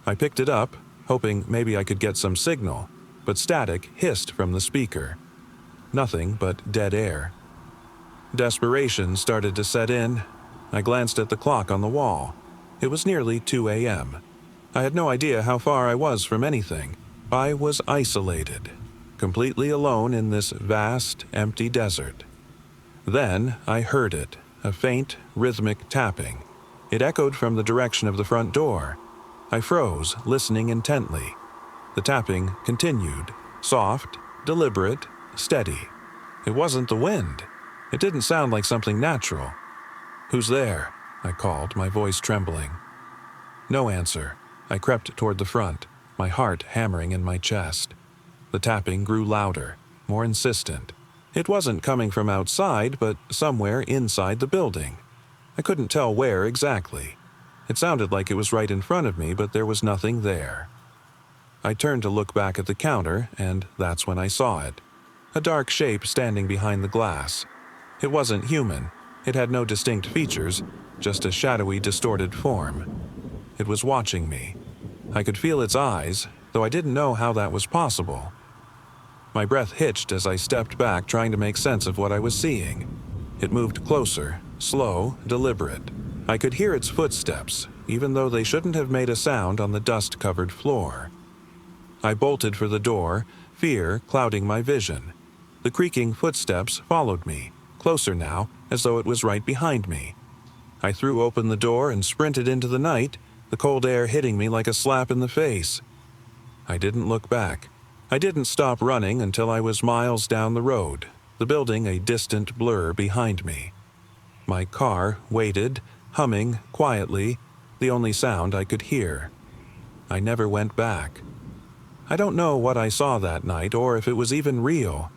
I picked it up, hoping maybe I could get some signal, but static hissed from the speaker. Nothing but dead air. Desperation started to set in. I glanced at the clock on the wall. It was nearly 2 a.m. I had no idea how far I was from anything. I was isolated, completely alone in this vast, empty desert. Then I heard it, a faint, rhythmic tapping. It echoed from the direction of the front door. I froze, listening intently. The tapping continued, soft, deliberate, steady. It wasn't the wind. It didn't sound like something natural. "Who's there?" I called, my voice trembling. No answer. I crept toward the front, my heart hammering in my chest. The tapping grew louder, more insistent. It wasn't coming from outside, but somewhere inside the building. I couldn't tell where exactly. It sounded like it was right in front of me, but there was nothing there. I turned to look back at the counter, and that's when I saw it. A dark shape standing behind the glass. It wasn't human. It had no distinct features, just a shadowy, distorted form. It was watching me. I could feel its eyes, though I didn't know how that was possible. My breath hitched as I stepped back, trying to make sense of what I was seeing. It moved closer, slow, deliberate. I could hear its footsteps, even though they shouldn't have made a sound on the dust-covered floor. I bolted for the door, fear clouding my vision. The creaking footsteps followed me, closer now, as though it was right behind me. I threw open the door and sprinted into the night, the cold air hitting me like a slap in the face. I didn't look back. I didn't stop running until I was miles down the road, the building a distant blur behind me. My car waited, humming quietly, the only sound I could hear. I never went back. I don't know what I saw that night or if it was even real,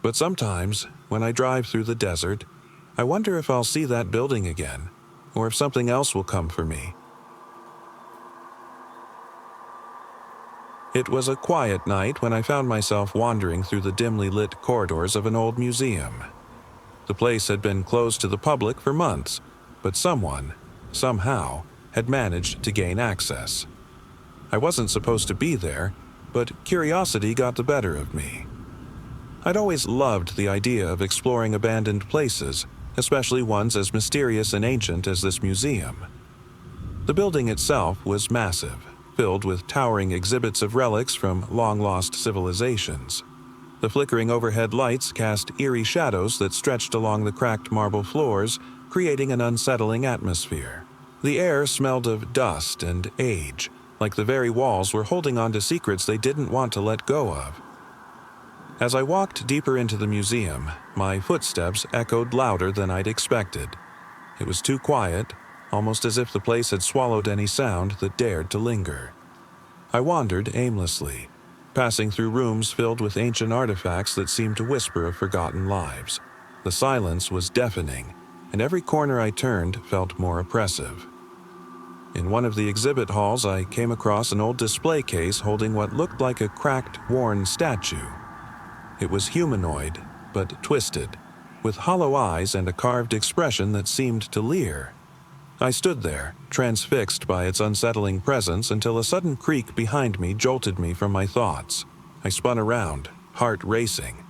but sometimes, when I drive through the desert, I wonder if I'll see that building again, or if something else will come for me. It was a quiet night when I found myself wandering through the dimly lit corridors of an old museum. The place had been closed to the public for months, but someone, somehow, had managed to gain access. I wasn't supposed to be there, but curiosity got the better of me. I'd always loved the idea of exploring abandoned places, especially ones as mysterious and ancient as this museum. The building itself was massive, filled with towering exhibits of relics from long-lost civilizations. The flickering overhead lights cast eerie shadows that stretched along the cracked marble floors, creating an unsettling atmosphere. The air smelled of dust and age, like the very walls were holding on to secrets they didn't want to let go of. As I walked deeper into the museum, my footsteps echoed louder than I'd expected. It was too quiet, almost as if the place had swallowed any sound that dared to linger. I wandered aimlessly, passing through rooms filled with ancient artifacts that seemed to whisper of forgotten lives. The silence was deafening, and every corner I turned felt more oppressive. In one of the exhibit halls, I came across an old display case holding what looked like a cracked, worn statue. It was humanoid, but twisted, with hollow eyes and a carved expression that seemed to leer. I stood there, transfixed by its unsettling presence, until a sudden creak behind me jolted me from my thoughts. I spun around, heart racing.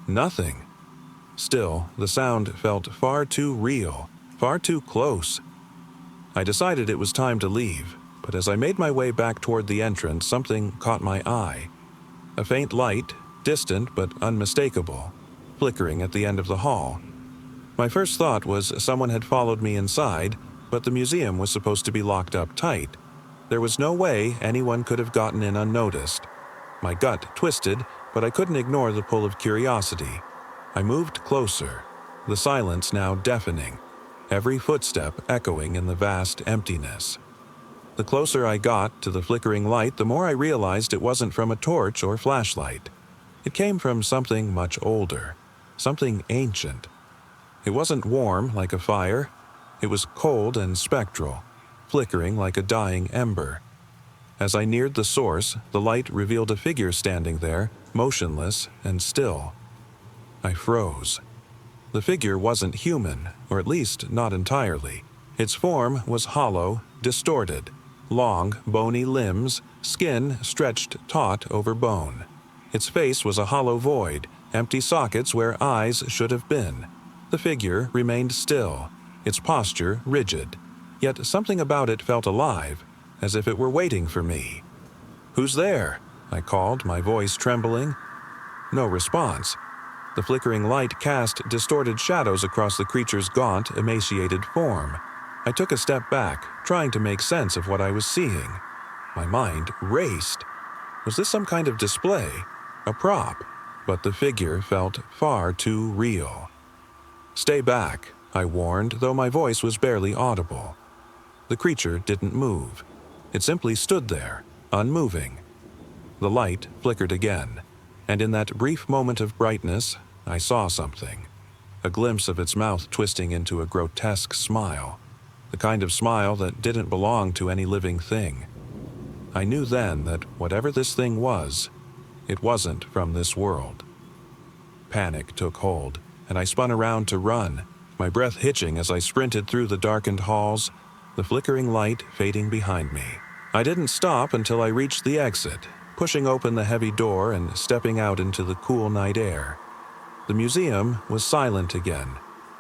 Nothing. Still, the sound felt far too real, far too close. I decided it was time to leave, but as I made my way back toward the entrance, something caught my eye. A faint light, distant but unmistakable, flickering at the end of the hall. My first thought was someone had followed me inside, but the museum was supposed to be locked up tight. There was no way anyone could have gotten in unnoticed. My gut twisted, but I couldn't ignore the pull of curiosity. I moved closer, the silence now deafening, every footstep echoing in the vast emptiness. The closer I got to the flickering light, the more I realized it wasn't from a torch or flashlight. It came from something much older, something ancient. It wasn't warm like a fire. It was cold and spectral, flickering like a dying ember. As I neared the source, the light revealed a figure standing there, motionless and still. I froze. The figure wasn't human, or at least not entirely. Its form was hollow, distorted, long, bony limbs, skin stretched taut over bone. Its face was a hollow void, empty sockets where eyes should have been. The figure remained still, its posture rigid, yet something about it felt alive, as if it were waiting for me. "Who's there?" I called, my voice trembling. No response. The flickering light cast distorted shadows across the creature's gaunt, emaciated form. I took a step back, trying to make sense of what I was seeing. My mind raced. Was this some kind of display? A prop? But the figure felt far too real. "Stay back," I warned, though my voice was barely audible. The creature didn't move. It simply stood there, unmoving. The light flickered again, and in that brief moment of brightness, I saw something. A glimpse of its mouth twisting into a grotesque smile, the kind of smile that didn't belong to any living thing. I knew then that whatever this thing was, it wasn't from this world. Panic took hold, and I spun around to run, my breath hitching as I sprinted through the darkened halls, the flickering light fading behind me. I didn't stop until I reached the exit, pushing open the heavy door and stepping out into the cool night air. The museum was silent again,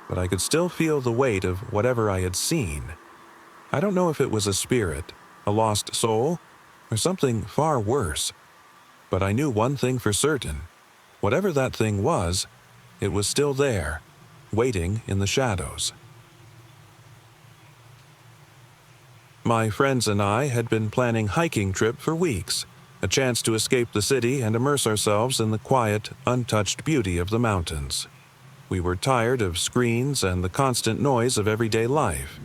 but I could still feel the weight of whatever I had seen. I don't know if it was a spirit, a lost soul, or something far worse. But I knew one thing for certain. Whatever that thing was, it was still there, waiting in the shadows. My friends and I had been planning a hiking trip for weeks, a chance to escape the city and immerse ourselves in the quiet, untouched beauty of the mountains. We were tired of screens and the constant noise of everyday life.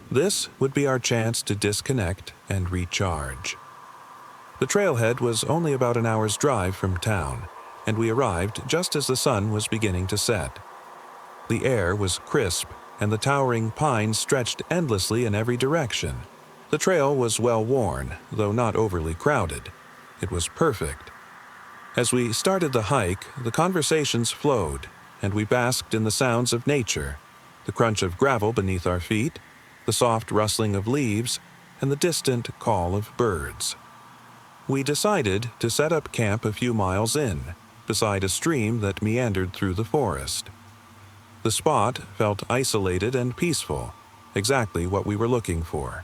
This would be our chance to disconnect and recharge. The trailhead was only about an hour's drive from town, and we arrived just as the sun was beginning to set. The air was crisp, and the towering pines stretched endlessly in every direction. The trail was well worn, though not overly crowded. It was perfect. As we started the hike, the conversations flowed, and we basked in the sounds of nature, the crunch of gravel beneath our feet, the soft rustling of leaves, and the distant call of birds. We decided to set up camp a few miles in, beside a stream that meandered through the forest. The spot felt isolated and peaceful, exactly what we were looking for.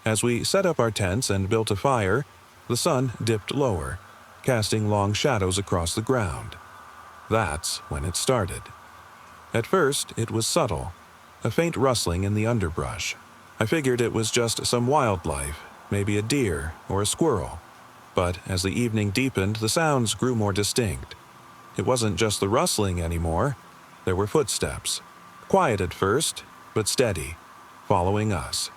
As we set up our tents and built a fire, the sun dipped lower, casting long shadows across the ground. That's when it started. At first, it was subtle, a faint rustling in the underbrush. I figured it was just some wildlife, maybe a deer or a squirrel. But as the evening deepened, the sounds grew more distinct. It wasn't just the rustling anymore. There were footsteps, quiet at first, but steady, following us.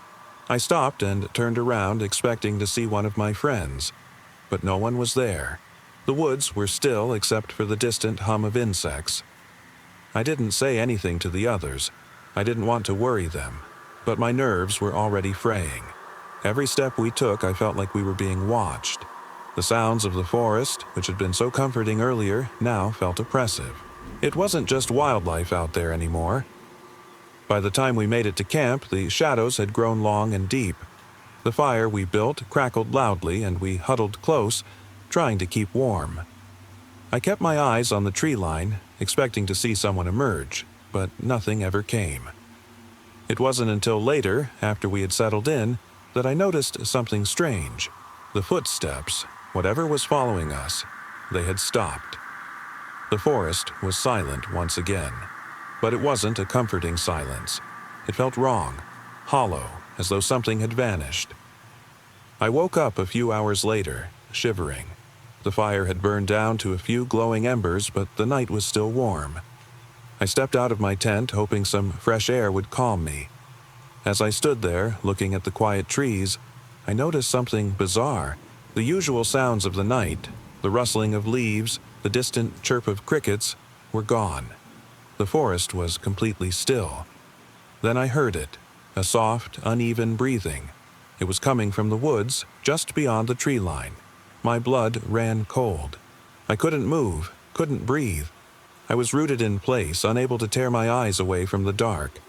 I stopped and turned around, expecting to see one of my friends, but no one was there. The woods were still except for the distant hum of insects. I didn't say anything to the others. I didn't want to worry them, but my nerves were already fraying. Every step we took, I felt like we were being watched. The sounds of the forest, which had been so comforting earlier, now felt oppressive. It wasn't just wildlife out there anymore. By the time we made it to camp, the shadows had grown long and deep. The fire we built crackled loudly, and we huddled close, trying to keep warm. I kept my eyes on the tree line, expecting to see someone emerge, but nothing ever came. It wasn't until later, after we had settled in, that I noticed something strange. The footsteps, whatever was following us, they had stopped. The forest was silent once again, but it wasn't a comforting silence. It felt wrong, hollow, as though something had vanished. I woke up a few hours later, shivering. The fire had burned down to a few glowing embers, but the night was still warm. I stepped out of my tent, hoping some fresh air would calm me. As I stood there, looking at the quiet trees, I noticed something bizarre. The usual sounds of the night, the rustling of leaves, the distant chirp of crickets, were gone. The forest was completely still. Then I heard it, a soft, uneven breathing. It was coming from the woods, just beyond the tree line. My blood ran cold. I couldn't move, couldn't breathe. I was rooted in place, unable to tear my eyes away from the dark.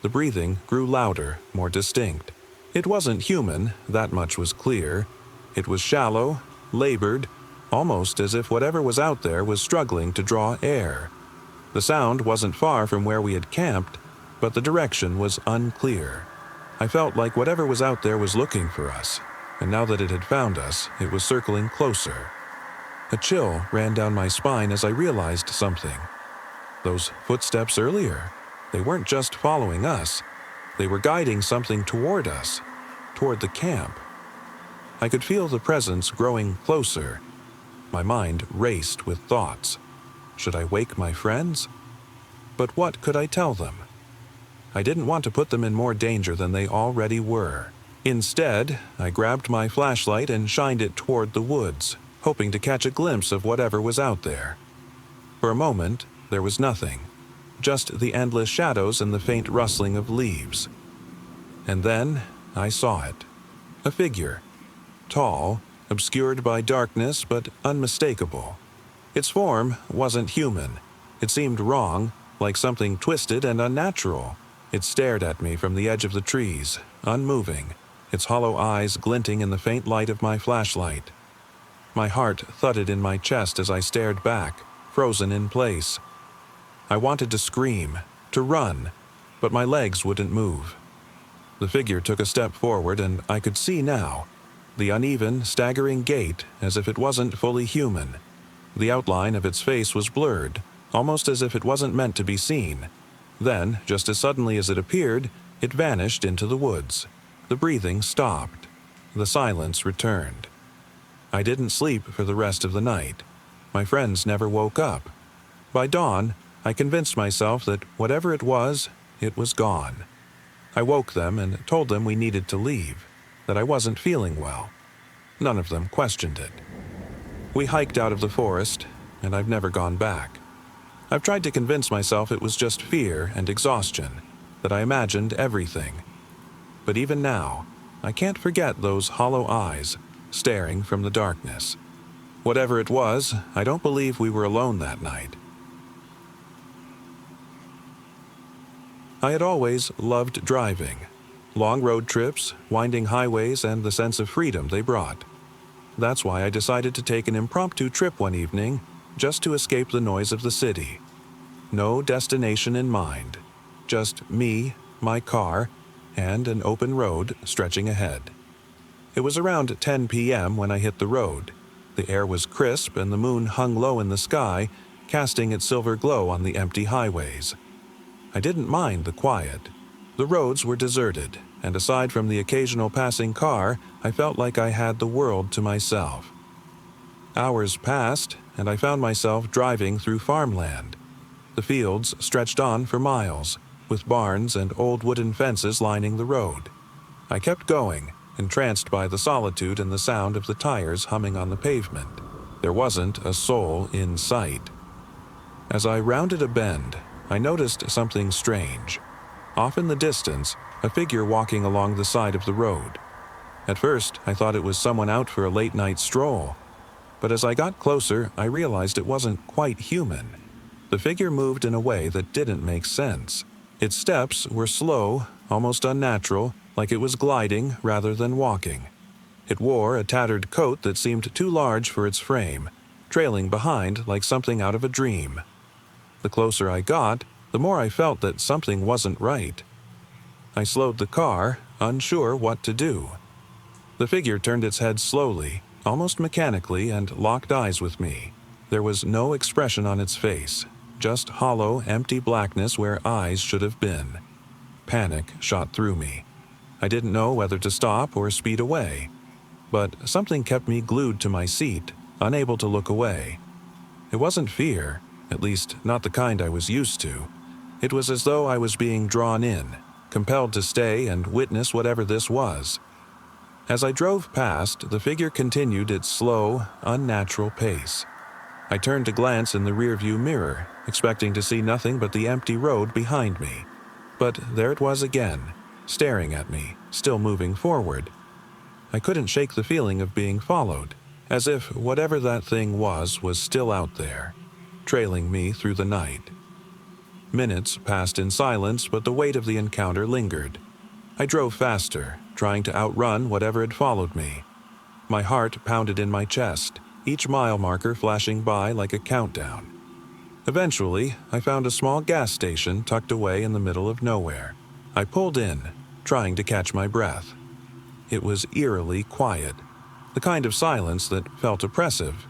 The breathing grew louder, more distinct. It wasn't human, that much was clear. It was shallow, labored, almost as if whatever was out there was struggling to draw air. The sound wasn't far from where we had camped, but the direction was unclear. I felt like whatever was out there was looking for us, and now that it had found us, it was circling closer. A chill ran down my spine as I realized something. Those footsteps earlier, they weren't just following us. They were guiding something toward us, toward the camp. I could feel the presence growing closer. My mind raced with thoughts. Should I wake my friends? But what could I tell them? I didn't want to put them in more danger than they already were. Instead, I grabbed my flashlight and shined it toward the woods, hoping to catch a glimpse of whatever was out there. For a moment, there was nothing, just the endless shadows and the faint rustling of leaves. And then I saw it. A figure. Tall, obscured by darkness, but unmistakable. Its form wasn't human. It seemed wrong, like something twisted and unnatural. It stared at me from the edge of the trees, unmoving, its hollow eyes glinting in the faint light of my flashlight. My heart thudded in my chest as I stared back, frozen in place. I wanted to scream, to run, but my legs wouldn't move. The figure took a step forward, and I could see now, the uneven, staggering gait as if it wasn't fully human. The outline of its face was blurred, almost as if it wasn't meant to be seen. Then, just as suddenly as it appeared, it vanished into the woods. The breathing stopped. The silence returned. I didn't sleep for the rest of the night. My friends never woke up. By dawn, I convinced myself that whatever it was gone. I woke them and told them we needed to leave, that I wasn't feeling well. None of them questioned it. We hiked out of the forest, and I've never gone back. I've tried to convince myself it was just fear and exhaustion, that I imagined everything. But even now, I can't forget those hollow eyes, staring from the darkness. Whatever it was, I don't believe we were alone that night. I had always loved driving. Long road trips, winding highways, and the sense of freedom they brought. That's why I decided to take an impromptu trip one evening, just to escape the noise of the city. No destination in mind, just me, my car, and an open road stretching ahead. It was around 10 p.m. when I hit the road. The air was crisp and the moon hung low in the sky, casting its silver glow on the empty highways. I didn't mind the quiet. The roads were deserted, and aside from the occasional passing car, I felt like I had the world to myself. Hours passed, and I found myself driving through farmland. The fields stretched on for miles, with barns and old wooden fences lining the road. I kept going, entranced by the solitude and the sound of the tires humming on the pavement. There wasn't a soul in sight. As I rounded a bend, I noticed something strange. Off in the distance, a figure walking along the side of the road. At first, I thought it was someone out for a late-night stroll, but as I got closer, I realized it wasn't quite human. The figure moved in a way that didn't make sense. Its steps were slow, almost unnatural, like it was gliding rather than walking. It wore a tattered coat that seemed too large for its frame, trailing behind like something out of a dream. The closer I got, the more I felt that something wasn't right. I slowed the car, unsure what to do. The figure turned its head slowly, almost mechanically, and locked eyes with me. There was no expression on its face, just hollow, empty blackness where eyes should have been. Panic shot through me. I didn't know whether to stop or speed away, but something kept me glued to my seat, unable to look away. It wasn't fear, at least not the kind I was used to. It was as though I was being drawn in, compelled to stay and witness whatever this was. As I drove past, the figure continued its slow, unnatural pace. I turned to glance in the rearview mirror, expecting to see nothing but the empty road behind me. But there it was again, staring at me, still moving forward. I couldn't shake the feeling of being followed, as if whatever that thing was still out there, trailing me through the night. Minutes passed in silence, but the weight of the encounter lingered. I drove faster, trying to outrun whatever had followed me. My heart pounded in my chest, each mile marker flashing by like a countdown. Eventually, I found a small gas station tucked away in the middle of nowhere. I pulled in, trying to catch my breath. It was eerily quiet, the kind of silence that felt oppressive.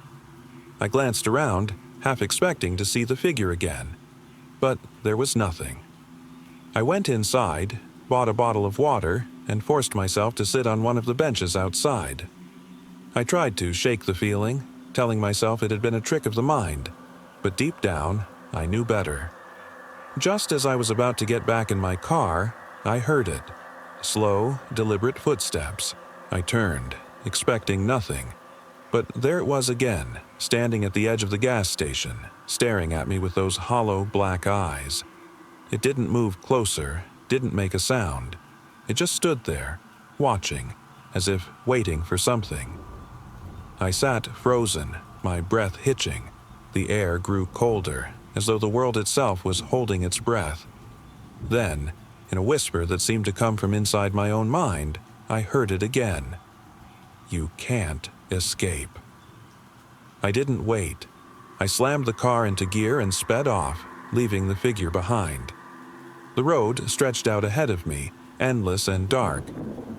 I glanced around, half expecting to see the figure again, but there was nothing. I went inside, bought a bottle of water, and forced myself to sit on one of the benches outside. I tried to shake the feeling, telling myself it had been a trick of the mind, but deep down, I knew better. Just as I was about to get back in my car, I heard it. Slow, deliberate footsteps. I turned, expecting nothing. But there it was again, standing at the edge of the gas station, staring at me with those hollow black eyes. It didn't move closer, didn't make a sound. It just stood there, watching, as if waiting for something. I sat frozen, my breath hitching. The air grew colder, as though the world itself was holding its breath. Then, in a whisper that seemed to come from inside my own mind, I heard it again. You can't escape. I didn't wait. I slammed the car into gear and sped off, leaving the figure behind. The road stretched out ahead of me, endless and dark,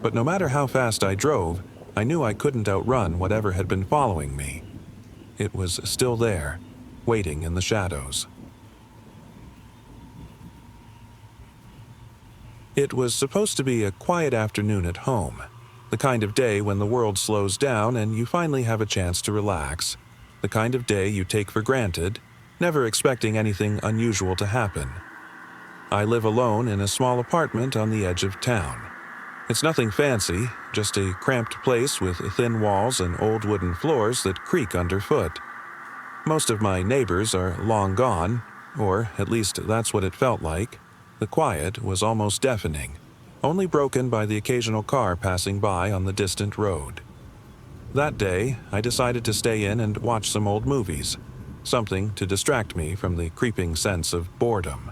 but no matter how fast I drove, I knew I couldn't outrun whatever had been following me. It was still there, waiting in the shadows. It was supposed to be a quiet afternoon at home, the kind of day when the world slows down and you finally have a chance to relax, the kind of day you take for granted, never expecting anything unusual to happen. I live alone in a small apartment on the edge of town. It's nothing fancy, just a cramped place with thin walls and old wooden floors that creak underfoot. Most of my neighbors are long gone, or at least that's what it felt like. The quiet was almost deafening, only broken by the occasional car passing by on the distant road. That day, I decided to stay in and watch some old movies, something to distract me from the creeping sense of boredom.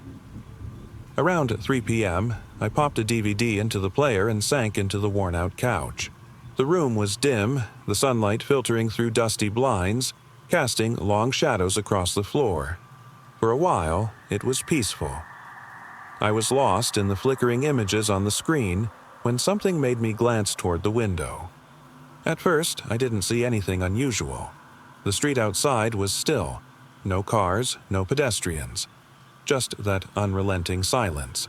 Around 3 p.m., I popped a DVD into the player and sank into the worn-out couch. The room was dim, the sunlight filtering through dusty blinds, casting long shadows across the floor. For a while, it was peaceful. I was lost in the flickering images on the screen when something made me glance toward the window. At first, I didn't see anything unusual. The street outside was still. No cars, no pedestrians. Just that unrelenting silence.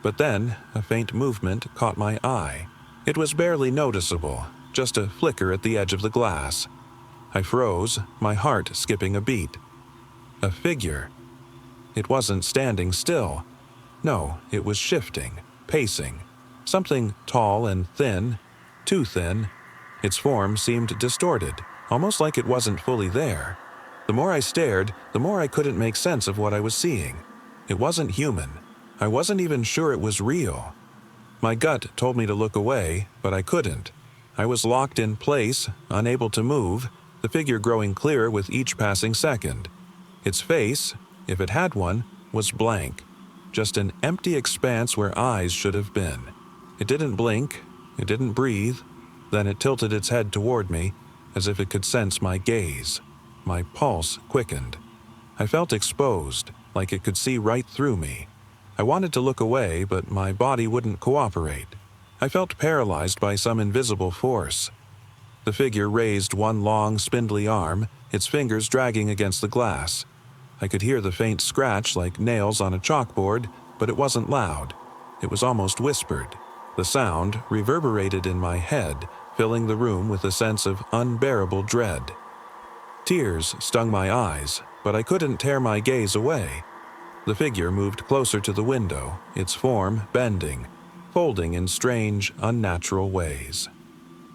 But then, a faint movement caught my eye. It was barely noticeable, just a flicker at the edge of the glass. I froze, my heart skipping a beat. A figure. It wasn't standing still. No, it was shifting, pacing. Something tall and thin, too thin. Its form seemed distorted, almost like it wasn't fully there. The more I stared, the more I couldn't make sense of what I was seeing. It wasn't human. I wasn't even sure it was real. My gut told me to look away, but I couldn't. I was locked in place, unable to move, the figure growing clearer with each passing second. Its face, if it had one, was blank, just an empty expanse where eyes should have been. It didn't blink, it didn't breathe, then it tilted its head toward me, as if it could sense my gaze. My pulse quickened. I felt exposed, like it could see right through me. I wanted to look away, but my body wouldn't cooperate. I felt paralyzed by some invisible force. The figure raised one long, spindly arm, its fingers dragging against the glass. I could hear the faint scratch like nails on a chalkboard, but it wasn't loud. It was almost whispered. The sound reverberated in my head, filling the room with a sense of unbearable dread. Tears stung my eyes, but I couldn't tear my gaze away. The figure moved closer to the window, its form bending, folding in strange, unnatural ways.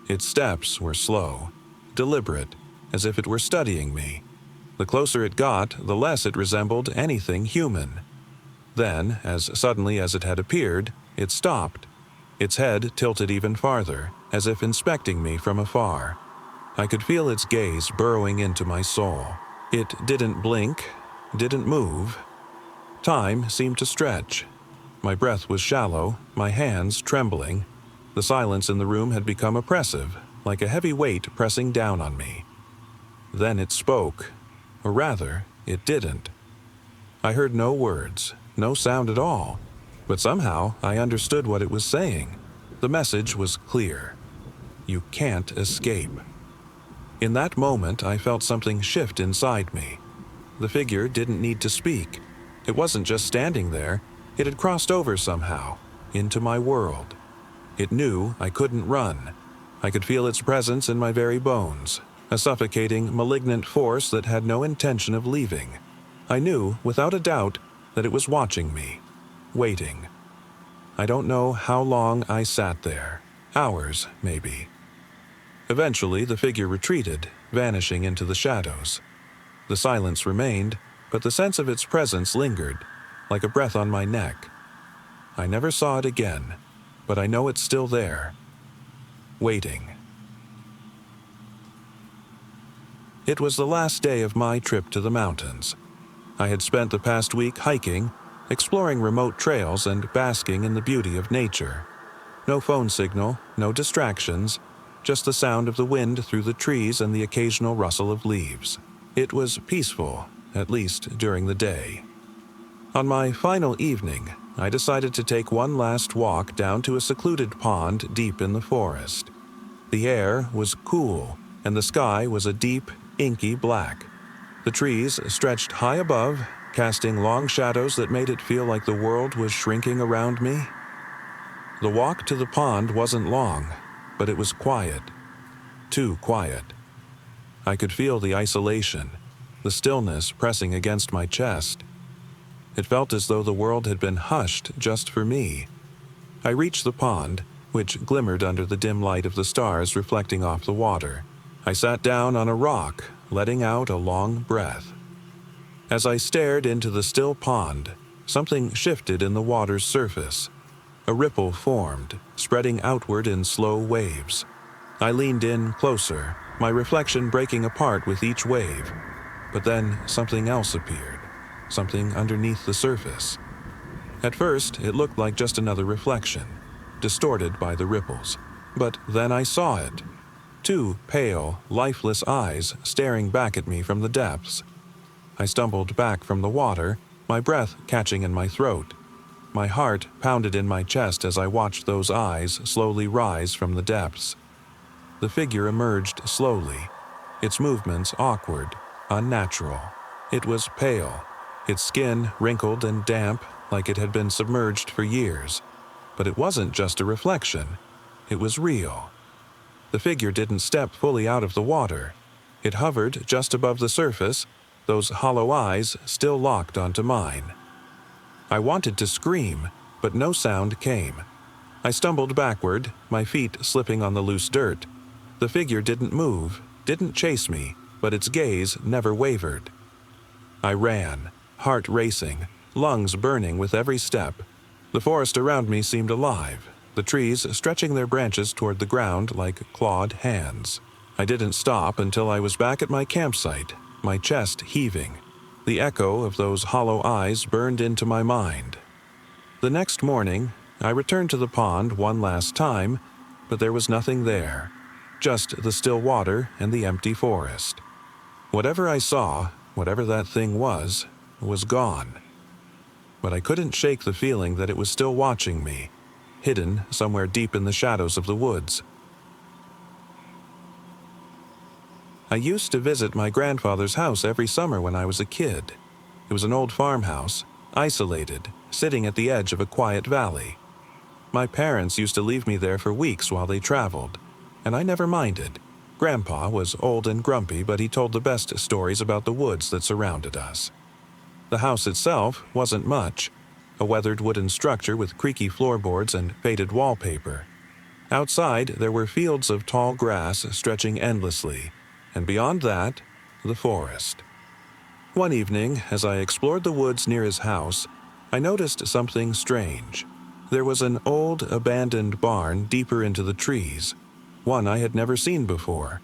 Its steps were slow, deliberate, as if it were studying me. The closer it got, the less it resembled anything human. Then, as suddenly as it had appeared, it stopped. Its head tilted even farther, as if inspecting me from afar. I could feel its gaze burrowing into my soul. It didn't blink, didn't move. Time seemed to stretch. My breath was shallow, my hands trembling. The silence in the room had become oppressive, like a heavy weight pressing down on me. Then it spoke, or rather, it didn't. I heard no words, no sound at all, but somehow I understood what it was saying. The message was clear. You can't escape. In that moment, I felt something shift inside me. The figure didn't need to speak. It wasn't just standing there. It had crossed over somehow, into my world. It knew I couldn't run. I could feel its presence in my very bones, a suffocating, malignant force that had no intention of leaving. I knew, without a doubt, that it was watching me, waiting. I don't know how long I sat there. Hours, maybe. Eventually, the figure retreated, vanishing into the shadows. The silence remained, but the sense of its presence lingered, like a breath on my neck. I never saw it again, but I know it's still there, waiting. It was the last day of my trip to the mountains. I had spent the past week hiking, exploring remote trails and basking in the beauty of nature. No phone signal, no distractions, just the sound of the wind through the trees and the occasional rustle of leaves. It was peaceful, at least during the day. On my final evening, I decided to take one last walk down to a secluded pond deep in the forest. The air was cool, and the sky was a deep, inky black. The trees stretched high above, casting long shadows that made it feel like the world was shrinking around me. The walk to the pond wasn't long, but it was quiet. Too quiet. I could feel the isolation, the stillness pressing against my chest. It felt as though the world had been hushed just for me. I reached the pond, which glimmered under the dim light of the stars reflecting off the water. I sat down on a rock, letting out a long breath. As I stared into the still pond, something shifted in the water's surface. A ripple formed, spreading outward in slow waves. I leaned in closer, my reflection breaking apart with each wave. But then something else appeared, something underneath the surface. At first, it looked like just another reflection, distorted by the ripples. But then I saw it. Two pale, lifeless eyes staring back at me from the depths. I stumbled back from the water, my breath catching in my throat. My heart pounded in my chest as I watched those eyes slowly rise from the depths. The figure emerged slowly, its movements awkward, unnatural. It was pale, its skin wrinkled and damp like it had been submerged for years. But it wasn't just a reflection. It was real. The figure didn't step fully out of the water. It hovered just above the surface, those hollow eyes still locked onto mine. I wanted to scream, but no sound came. I stumbled backward, my feet slipping on the loose dirt. The figure didn't move, didn't chase me, but its gaze never wavered. I ran, heart racing, lungs burning with every step. The forest around me seemed alive, the trees stretching their branches toward the ground like clawed hands. I didn't stop until I was back at my campsite, my chest heaving. The echo of those hollow eyes burned into my mind. The next morning, I returned to the pond one last time, but there was nothing there, just the still water and the empty forest. Whatever I saw, whatever that thing was gone. But I couldn't shake the feeling that it was still watching me, hidden somewhere deep in the shadows of the woods. I used to visit my grandfather's house every summer when I was a kid. It was an old farmhouse, isolated, sitting at the edge of a quiet valley. My parents used to leave me there for weeks while they traveled, and I never minded. Grandpa was old and grumpy, but he told the best stories about the woods that surrounded us. The house itself wasn't much, a weathered wooden structure with creaky floorboards and faded wallpaper. Outside, there were fields of tall grass stretching endlessly, and beyond that, the forest. One evening, as I explored the woods near his house, I noticed something strange. There was an old, abandoned barn deeper into the trees, one I had never seen before.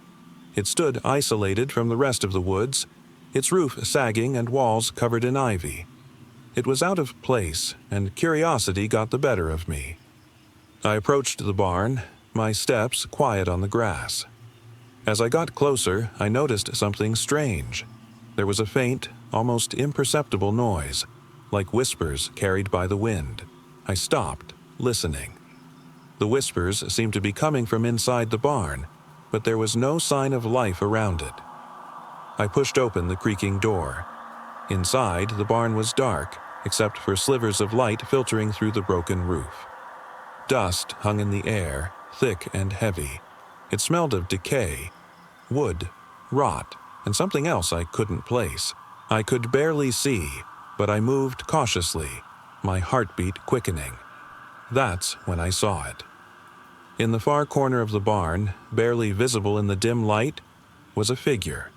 It stood isolated from the rest of the woods, its roof sagging and walls covered in ivy. It was out of place, and curiosity got the better of me. I approached the barn, my steps quiet on the grass. As I got closer, I noticed something strange. There was a faint, almost imperceptible noise, like whispers carried by the wind. I stopped, listening. The whispers seemed to be coming from inside the barn, but there was no sign of life around it. I pushed open the creaking door. Inside, the barn was dark, except for slivers of light filtering through the broken roof. Dust hung in the air, thick and heavy. It smelled of decay, wood, rot, and something else I couldn't place. I could barely see, but I moved cautiously, my heartbeat quickening. That's when I saw it. In the far corner of the barn, barely visible in the dim light, was a figure.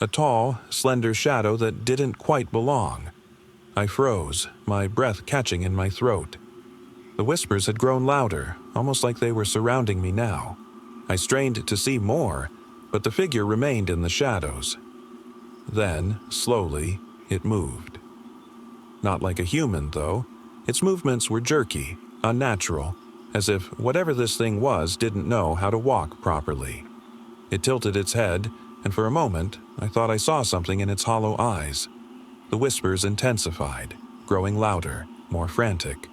A tall, slender shadow that didn't quite belong. I froze, my breath catching in my throat. The whispers had grown louder, almost like they were surrounding me now. I strained to see more, but the figure remained in the shadows. Then, slowly, it moved. Not like a human, though. Its movements were jerky, unnatural, as if whatever this thing was didn't know how to walk properly. It tilted its head, and for a moment, I thought I saw something in its hollow eyes. The whispers intensified, growing louder, more frantic.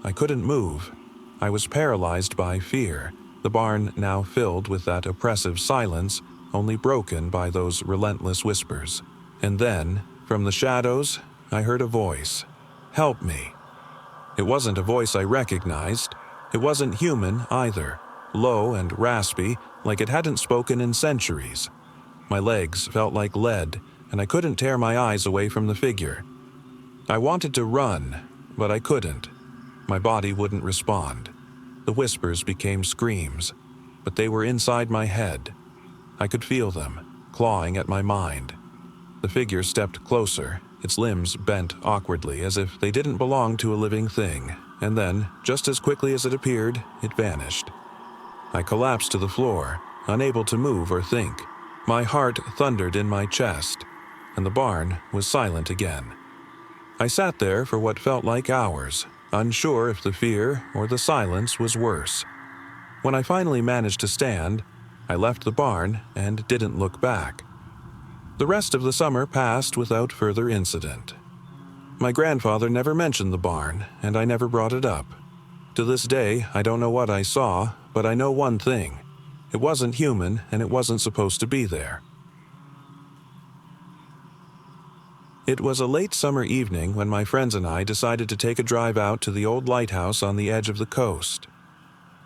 I couldn't move. I was paralyzed by fear, the barn now filled with that oppressive silence, only broken by those relentless whispers. And then, from the shadows, I heard a voice. "Help me." It wasn't a voice I recognized. It wasn't human either, low and raspy, like it hadn't spoken in centuries. My legs felt like lead, and I couldn't tear my eyes away from the figure. I wanted to run, but I couldn't. My body wouldn't respond. The whispers became screams, but they were inside my head. I could feel them, clawing at my mind. The figure stepped closer, its limbs bent awkwardly as if they didn't belong to a living thing, and then, just as quickly as it appeared, it vanished. I collapsed to the floor, unable to move or think. My heart thundered in my chest, and the barn was silent again. I sat there for what felt like hours, unsure if the fear or the silence was worse. When I finally managed to stand, I left the barn and didn't look back. The rest of the summer passed without further incident. My grandfather never mentioned the barn, and I never brought it up. To this day, I don't know what I saw, but I know one thing. It wasn't human, and it wasn't supposed to be there. It was a late summer evening when my friends and I decided to take a drive out to the old lighthouse on the edge of the coast.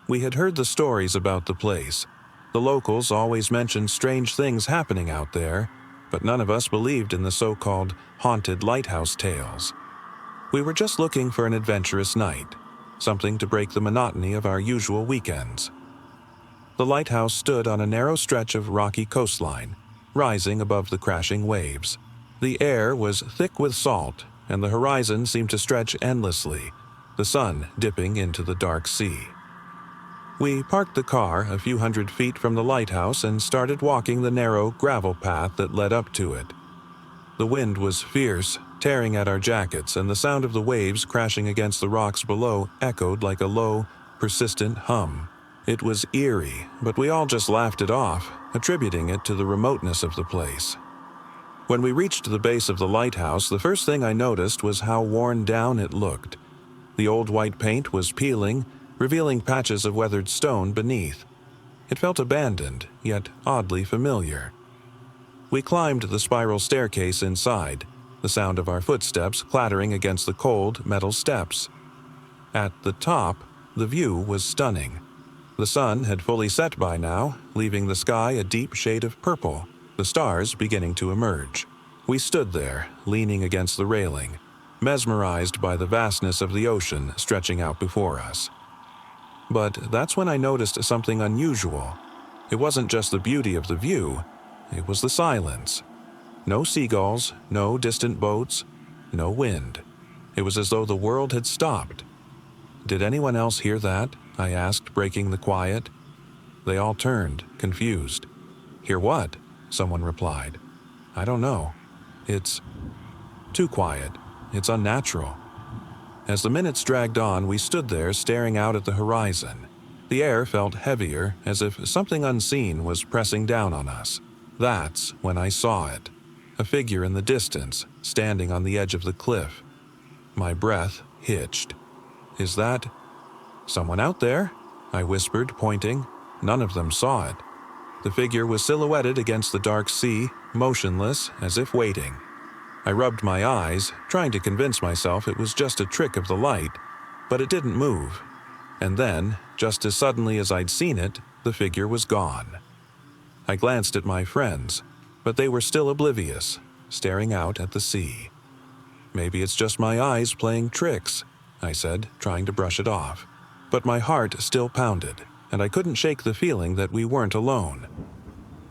We had heard the stories about the place. The locals always mentioned strange things happening out there, but none of us believed in the so-called haunted lighthouse tales. We were just looking for an adventurous night, something to break the monotony of our usual weekends. The lighthouse stood on a narrow stretch of rocky coastline, rising above the crashing waves. The air was thick with salt, and the horizon seemed to stretch endlessly, the sun dipping into the dark sea. We parked the car a few hundred feet from the lighthouse and started walking the narrow gravel path that led up to it. The wind was fierce, tearing at our jackets, and the sound of the waves crashing against the rocks below echoed like a low, persistent hum. It was eerie, but we all just laughed it off, attributing it to the remoteness of the place. When we reached the base of the lighthouse, the first thing I noticed was how worn down it looked. The old white paint was peeling, revealing patches of weathered stone beneath. It felt abandoned, yet oddly familiar. We climbed the spiral staircase inside, the sound of our footsteps clattering against the cold metal steps. At the top, the view was stunning. The sun had fully set by now, leaving the sky a deep shade of purple, the stars beginning to emerge. We stood there, leaning against the railing, mesmerized by the vastness of the ocean stretching out before us. But that's when I noticed something unusual. It wasn't just the beauty of the view, it was the silence. No seagulls, no distant boats, no wind. It was as though the world had stopped. "Did anyone else hear that?" I asked, breaking the quiet. They all turned, confused. "Hear what?" someone replied. "I don't know. It's too quiet. It's unnatural." As the minutes dragged on, we stood there staring out at the horizon. The air felt heavier, as if something unseen was pressing down on us. That's when I saw it. A figure in the distance, standing on the edge of the cliff. My breath hitched. "Is that someone out there?" I whispered, pointing. None of them saw it. The figure was silhouetted against the dark sea, motionless, as if waiting. I rubbed my eyes, trying to convince myself it was just a trick of the light, but it didn't move. And then, just as suddenly as I'd seen it, the figure was gone. I glanced at my friends, but they were still oblivious, staring out at the sea. "Maybe it's just my eyes playing tricks," I said, trying to brush it off. But my heart still pounded, and I couldn't shake the feeling that we weren't alone.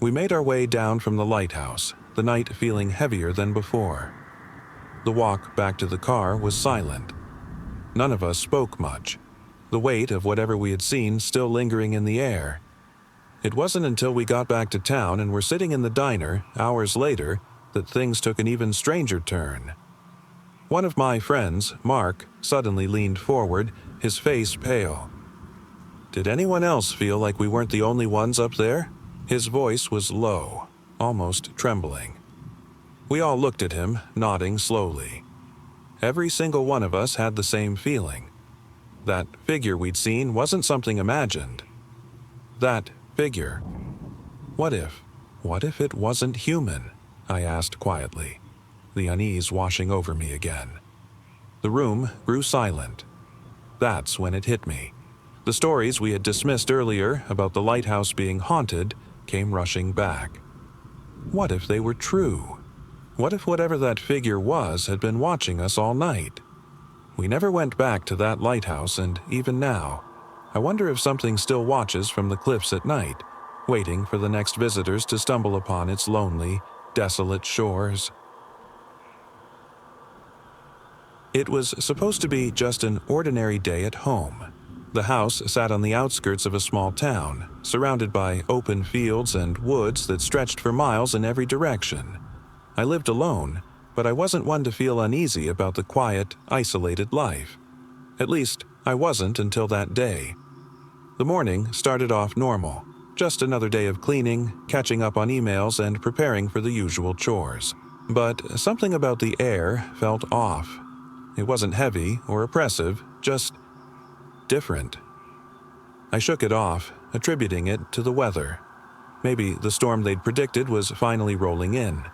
We made our way down from the lighthouse, the night feeling heavier than before. The walk back to the car was silent. None of us spoke much, the weight of whatever we had seen still lingering in the air. It wasn't until we got back to town and were sitting in the diner, hours later, that things took an even stranger turn. One of my friends, Mark, suddenly leaned forward, his face pale. "Did anyone else feel like we weren't the only ones up there?" His voice was low, almost trembling. We all looked at him, nodding slowly. Every single one of us had the same feeling. That figure we'd seen wasn't something imagined. That figure. What if it wasn't human? I asked quietly, the unease washing over me again. The room grew silent. That's when it hit me. The stories we had dismissed earlier about the lighthouse being haunted came rushing back. What if they were true? What if whatever that figure was had been watching us all night? We never went back to that lighthouse, and even now, I wonder if something still watches from the cliffs at night, waiting for the next visitors to stumble upon its lonely, desolate shores. It was supposed to be just an ordinary day at home. The house sat on the outskirts of a small town, surrounded by open fields and woods that stretched for miles in every direction. I lived alone, but I wasn't one to feel uneasy about the quiet, isolated life. At least, I wasn't until that day. The morning started off normal, just another day of cleaning, catching up on emails, and preparing for the usual chores. But something about the air felt off. It wasn't heavy or oppressive, just different. I shook it off, attributing it to the weather. Maybe the storm they'd predicted was finally rolling in.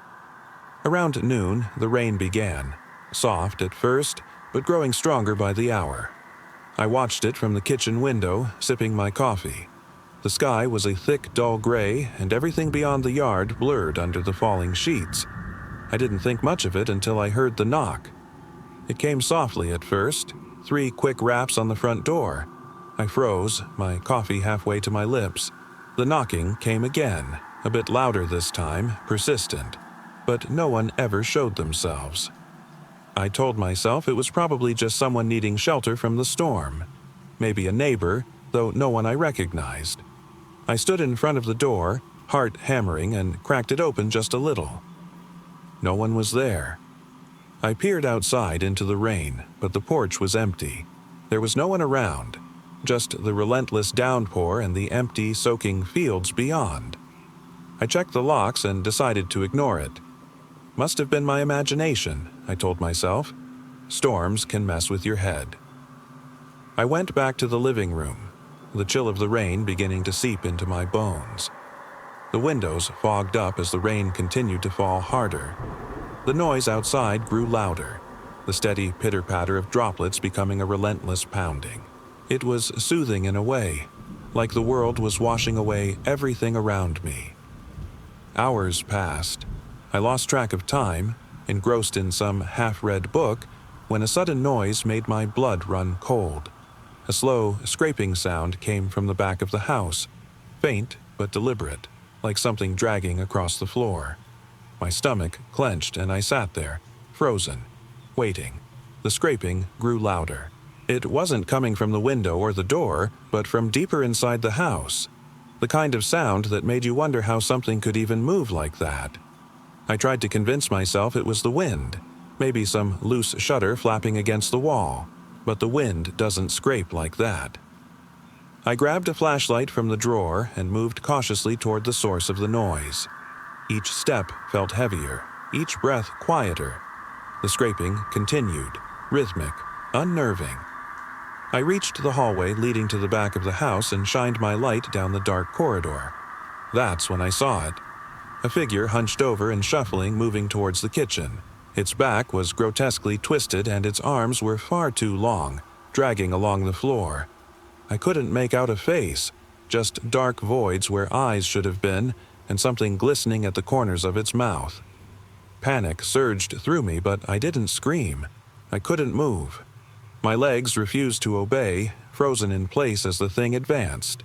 Around noon, the rain began, soft at first, but growing stronger by the hour. I watched it from the kitchen window, sipping my coffee. The sky was a thick, dull gray, and everything beyond the yard blurred under the falling sheets. I didn't think much of it until I heard the knock. It came softly at first, 3 quick raps on the front door. I froze, my coffee halfway to my lips. The knocking came again, a bit louder this time, persistent, but no one ever showed themselves. I told myself it was probably just someone needing shelter from the storm. Maybe a neighbor, though no one I recognized. I stood in front of the door, heart hammering, and cracked it open just a little. No one was there. I peered outside into the rain, but the porch was empty. There was no one around, just the relentless downpour and the empty, soaking fields beyond. I checked the locks and decided to ignore it. Must have been my imagination, I told myself. Storms can mess with your head. I went back to the living room, the chill of the rain beginning to seep into my bones. The windows fogged up as the rain continued to fall harder. The noise outside grew louder, the steady pitter-patter of droplets becoming a relentless pounding. It was soothing in a way, like the world was washing away everything around me. Hours passed. I lost track of time, engrossed in some half-read book, when a sudden noise made my blood run cold. A slow, scraping sound came from the back of the house, faint but deliberate, like something dragging across the floor. My stomach clenched and I sat there, frozen, waiting. The scraping grew louder. It wasn't coming from the window or the door, but from deeper inside the house. The kind of sound that made you wonder how something could even move like that. I tried to convince myself it was the wind, maybe some loose shutter flapping against the wall, but the wind doesn't scrape like that. I grabbed a flashlight from the drawer and moved cautiously toward the source of the noise. Each step felt heavier, each breath quieter. The scraping continued, rhythmic, unnerving. I reached the hallway leading to the back of the house and shined my light down the dark corridor. That's when I saw it. A figure hunched over and shuffling, moving towards the kitchen. Its back was grotesquely twisted and its arms were far too long, dragging along the floor. I couldn't make out a face, just dark voids where eyes should have been, and something glistening at the corners of its mouth. Panic surged through me, but I didn't scream. I couldn't move. My legs refused to obey, frozen in place as the thing advanced.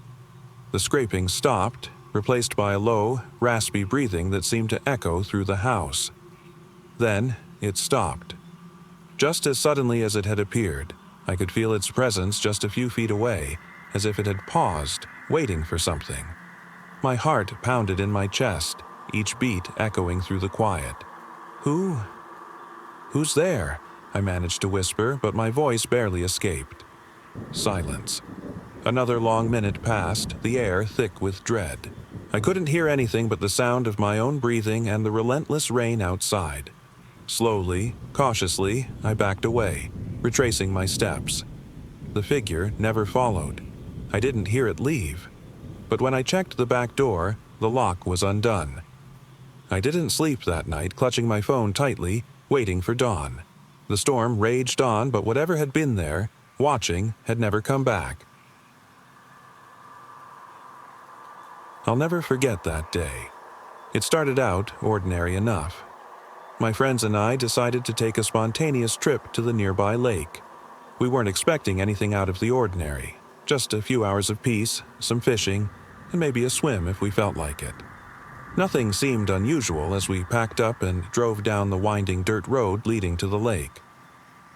The scraping stopped, replaced by a low, raspy breathing that seemed to echo through the house. Then it stopped. Just as suddenly as it had appeared, I could feel its presence just a few feet away, as if it had paused, waiting for something. My heart pounded in my chest, each beat echoing through the quiet. Who's there? I managed to whisper, but my voice barely escaped. Silence. Another long minute passed, the air thick with dread. I couldn't hear anything but the sound of my own breathing and the relentless rain outside. Slowly, cautiously, I backed away, retracing my steps. The figure never followed. I didn't hear it leave. But when I checked the back door, the lock was undone. I didn't sleep that night, clutching my phone tightly, waiting for dawn. The storm raged on, but whatever had been there, watching, had never come back. I'll never forget that day. It started out ordinary enough. My friends and I decided to take a spontaneous trip to the nearby lake. We weren't expecting anything out of the ordinary, just a few hours of peace, some fishing, and maybe a swim if we felt like it. Nothing seemed unusual as we packed up and drove down the winding dirt road leading to the lake.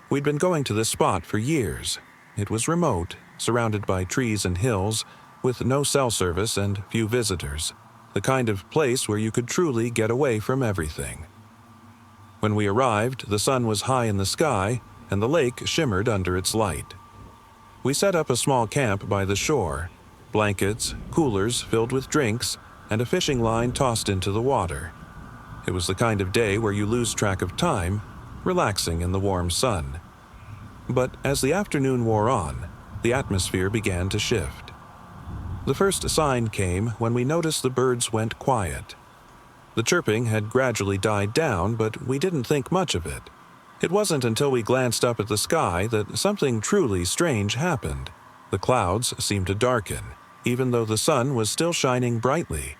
We'd been going to this spot for years. It was remote, surrounded by trees and hills, with no cell service and few visitors, the kind of place where you could truly get away from everything. When we arrived, the sun was high in the sky, and the lake shimmered under its light. We set up a small camp by the shore, blankets, coolers filled with drinks, and a fishing line tossed into the water. It was the kind of day where you lose track of time, relaxing in the warm sun. But as the afternoon wore on, the atmosphere began to shift. The first sign came when we noticed the birds went quiet. The chirping had gradually died down, but we didn't think much of it. It wasn't until we glanced up at the sky that something truly strange happened. The clouds seemed to darken, even though the sun was still shining brightly.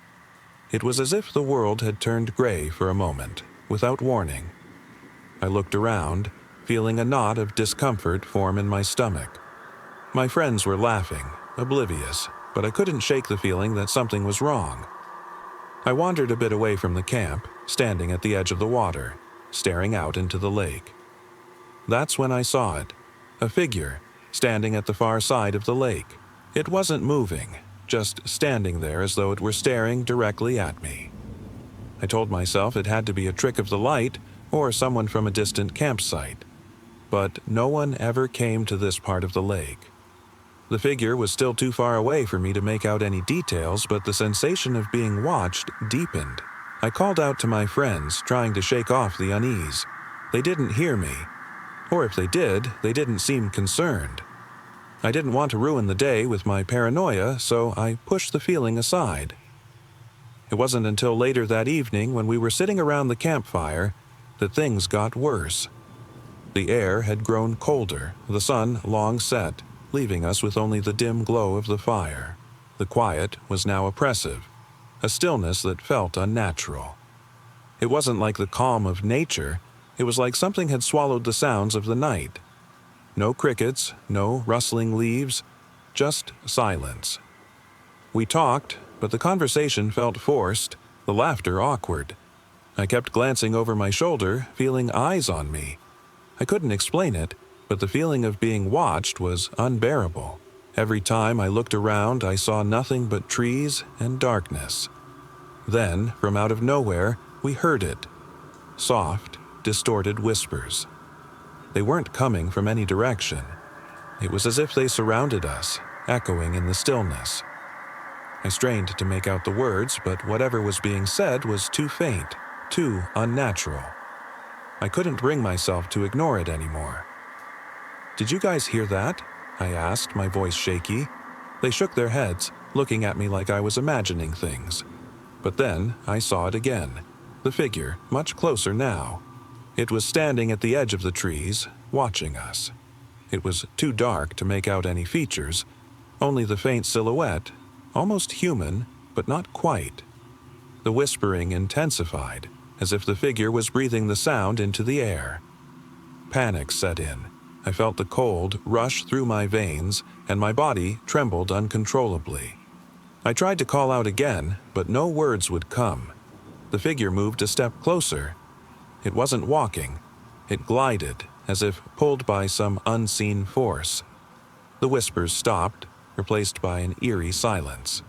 It was as if the world had turned gray for a moment, without warning. I looked around, feeling a knot of discomfort form in my stomach. My friends were laughing, oblivious, but I couldn't shake the feeling that something was wrong. I wandered a bit away from the camp, standing at the edge of the water, staring out into the lake. That's when I saw it. A figure, standing at the far side of the lake. It wasn't moving, just standing there as though it were staring directly at me. I told myself it had to be a trick of the light or someone from a distant campsite. But no one ever came to this part of the lake. The figure was still too far away for me to make out any details, but the sensation of being watched deepened. I called out to my friends, trying to shake off the unease. They didn't hear me. Or if they did, they didn't seem concerned. I didn't want to ruin the day with my paranoia, so I pushed the feeling aside. It wasn't until later that evening, when we were sitting around the campfire, that things got worse. The air had grown colder, the sun long set, leaving us with only the dim glow of the fire. The quiet was now oppressive, a stillness that felt unnatural. It wasn't like the calm of nature, it was like something had swallowed the sounds of the night. No crickets, no rustling leaves, just silence. We talked, but the conversation felt forced, the laughter awkward. I kept glancing over my shoulder, feeling eyes on me. I couldn't explain it, but the feeling of being watched was unbearable. Every time I looked around, I saw nothing but trees and darkness. Then, from out of nowhere, we heard it. Soft, distorted whispers. They weren't coming from any direction. It was as if they surrounded us, echoing in the stillness. I strained to make out the words, but whatever was being said was too faint, too unnatural. I couldn't bring myself to ignore it anymore. "Did you guys hear that?" I asked, my voice shaky. They shook their heads, looking at me like I was imagining things. But then I saw it again, the figure, much closer now. It was standing at the edge of the trees, watching us. It was too dark to make out any features, only the faint silhouette, almost human, but not quite. The whispering intensified, as if the figure was breathing the sound into the air. Panic set in. I felt the cold rush through my veins, and my body trembled uncontrollably. I tried to call out again, but no words would come. The figure moved a step closer. It wasn't walking. It glided, as if pulled by some unseen force. The whispers stopped, replaced by an eerie silence.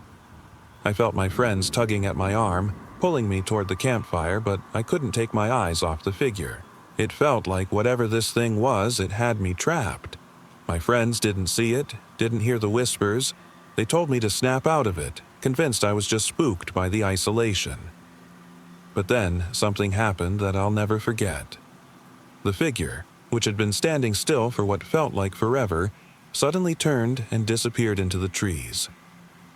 I felt my friends tugging at my arm, pulling me toward the campfire, but I couldn't take my eyes off the figure. It felt like whatever this thing was, it had me trapped. My friends didn't see it, didn't hear the whispers. They told me to snap out of it, convinced I was just spooked by the isolation. But then something happened that I'll never forget. The figure, which had been standing still for what felt like forever, suddenly turned and disappeared into the trees.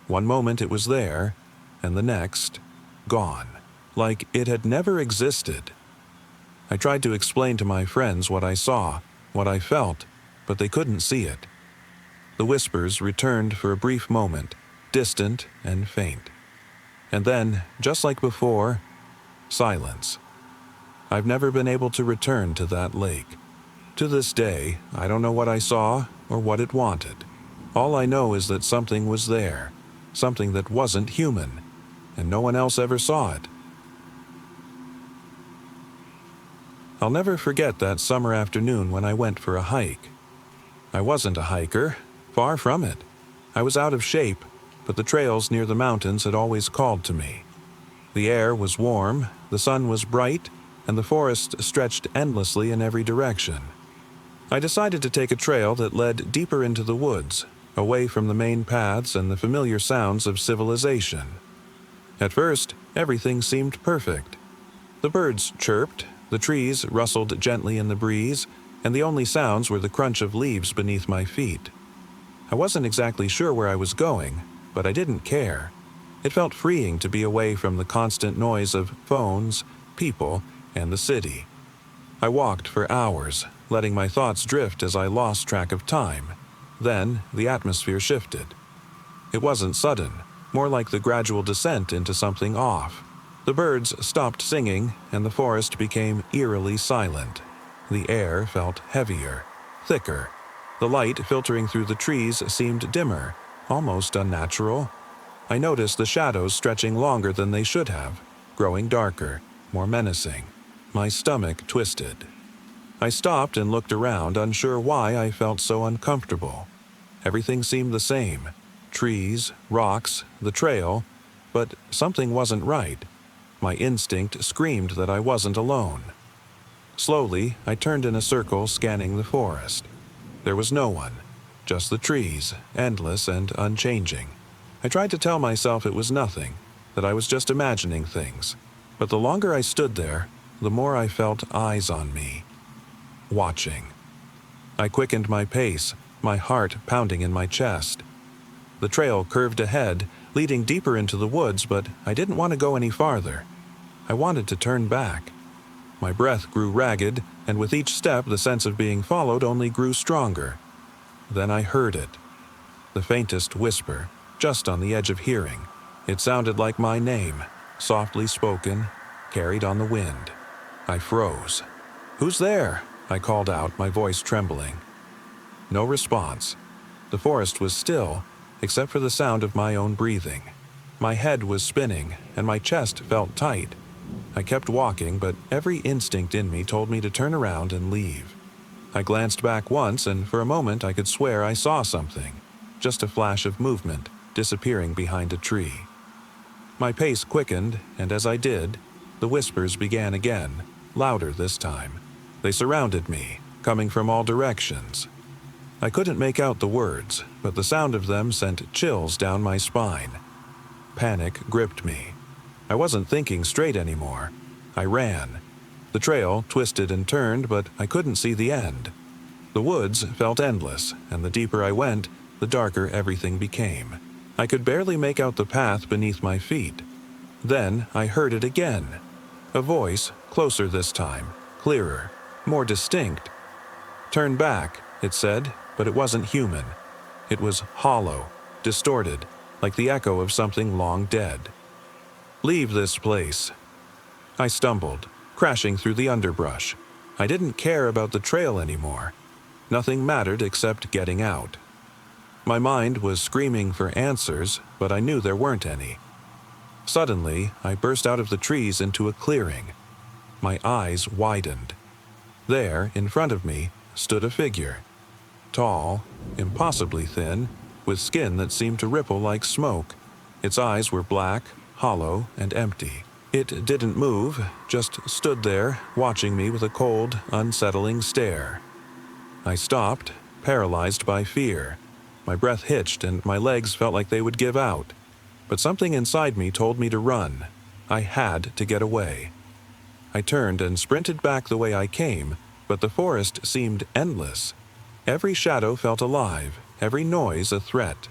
One moment it was there, and the next, gone, like it had never existed. I tried to explain to my friends what I saw, what I felt, but they couldn't see it. The whispers returned for a brief moment, distant and faint. And then, just like before, silence. I've never been able to return to that lake. To this day, I don't know what I saw or what it wanted. All I know is that something was there, something that wasn't human, and no one else ever saw it. I'll never forget that summer afternoon when I went for a hike. I wasn't a hiker, far from it. I was out of shape, but the trails near the mountains had always called to me. The air was warm, the sun was bright, and the forest stretched endlessly in every direction. I decided to take a trail that led deeper into the woods, away from the main paths and the familiar sounds of civilization. At first, everything seemed perfect. The birds chirped, the trees rustled gently in the breeze, and the only sounds were the crunch of leaves beneath my feet. I wasn't exactly sure where I was going, but I didn't care. It felt freeing to be away from the constant noise of phones, people, and the city. I walked for hours, letting my thoughts drift as I lost track of time. Then, the atmosphere shifted. It wasn't sudden, more like the gradual descent into something off. The birds stopped singing, and the forest became eerily silent. The air felt heavier, thicker. The light filtering through the trees seemed dimmer, almost unnatural. I noticed the shadows stretching longer than they should have, growing darker, more menacing. My stomach twisted. I stopped and looked around, unsure why I felt so uncomfortable. Everything seemed the same: trees, rocks, the trail, but something wasn't right. My instinct screamed that I wasn't alone. Slowly, I turned in a circle, scanning the forest. There was no one, just the trees, endless and unchanging. I tried to tell myself it was nothing, that I was just imagining things. But the longer I stood there, the more I felt eyes on me, watching. I quickened my pace, my heart pounding in my chest. The trail curved ahead, leading deeper into the woods, but I didn't want to go any farther. I wanted to turn back. My breath grew ragged, and with each step the sense of being followed only grew stronger. Then I heard it. The faintest whisper, just on the edge of hearing. It sounded like my name, softly spoken, carried on the wind. I froze. "Who's there?" I called out, my voice trembling. No response. The forest was still, except for the sound of my own breathing. My head was spinning, and my chest felt tight. I kept walking, but every instinct in me told me to turn around and leave. I glanced back once, and for a moment I could swear I saw something. Just a flash of movement, disappearing behind a tree. My pace quickened, and as I did, the whispers began again, louder this time. They surrounded me, coming from all directions. I couldn't make out the words, but the sound of them sent chills down my spine. Panic gripped me. I wasn't thinking straight anymore. I ran. The trail twisted and turned, but I couldn't see the end. The woods felt endless, and the deeper I went, the darker everything became. I could barely make out the path beneath my feet. Then I heard it again. A voice, closer this time, clearer, more distinct. "Turn back," it said, but it wasn't human. It was hollow, distorted, like the echo of something long dead. "Leave this place." I stumbled, crashing through the underbrush. I didn't care about the trail anymore. Nothing mattered except getting out. My mind was screaming for answers, but I knew there weren't any. Suddenly, I burst out of the trees into a clearing. My eyes widened. There, in front of me, stood a figure. Tall, impossibly thin, with skin that seemed to ripple like smoke. Its eyes were black, hollow, and empty. It didn't move, just stood there, watching me with a cold, unsettling stare. I stopped, paralyzed by fear. My breath hitched and my legs felt like they would give out. But something inside me told me to run. I had to get away. I turned and sprinted back the way I came, but the forest seemed endless. Every shadow felt alive, every noise a threat.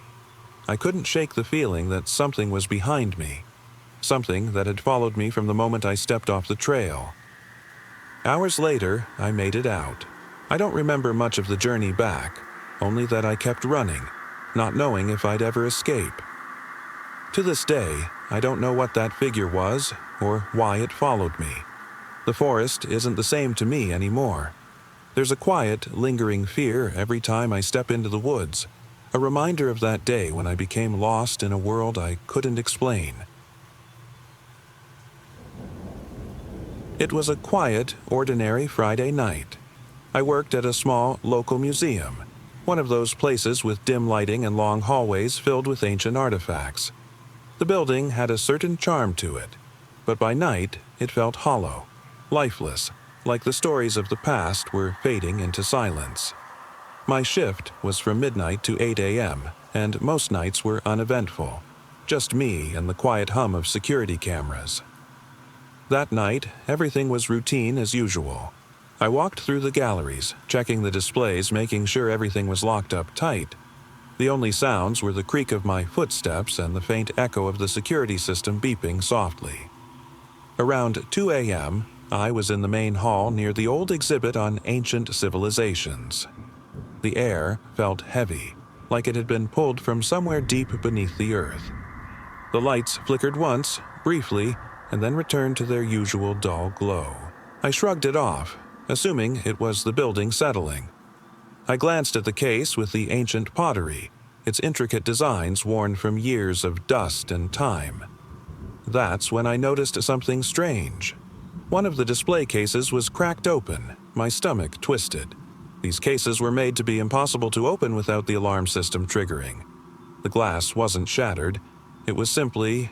I couldn't shake the feeling that something was behind me, something that had followed me from the moment I stepped off the trail. Hours later, I made it out. I don't remember much of the journey back, only that I kept running, not knowing if I'd ever escape. To this day, I don't know what that figure was or why it followed me. The forest isn't the same to me anymore. There's a quiet, lingering fear every time I step into the woods, a reminder of that day when I became lost in a world I couldn't explain. It was a quiet, ordinary Friday night. I worked at a small, local museum, one of those places with dim lighting and long hallways filled with ancient artifacts. The building had a certain charm to it, but by night it felt hollow, lifeless, like the stories of the past were fading into silence. My shift was from midnight to 8 a.m., and most nights were uneventful, just me and the quiet hum of security cameras. That night, everything was routine as usual. I walked through the galleries, checking the displays, making sure everything was locked up tight. The only sounds were the creak of my footsteps and the faint echo of the security system beeping softly. Around 2 a.m., I was in the main hall near the old exhibit on ancient civilizations. The air felt heavy, like it had been pulled from somewhere deep beneath the earth. The lights flickered once, briefly, and then returned to their usual dull glow. I shrugged it off, assuming it was the building settling. I glanced at the case with the ancient pottery, its intricate designs worn from years of dust and time. That's when I noticed something strange. One of the display cases was cracked open, my stomach twisted. These cases were made to be impossible to open without the alarm system triggering. The glass wasn't shattered, it was simply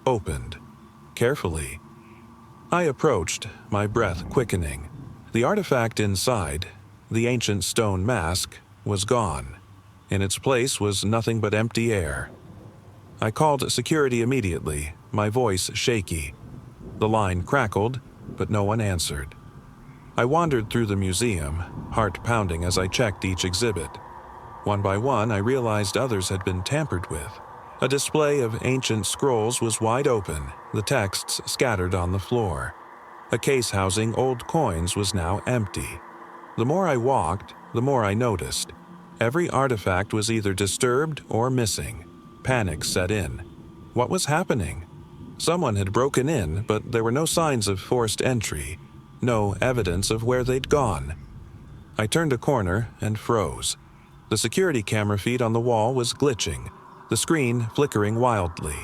opened, carefully. I approached, my breath quickening. The artifact inside, the ancient stone mask, was gone. In its place was nothing but empty air. I called security immediately, my voice shaky. The line crackled, but no one answered. I wandered through the museum, heart pounding as I checked each exhibit. One by one, I realized others had been tampered with. A display of ancient scrolls was wide open, the texts scattered on the floor. A case housing old coins was now empty. The more I walked, the more I noticed. Every artifact was either disturbed or missing. Panic set in. What was happening? Someone had broken in, but there were no signs of forced entry, no evidence of where they'd gone. I turned a corner and froze. The security camera feed on the wall was glitching, the screen flickering wildly.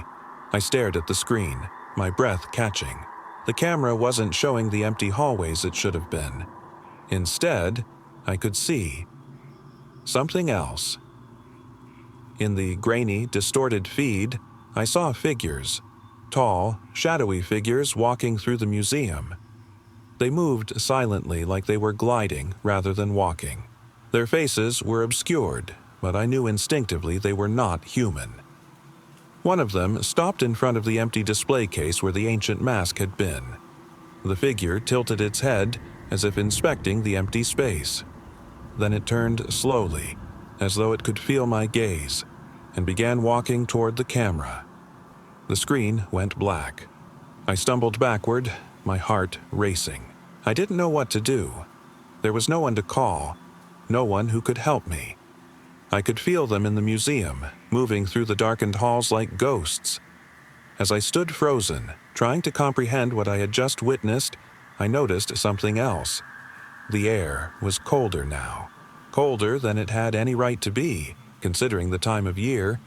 I stared at the screen, my breath catching. The camera wasn't showing the empty hallways it should have been. Instead, I could see something else. In the grainy, distorted feed, I saw figures, tall, shadowy figures walking through the museum. They moved silently like they were gliding rather than walking. Their faces were obscured, but I knew instinctively they were not human. One of them stopped in front of the empty display case where the ancient mask had been. The figure tilted its head as if inspecting the empty space. Then it turned slowly, as though it could feel my gaze, and began walking toward the camera. The screen went black. I stumbled backward, my heart racing. I didn't know what to do. There was no one to call, no one who could help me. I could feel them in the museum, moving through the darkened halls like ghosts. As I stood frozen, trying to comprehend what I had just witnessed, I noticed something else. The air was colder now, colder than it had any right to be, considering the time of year.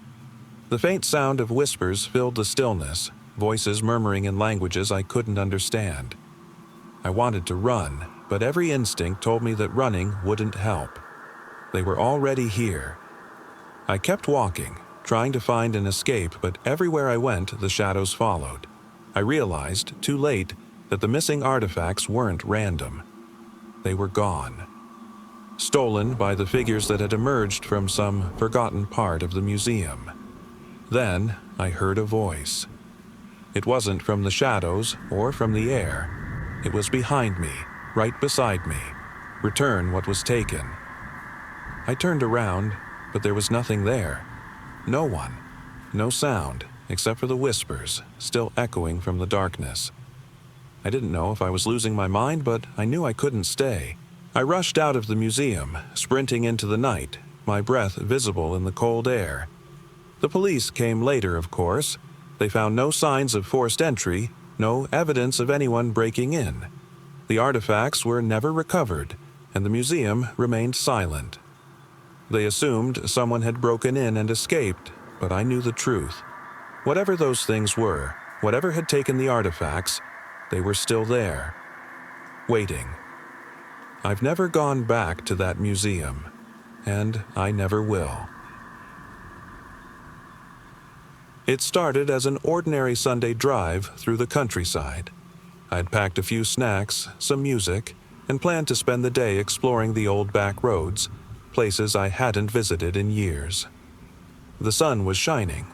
The faint sound of whispers filled the stillness, voices murmuring in languages I couldn't understand. I wanted to run, but every instinct told me that running wouldn't help. They were already here. I kept walking, trying to find an escape, but everywhere I went, the shadows followed. I realized, too late, that the missing artifacts weren't random. They were gone. Stolen by the figures that had emerged from some forgotten part of the museum. Then I heard a voice. It wasn't from the shadows or from the air. It was behind me, right beside me. Return what was taken. I turned around, but there was nothing there. No one. No sound, except for the whispers, still echoing from the darkness. I didn't know if I was losing my mind, but I knew I couldn't stay. I rushed out of the museum, sprinting into the night, my breath visible in the cold air. The police came later, of course. They found no signs of forced entry, no evidence of anyone breaking in. The artifacts were never recovered, and the museum remained silent. They assumed someone had broken in and escaped, but I knew the truth. Whatever those things were, whatever had taken the artifacts, they were still there, waiting. I've never gone back to that museum, and I never will. It started as an ordinary Sunday drive through the countryside. I'd packed a few snacks, some music, and planned to spend the day exploring the old back roads, places I hadn't visited in years. The sun was shining,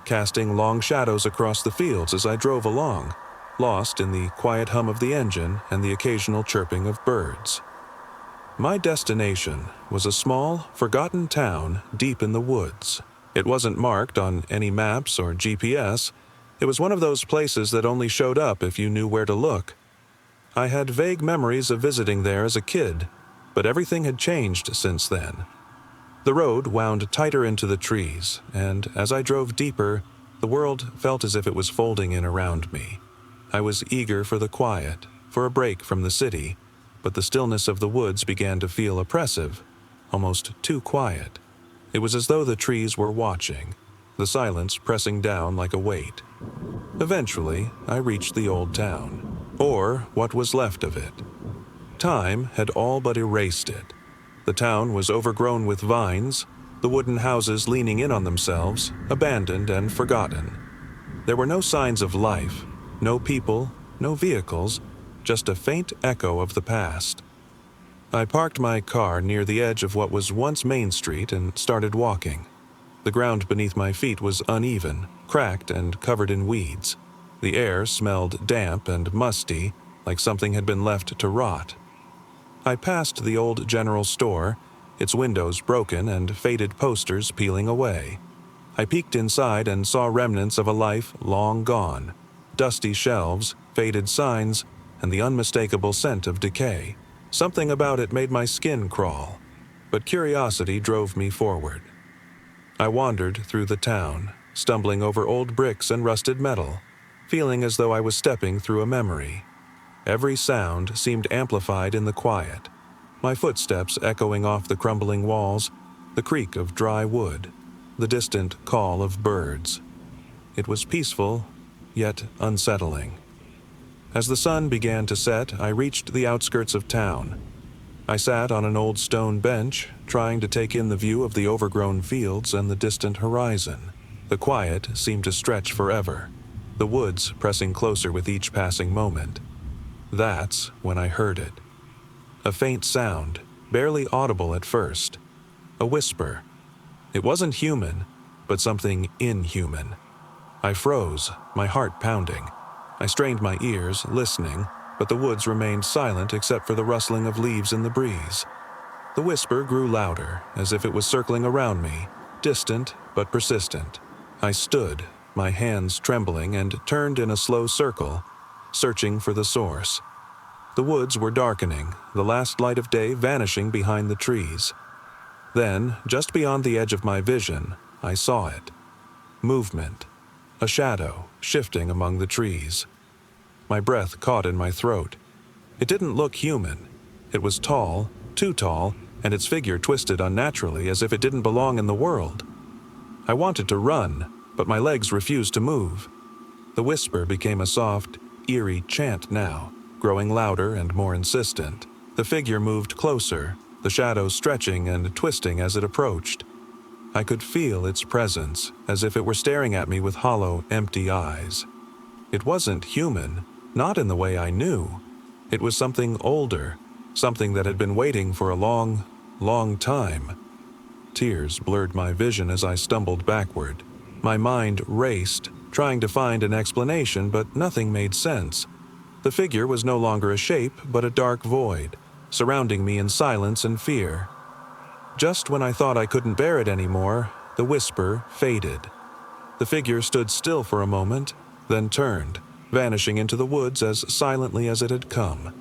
casting long shadows across the fields as I drove along, lost in the quiet hum of the engine and the occasional chirping of birds. My destination was a small, forgotten town deep in the woods. It wasn't marked on any maps or GPS. It was one of those places that only showed up if you knew where to look. I had vague memories of visiting there as a kid, but everything had changed since then. The road wound tighter into the trees, and as I drove deeper, the world felt as if it was folding in around me. I was eager for the quiet, for a break from the city, but the stillness of the woods began to feel oppressive, almost too quiet. It was as though the trees were watching, the silence pressing down like a weight. Eventually, I reached the old town, or what was left of it. Time had all but erased it. The town was overgrown with vines, the wooden houses leaning in on themselves, abandoned and forgotten. There were no signs of life, no people, no vehicles, just a faint echo of the past. I parked my car near the edge of what was once Main Street and started walking. The ground beneath my feet was uneven, cracked, and covered in weeds. The air smelled damp and musty, like something had been left to rot. I passed the old general store, its windows broken and faded posters peeling away. I peeked inside and saw remnants of a life long gone, dusty shelves, faded signs, and the unmistakable scent of decay. Something about it made my skin crawl, but curiosity drove me forward. I wandered through the town, stumbling over old bricks and rusted metal, feeling as though I was stepping through a memory. Every sound seemed amplified in the quiet, my footsteps echoing off the crumbling walls, the creak of dry wood, the distant call of birds. It was peaceful, yet unsettling. As the sun began to set, I reached the outskirts of town. I sat on an old stone bench, trying to take in the view of the overgrown fields and the distant horizon. The quiet seemed to stretch forever, the woods pressing closer with each passing moment. That's when I heard it. A faint sound, barely audible at first. A whisper. It wasn't human, but something inhuman. I froze, my heart pounding. I strained my ears, listening, but the woods remained silent except for the rustling of leaves in the breeze. The whisper grew louder, as if it was circling around me, distant but persistent. I stood, my hands trembling, and turned in a slow circle, searching for the source. The woods were darkening, the last light of day vanishing behind the trees. Then, just beyond the edge of my vision, I saw it. Movement. A shadow, shifting among the trees. My breath caught in my throat. It didn't look human. It was tall, too tall, and its figure twisted unnaturally as if it didn't belong in the world. I wanted to run, but my legs refused to move. The whisper became a soft, eerie chant now, growing louder and more insistent. The figure moved closer, the shadow stretching and twisting as it approached. I could feel its presence, as if it were staring at me with hollow, empty eyes. It wasn't human, not in the way I knew. It was something older, something that had been waiting for a long, long time. Tears blurred my vision as I stumbled backward. My mind raced, trying to find an explanation, but nothing made sense. The figure was no longer a shape, but a dark void, surrounding me in silence and fear. Just when I thought I couldn't bear it anymore, the whisper faded. The figure stood still for a moment, then turned, vanishing into the woods as silently as it had come.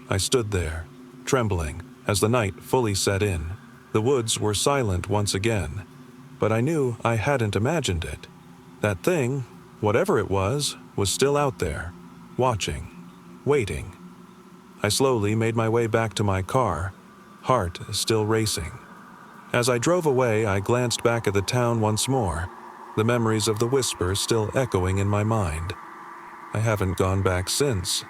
I stood there, trembling, as the night fully set in. The woods were silent once again, but I knew I hadn't imagined it. That thing, whatever it was still out there, watching, waiting. I slowly made my way back to my car, heart still racing. As I drove away, I glanced back at the town once more, the memories of the whisper still echoing in my mind. I haven't gone back since.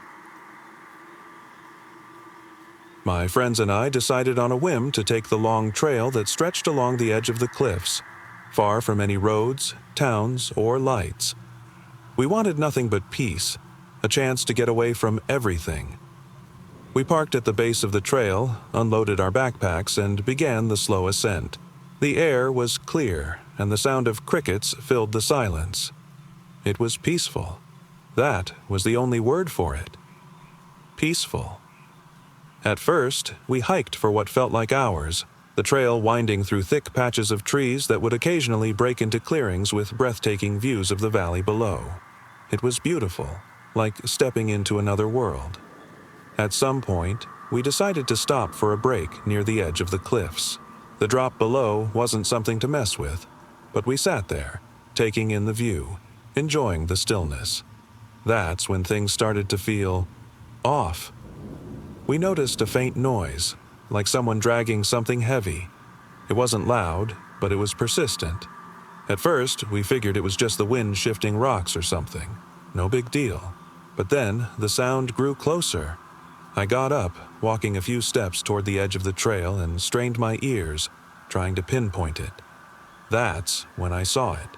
My friends and I decided on a whim to take the long trail that stretched along the edge of the cliffs, far from any roads, towns, or lights. We wanted nothing but peace, a chance to get away from everything. We parked at the base of the trail, unloaded our backpacks, and began the slow ascent. The air was clear, and the sound of crickets filled the silence. It was peaceful. That was the only word for it. Peaceful. At first, we hiked for what felt like hours, the trail winding through thick patches of trees that would occasionally break into clearings with breathtaking views of the valley below. It was beautiful, like stepping into another world. At some point, we decided to stop for a break near the edge of the cliffs. The drop below wasn't something to mess with, but we sat there, taking in the view, enjoying the stillness. That's when things started to feel off. We noticed a faint noise, like someone dragging something heavy. It wasn't loud, but it was persistent. At first, we figured it was just the wind shifting rocks or something. No big deal. But then, the sound grew closer. I got up, walking a few steps toward the edge of the trail, and strained my ears, trying to pinpoint it. That's when I saw it.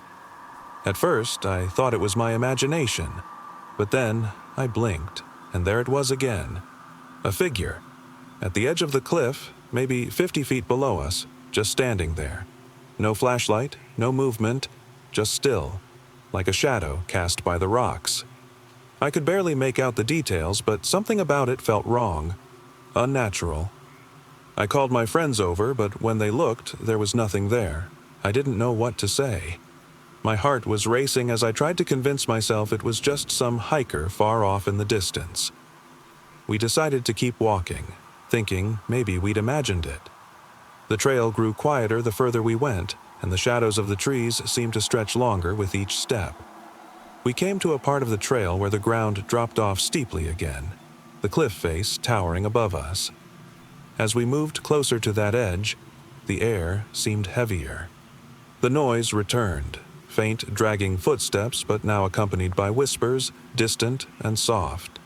At first, I thought it was my imagination, but then I blinked, and there it was again. A figure, at the edge of the cliff, maybe 50 feet below us, just standing there. No flashlight, no movement, just still, like a shadow cast by the rocks. I could barely make out the details, but something about it felt wrong, unnatural. I called my friends over, but when they looked, there was nothing there. I didn't know what to say. My heart was racing as I tried to convince myself it was just some hiker far off in the distance. We decided to keep walking, thinking maybe we'd imagined it. The trail grew quieter the further we went, and the shadows of the trees seemed to stretch longer with each step. We came to a part of the trail where the ground dropped off steeply again, the cliff face towering above us. As we moved closer to that edge, the air seemed heavier. The noise returned, faint, dragging footsteps, but now accompanied by whispers, distant and soft.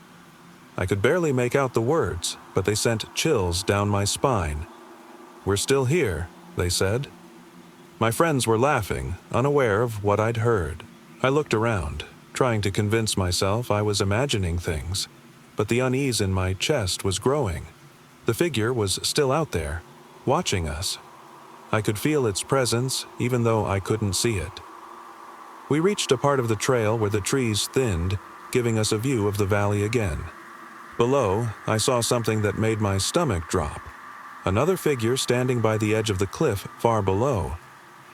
I could barely make out the words, but they sent chills down my spine. "We're still here," they said. My friends were laughing, unaware of what I'd heard. I looked around, trying to convince myself I was imagining things, but the unease in my chest was growing. The figure was still out there, watching us. I could feel its presence, even though I couldn't see it. We reached a part of the trail where the trees thinned, giving us a view of the valley again. Below, I saw something that made my stomach drop. Another figure standing by the edge of the cliff far below,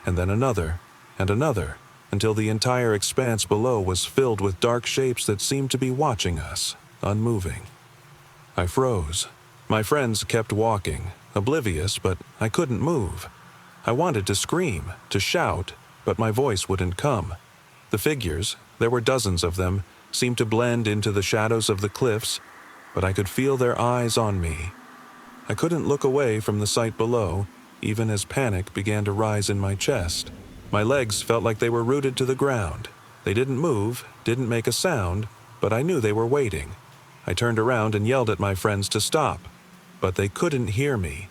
and then another, and another, until the entire expanse below was filled with dark shapes that seemed to be watching us, unmoving. I froze. My friends kept walking, oblivious, but I couldn't move. I wanted to scream, to shout, but my voice wouldn't come. The figures, there were dozens of them, seemed to blend into the shadows of the cliffs, but I could feel their eyes on me. I couldn't look away from the sight below, even as panic began to rise in my chest. My legs felt like they were rooted to the ground. They didn't move, didn't make a sound, but I knew they were waiting. I turned around and yelled at my friends to stop, but they couldn't hear me.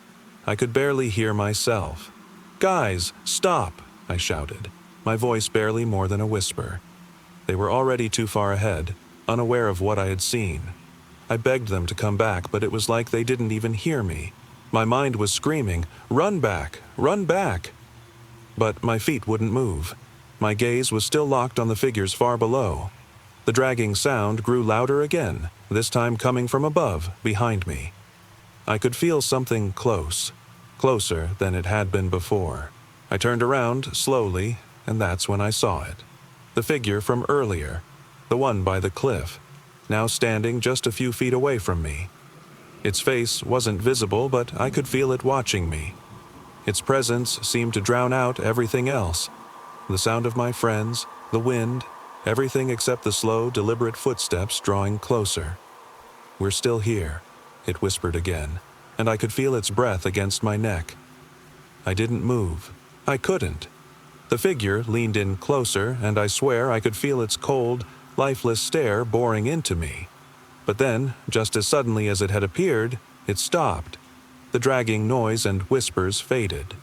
I could barely hear myself. "Guys, stop!" I shouted, my voice barely more than a whisper. They were already too far ahead, unaware of what I had seen. I begged them to come back, but it was like they didn't even hear me. My mind was screaming, "Run back! Run back!" But my feet wouldn't move. My gaze was still locked on the figures far below. The dragging sound grew louder again, this time coming from above, behind me. I could feel something close, closer than it had been before. I turned around slowly, and that's when I saw it. The figure from earlier, the one by the cliff, now standing just a few feet away from me. Its face wasn't visible, but I could feel it watching me. Its presence seemed to drown out everything else. The sound of my friends, the wind, everything except the slow, deliberate footsteps drawing closer. "We're still here," it whispered again, and I could feel its breath against my neck. I didn't move. I couldn't. The figure leaned in closer, and I swear I could feel its cold, lifeless stare boring into me. But then, just as suddenly as it had appeared, it stopped. The dragging noise and whispers faded.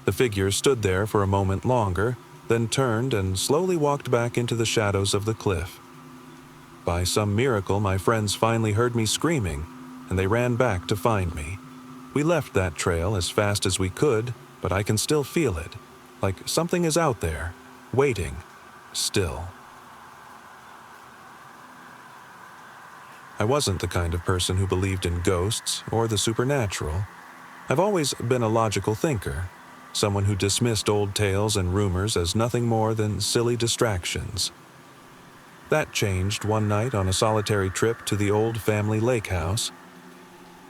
The figure stood there for a moment longer, then turned and slowly walked back into the shadows of the cliff. By some miracle, my friends finally heard me screaming, and they ran back to find me. We left that trail as fast as we could, but I can still feel it, like something is out there, waiting, still. I wasn't the kind of person who believed in ghosts or the supernatural. I've always been a logical thinker, someone who dismissed old tales and rumors as nothing more than silly distractions. That changed one night on a solitary trip to the old family lake house.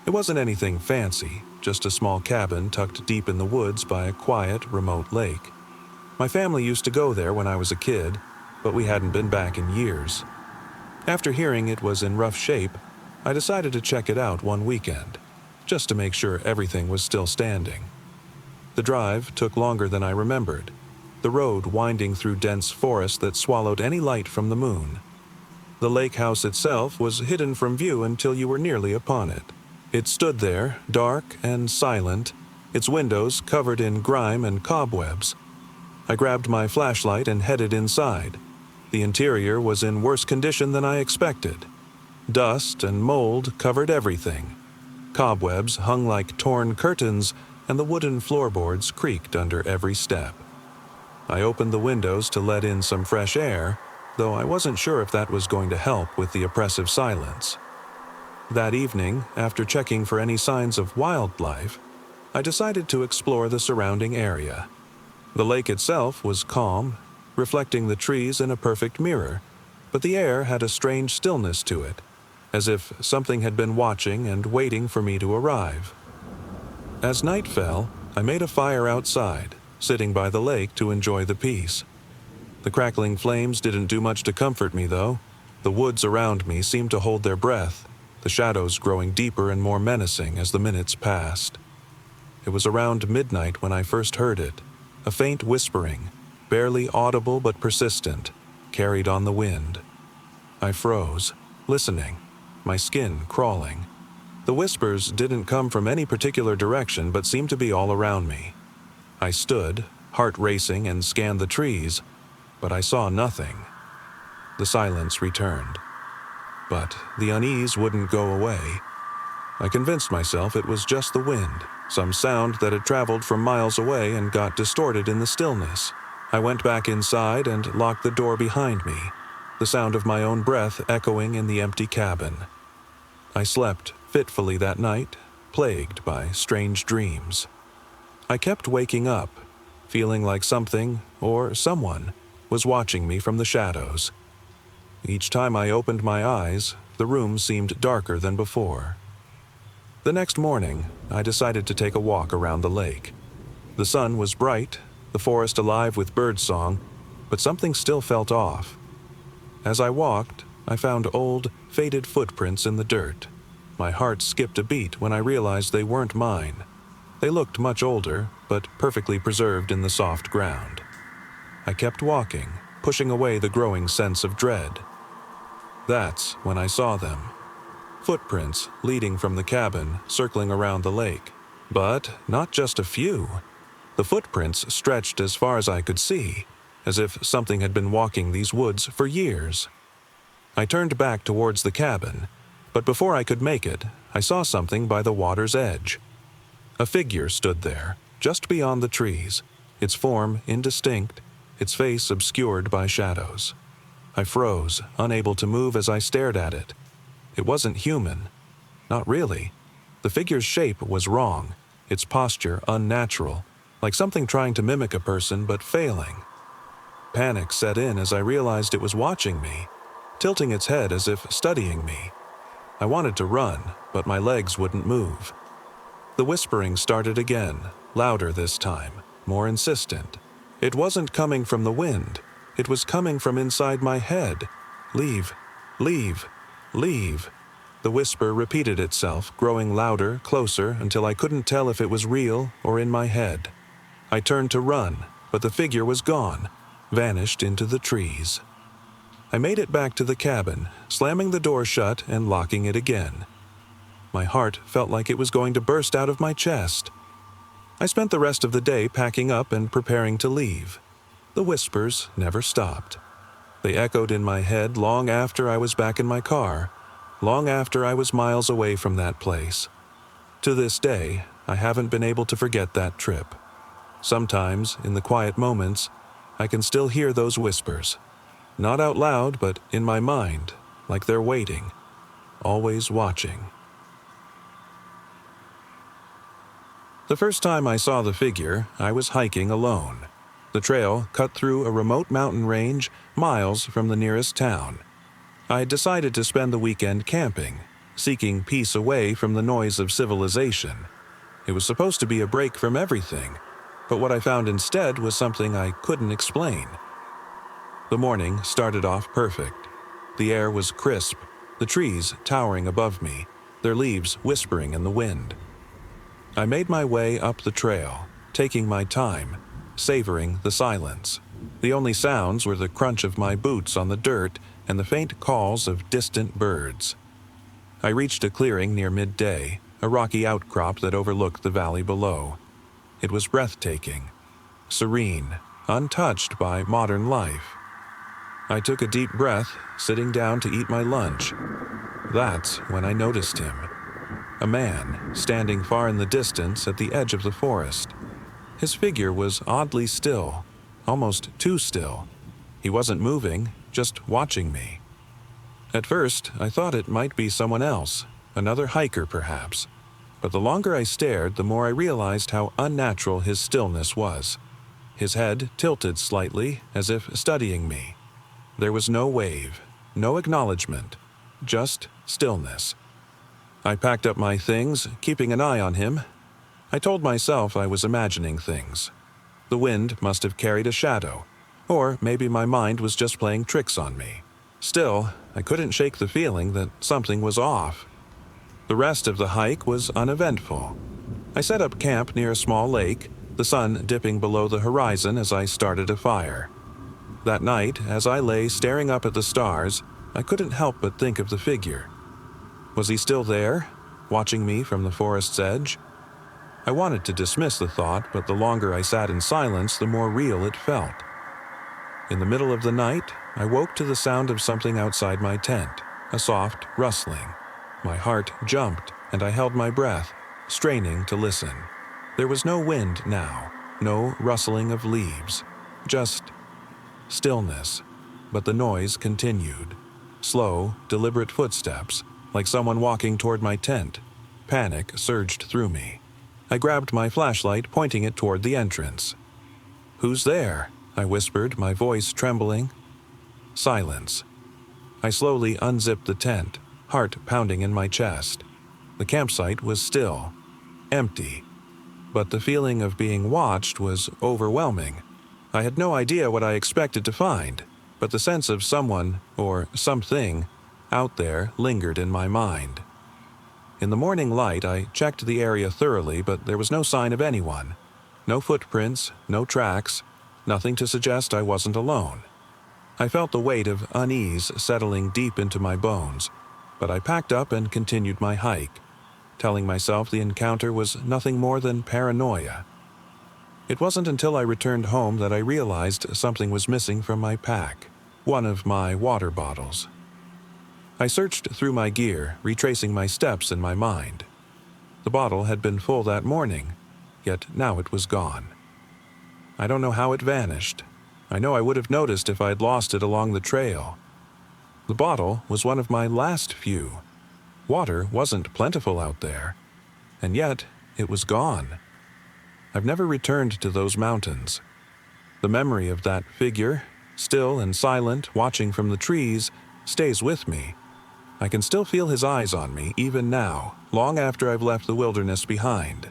It wasn't anything fancy, just a small cabin tucked deep in the woods by a quiet, remote lake. My family used to go there when I was a kid, but we hadn't been back in years. After hearing it was in rough shape, I decided to check it out one weekend, just to make sure everything was still standing. The drive took longer than I remembered, the road winding through dense forest that swallowed any light from the moon. The lake house itself was hidden from view until you were nearly upon it. It stood there, dark and silent, its windows covered in grime and cobwebs. I grabbed my flashlight and headed inside. The interior was in worse condition than I expected. Dust and mold covered everything. Cobwebs hung like torn curtains, and the wooden floorboards creaked under every step. I opened the windows to let in some fresh air, though I wasn't sure if that was going to help with the oppressive silence. That evening, after checking for any signs of wildlife, I decided to explore the surrounding area. The lake itself was calm, reflecting the trees in a perfect mirror, but the air had a strange stillness to it, as if something had been watching and waiting for me to arrive. As night fell, I made a fire outside, sitting by the lake to enjoy the peace. The crackling flames didn't do much to comfort me, though. The woods around me seemed to hold their breath, the shadows growing deeper and more menacing as the minutes passed. It was around midnight when I first heard it, a faint whispering, barely audible but persistent, carried on the wind. I froze, listening, my skin crawling. The whispers didn't come from any particular direction but seemed to be all around me. I stood, heart racing, and scanned the trees, but I saw nothing. The silence returned. But the unease wouldn't go away. I convinced myself it was just the wind, some sound that had traveled from miles away and got distorted in the stillness. I went back inside and locked the door behind me, the sound of my own breath echoing in the empty cabin. I slept fitfully that night, plagued by strange dreams. I kept waking up, feeling like something, or someone, was watching me from the shadows. Each time I opened my eyes, the room seemed darker than before. The next morning, I decided to take a walk around the lake. The sun was bright, the forest alive with birdsong, but something still felt off. As I walked, I found old, faded footprints in the dirt. My heart skipped a beat when I realized they weren't mine. They looked much older, but perfectly preserved in the soft ground. I kept walking, pushing away the growing sense of dread. That's when I saw them. Footprints leading from the cabin, circling around the lake. But not just a few. The footprints stretched as far as I could see, as if something had been walking these woods for years. I turned back towards the cabin, but before I could make it, I saw something by the water's edge. A figure stood there, just beyond the trees, its form indistinct, its face obscured by shadows. I froze, unable to move as I stared at it. It wasn't human. Not really. The figure's shape was wrong, its posture unnatural, like something trying to mimic a person but failing. Panic set in as I realized it was watching me, tilting its head as if studying me. I wanted to run, but my legs wouldn't move. The whispering started again, louder this time, more insistent. It wasn't coming from the wind. It was coming from inside my head. Leave, leave, leave. The whisper repeated itself, growing louder, closer, until I couldn't tell if it was real or in my head. I turned to run, but the figure was gone, vanished into the trees. I made it back to the cabin, slamming the door shut and locking it again. My heart felt like it was going to burst out of my chest. I spent the rest of the day packing up and preparing to leave. The whispers never stopped. They echoed in my head long after I was back in my car, long after I was miles away from that place. To this day, I haven't been able to forget that trip. Sometimes, in the quiet moments, I can still hear those whispers. Not out loud, but in my mind, like they're waiting, always watching. The first time I saw the figure, I was hiking alone. The trail cut through a remote mountain range miles from the nearest town. I decided to spend the weekend camping, seeking peace away from the noise of civilization. It was supposed to be a break from everything, but what I found instead was something I couldn't explain. The morning started off perfect. The air was crisp, the trees towering above me, their leaves whispering in the wind. I made my way up the trail, taking my time, savoring the silence. The only sounds were the crunch of my boots on the dirt and the faint calls of distant birds. I reached a clearing near midday, a rocky outcrop that overlooked the valley below. It was breathtaking, serene, untouched by modern life. I took a deep breath, sitting down to eat my lunch. That's when I noticed him. A man, standing far in the distance at the edge of the forest. His figure was oddly still, almost too still. He wasn't moving, just watching me. At first, I thought it might be someone else, another hiker perhaps. But the longer I stared, the more I realized how unnatural his stillness was. His head tilted slightly, as if studying me. There was no wave, no acknowledgement, just stillness. I packed up my things, keeping an eye on him. I told myself I was imagining things. The wind must have carried a shadow, or maybe my mind was just playing tricks on me. Still, I couldn't shake the feeling that something was off. The rest of the hike was uneventful. I set up camp near a small lake, the sun dipping below the horizon as I started a fire. That night, as I lay staring up at the stars, I couldn't help but think of the figure. Was he still there, watching me from the forest's edge? I wanted to dismiss the thought, but the longer I sat in silence, the more real it felt. In the middle of the night, I woke to the sound of something outside my tent, a soft rustling. My heart jumped, and I held my breath, straining to listen. There was no wind now, no rustling of leaves, just stillness. But the noise continued. Slow, deliberate footsteps, like someone walking toward my tent. Panic surged through me. I grabbed my flashlight, pointing it toward the entrance. "Who's there?" I whispered, my voice trembling. Silence. I slowly unzipped the tent, heart pounding in my chest. The campsite was still, empty. But the feeling of being watched was overwhelming. I had no idea what I expected to find, but the sense of someone, or something, out there lingered in my mind. In the morning light, I checked the area thoroughly, but there was no sign of anyone. No footprints, no tracks, nothing to suggest I wasn't alone. I felt the weight of unease settling deep into my bones, but I packed up and continued my hike, telling myself the encounter was nothing more than paranoia. It wasn't until I returned home that I realized something was missing from my pack, one of my water bottles. I searched through my gear, retracing my steps in my mind. The bottle had been full that morning, yet now it was gone. I don't know how it vanished. I know I would have noticed if I'd lost it along the trail. The bottle was one of my last few. Water wasn't plentiful out there, and yet it was gone. I've never returned to those mountains. The memory of that figure, still and silent, watching from the trees, stays with me. I can still feel his eyes on me, even now, long after I've left the wilderness behind.